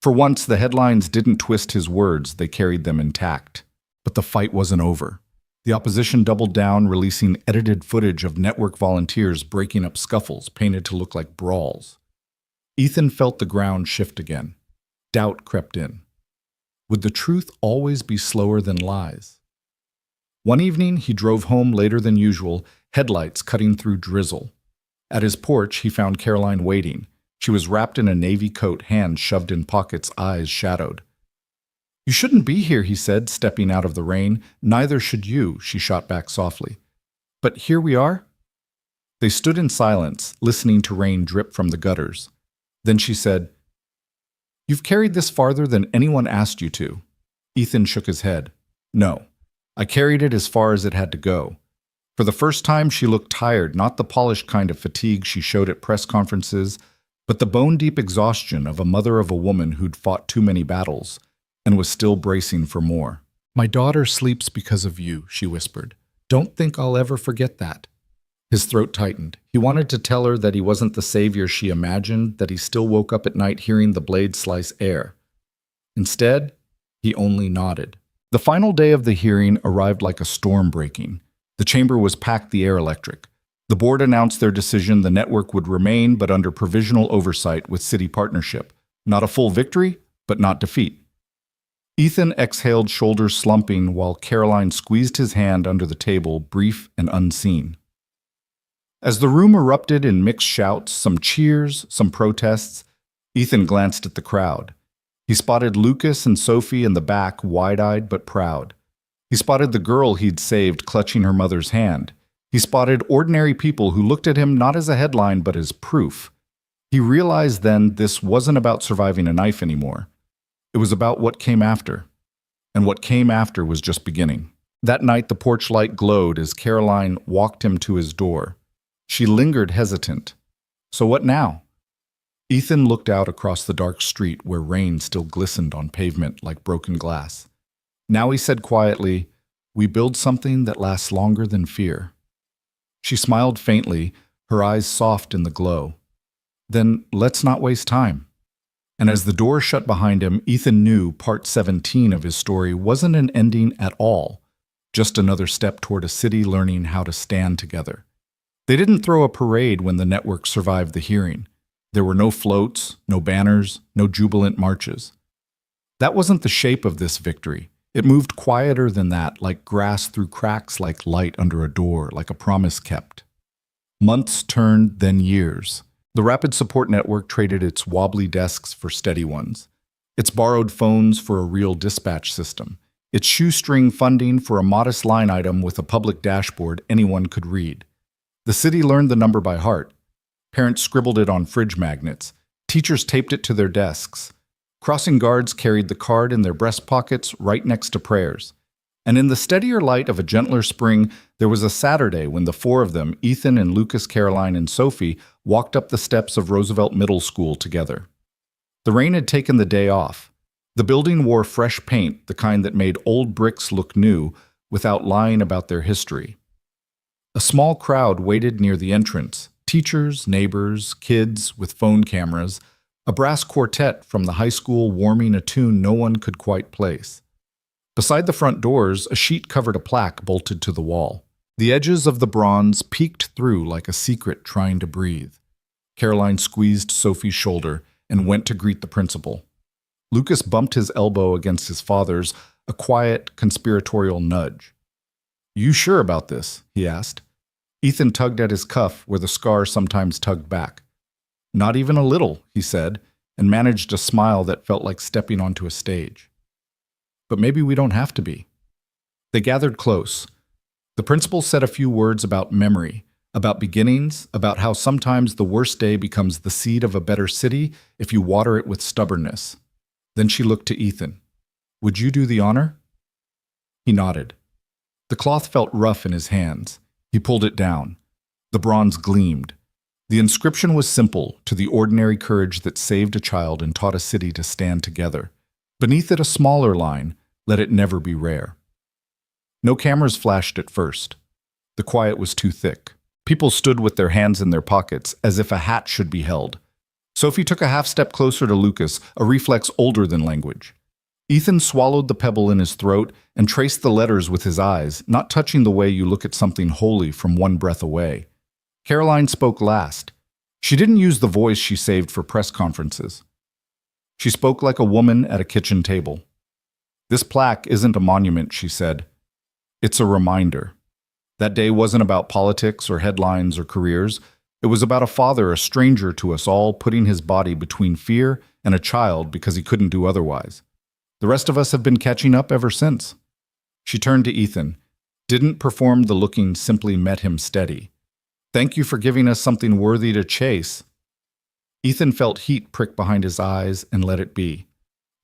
For once, the headlines didn't twist his words, they carried them intact. But the fight wasn't over. The opposition doubled down, releasing edited footage of network volunteers breaking up scuffles painted to look like brawls. Ethan felt the ground shift again. Doubt crept in. Would the truth always be slower than lies? One evening, he drove home later than usual, headlights cutting through drizzle. At his porch, he found Caroline waiting. She was wrapped in a navy coat, hands shoved in pockets, eyes shadowed. You shouldn't be here, he said, stepping out of the rain. Neither should you, she shot back softly. But here we are. They stood in silence, listening to rain drip from the gutters. Then she said, You've carried this farther than anyone asked you to. Ethan shook his head. No, I carried it as far as it had to go. For the first time, she looked tired, not the polished kind of fatigue she showed at press conferences, but the bone-deep exhaustion of a mother of a woman who'd fought too many battles and was still bracing for more. My daughter sleeps because of you, she whispered. Don't think I'll ever forget that. His throat tightened. He wanted to tell her that he wasn't the savior she imagined, that he still woke up at night hearing the blade slice air. Instead, he only nodded. The final day of the hearing arrived like a storm breaking. The chamber was packed the air electric. The board announced their decision the network would remain, but under provisional oversight with city partnership. Not a full victory, but not defeat. Ethan exhaled, shoulders slumping, while Caroline squeezed his hand under the table, brief and unseen. As the room erupted in mixed shouts, some cheers, some protests, Ethan glanced at the crowd. He spotted Lucas and Sophie in the back, wide-eyed but proud. He spotted the girl he'd saved clutching her mother's hand. He spotted ordinary people who looked at him not as a headline but as proof. He realized then this wasn't about surviving a knife anymore. It was about what came after. And what came after was just beginning. That night the porch light glowed as Caroline walked him to his door. She lingered hesitant. So what now? Ethan looked out across the dark street where rain still glistened on pavement like broken glass. Now he said quietly, We build something that lasts longer than fear. She smiled faintly, her eyes soft in the glow. Then let's not waste time. And as the door shut behind him, Ethan knew part 17 of his story wasn't an ending at all, just another step toward a city learning how to stand together. They didn't throw a parade when the network survived the hearing. There were no floats, no banners, no jubilant marches. That wasn't the shape of this victory. It moved quieter than that, like grass through cracks, like light under a door, like a promise kept. Months turned, then years. The Rapid Support Network traded its wobbly desks for steady ones, its borrowed phones for a real dispatch system, its shoestring funding for a modest line item with a public dashboard anyone could read. The city learned the number by heart. Parents scribbled it on fridge magnets. Teachers taped it to their desks. Crossing guards carried the card in their breast pockets right next to prayers. And in the steadier light of a gentler spring, there was a Saturday when the four of them, Ethan and Lucas, Caroline, and Sophie, walked up the steps of Roosevelt Middle School together. The rain had taken the day off. The building wore fresh paint, the kind that made old bricks look new, without lying about their history. A small crowd waited near the entrance, teachers, neighbors, kids with phone cameras, a brass quartet from the high school warming a tune no one could quite place. Beside the front doors, a sheet covered a plaque bolted to the wall. The edges of the bronze peeked through like a secret trying to breathe. Caroline squeezed Sophie's shoulder and went to greet the principal. Lucas bumped his elbow against his father's, a quiet, conspiratorial nudge. You sure about this? He asked. Ethan tugged at his cuff where the scar sometimes tugged back. Not even a little, he said, and managed a smile that felt like stepping onto a stage. but maybe we don't have to be. They gathered close. The principal said a few words about memory, about beginnings, about how sometimes the worst day becomes the seed of a better city if you water it with stubbornness. Then she looked to Ethan. Would you do the honor? He nodded. The cloth felt rough in his hands. He pulled it down. The bronze gleamed. The inscription was simple, to the ordinary courage that saved a child and taught a city to stand together. Beneath it a smaller line, let it never be rare. No cameras flashed at first. The quiet was too thick. People stood with their hands in their pockets, as if a hat should be held. Sophie took a half step closer to Lucas, a reflex older than language. Ethan swallowed the pebble in his throat and traced the letters with his eyes, not touching the way you look at something holy from one breath away. Caroline spoke last. She didn't use the voice she saved for press conferences. She spoke like a woman at a kitchen table. This plaque isn't a monument, she said. It's a reminder. That day wasn't about politics or headlines or careers. It was about a father, a stranger to us all, putting his body between fear and a child because he couldn't do otherwise. The rest of us have been catching up ever since. She turned to Ethan. Didn't perform the looking, simply met him steady. Thank you for giving us something worthy to chase. Ethan felt heat prick behind his eyes and let it be.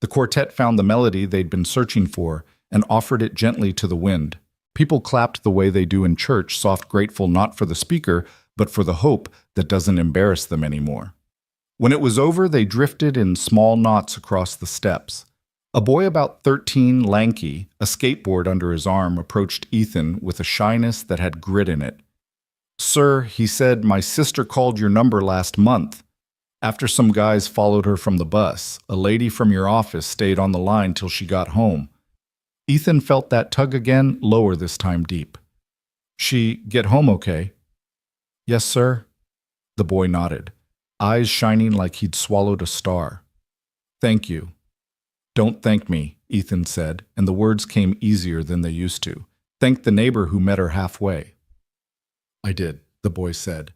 The quartet found the melody they'd been searching for and offered it gently to the wind. People clapped the way they do in church, soft, grateful not for the speaker, but for the hope that doesn't embarrass them anymore. When it was over, they drifted in small knots across the steps. A boy about 13, lanky, a skateboard under his arm, approached Ethan with a shyness that had grit in it. Sir, he said, my sister called your number last month. After some guys followed her from the bus, a lady from your office stayed on the line till she got home. Ethan felt that tug again, lower this time deep. She get home okay? Yes, sir. The boy nodded, eyes shining like he'd swallowed a star. Thank you. Don't thank me, Ethan said, and the words came easier than they used to. Thank the neighbor who met her halfway. I did, the boy said,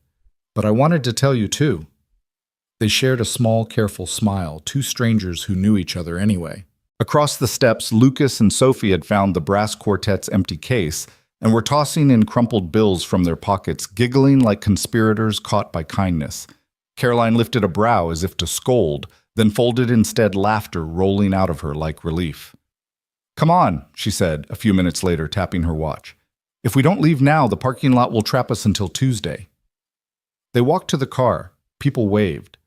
but I wanted to tell you too. They shared a small, careful smile, two strangers who knew each other anyway. Across the steps, Lucas and Sophie had found the brass quartet's empty case and were tossing in crumpled bills from their pockets, giggling like conspirators caught by kindness. Caroline lifted a brow as if to scold, then folded instead, laughter rolling out of her like relief. Come on, she said, a few minutes later, tapping her watch. If we don't leave now, the parking lot will trap us until Tuesday. They walked to the car. People waved.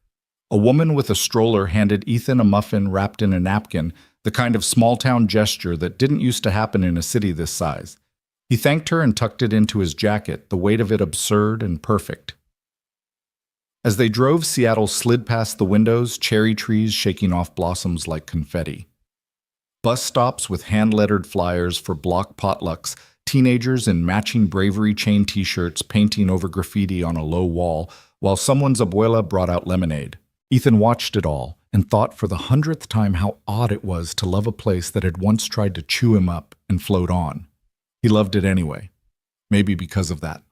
A woman with a stroller handed Ethan a muffin wrapped in a napkin, the kind of small-town gesture that didn't used to happen in a city this size. He thanked her and tucked it into his jacket, the weight of it absurd and perfect. As they drove, Seattle slid past the windows, cherry trees shaking off blossoms like confetti. Bus stops with hand-lettered flyers for block potlucks, teenagers in matching bravery chain t-shirts painting over graffiti on a low wall, while someone's abuela brought out lemonade. Ethan watched it all and thought for the 100th time how odd it was to love a place that had once tried to chew him up and float on. He loved it anyway, maybe because of that.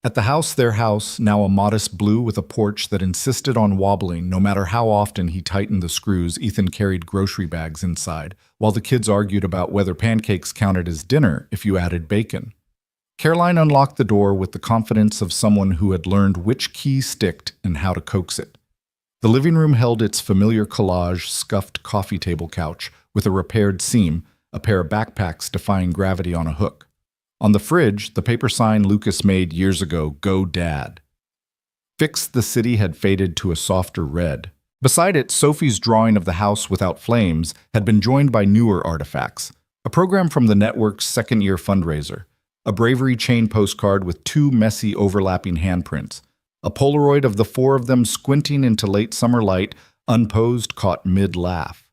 At the house, their house, now a modest blue with a porch that insisted on wobbling no matter how often he tightened the screws, Ethan carried grocery bags inside, while the kids argued about whether pancakes counted as dinner if you added bacon. Caroline unlocked the door with the confidence of someone who had learned which key sticked and how to coax it. The living room held its familiar collage, scuffed coffee table couch with a repaired seam, a pair of backpacks defying gravity on a hook. On the fridge, the paper sign Lucas made years ago, Go Dad. Fix the City had faded to a softer red. Beside it, Sophie's drawing of the house without flames had been joined by newer artifacts. A program from the network's second-year fundraiser, a bravery chain postcard with two messy overlapping handprints, a Polaroid of the four of them squinting into late summer light, unposed, caught mid-laugh.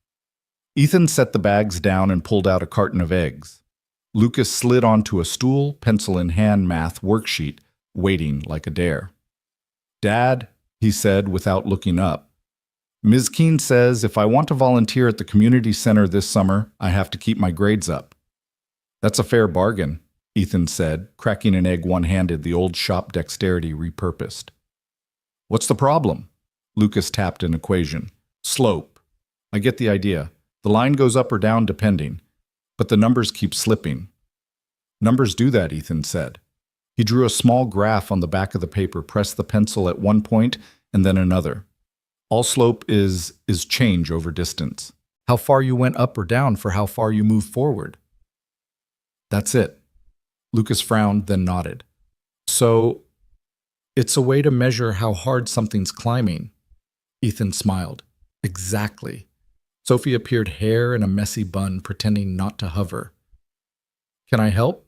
Ethan set the bags down and pulled out a carton of eggs. Lucas slid onto a stool, pencil in hand math worksheet, waiting like a dare. Dad, he said without looking up, Ms. Keene says if I want to volunteer at the community center this summer, I have to keep my grades up. That's a fair bargain, Ethan said, cracking an egg one-handed, the old shop dexterity repurposed. What's the problem? Lucas tapped an equation. Slope. I get the idea. The line goes up or down depending, but the numbers keep slipping. Numbers do that, Ethan said. He drew a small graph on the back of the paper, pressed the pencil at one point and then another. All slope is change over distance. How far you went up or down for how far you move forward. That's it. Lucas frowned, then nodded. So, it's a way to measure how hard something's climbing. Ethan smiled. Exactly. Sophie appeared hair in a messy bun, pretending not to hover. Can I help?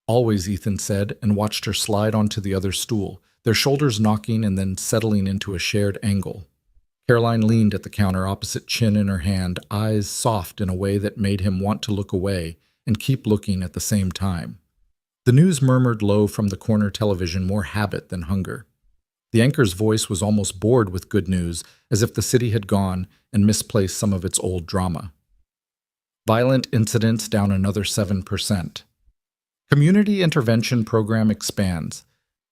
Always, Ethan said, and watched her slide onto the other stool, their shoulders knocking and then settling into a shared angle. Caroline leaned at the counter, opposite chin in her hand, eyes soft in a way that made him want to look away and keep looking at the same time. The news murmured low from the corner television, more habit than hunger. The anchor's voice was almost bored with good news, as if the city had gone and misplaced some of its old drama. Violent incidents down another 7%. Community intervention program expands.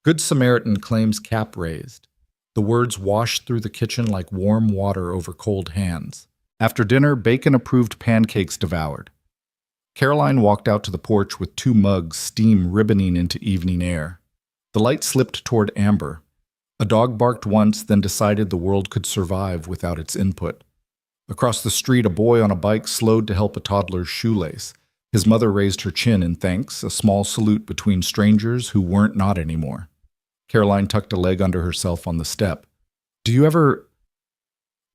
Good Samaritan claims cap raised. The words washed through the kitchen like warm water over cold hands. After dinner, bacon-approved pancakes devoured. Caroline walked out to the porch with 2 mugs, steam ribboning into evening air. The light slipped toward amber. A dog barked once, then decided the world could survive without its input. Across the street, a boy on a bike slowed to help a toddler's shoelace. His mother raised her chin in thanks, a small salute between strangers who weren't not anymore. Caroline tucked a leg under herself on the step. Do you ever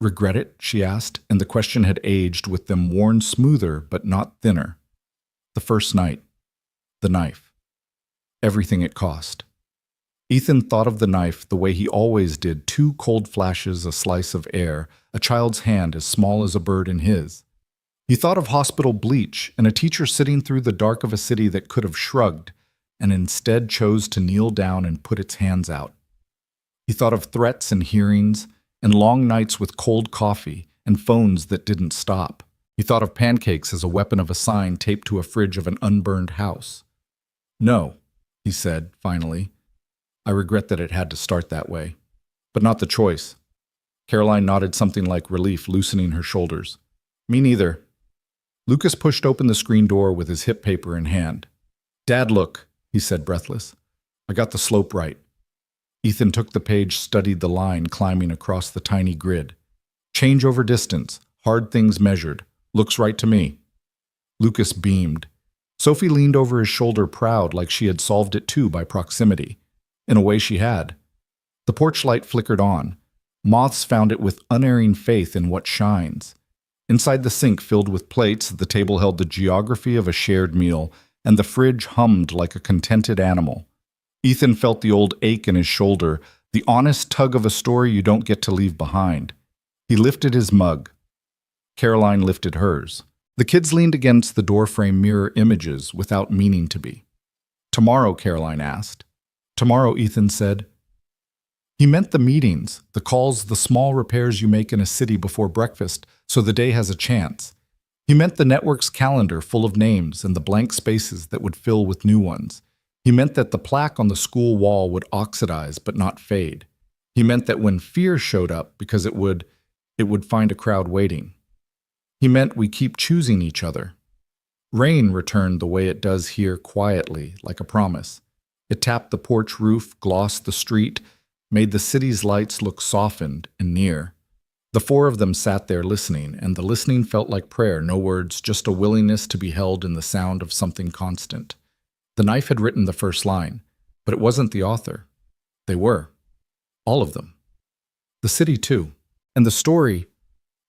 regret it? She asked, and the question had aged with them, worn smoother but not thinner. The first night. The knife. Everything it cost. Ethan thought of the knife the way he always did, 2 cold flashes, a slice of air, a child's hand as small as a bird in his. He thought of hospital bleach and a teacher sitting through the dark of a city that could have shrugged and instead chose to kneel down and put its hands out. He thought of threats and hearings and long nights with cold coffee and phones that didn't stop. He thought of pancakes as a weapon of a sign taped to a fridge of an unburned house. No, he said, finally. I regret that it had to start that way. But not the choice. Caroline nodded something like relief, loosening her shoulders. Me neither. Lucas pushed open the screen door with his hip paper in hand. Dad, look, he said, breathless. I got the slope right. Ethan took the page, studied the line climbing across the tiny grid. Change over distance, hard things measured. Looks right to me. Lucas beamed. Sophie leaned over his shoulder, proud, like she had solved it too by proximity. In a way she had. The porch light flickered on. Moths found it with unerring faith in what shines. Inside the sink filled with plates, the table held the geography of a shared meal, and the fridge hummed like a contented animal. Ethan felt the old ache in his shoulder, the honest tug of a story you don't get to leave behind. He lifted his mug. Caroline lifted hers. The kids leaned against the doorframe mirror images without meaning to be. Tomorrow, Caroline asked. Tomorrow, Ethan said. He meant the meetings, the calls, the small repairs you make in a city before breakfast so the day has a chance. He meant the network's calendar full of names and the blank spaces that would fill with new ones. He meant that the plaque on the school wall would oxidize but not fade. He meant that when fear showed up, because it would find a crowd waiting. He meant we keep choosing each other. Rain returned the way it does here, quietly, like a promise. It tapped the porch roof, glossed the street, made the city's lights look softened and near. The 4 of them sat there listening, and the listening felt like prayer, no words, just a willingness to be held in the sound of something constant. The knife had written the first line, but it wasn't the author. They were. All of them. The city, too. And the story,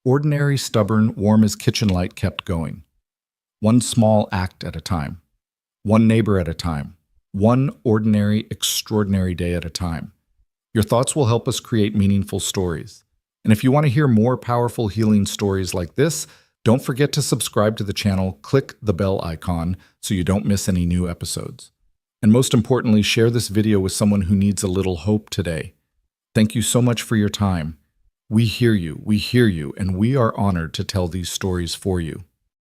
ordinary, stubborn, warm as kitchen light, kept going. One small act at a time. One neighbor at a time. One ordinary, extraordinary day at a time. Your thoughts will help us create meaningful stories. And if you want to hear more powerful healing stories like this, don't forget to subscribe to the channel, click the bell icon so you don't miss any new episodes. And most importantly, share this video with someone who needs a little hope today. Thank you so much for your time. We hear you, and we are honored to tell these stories for you.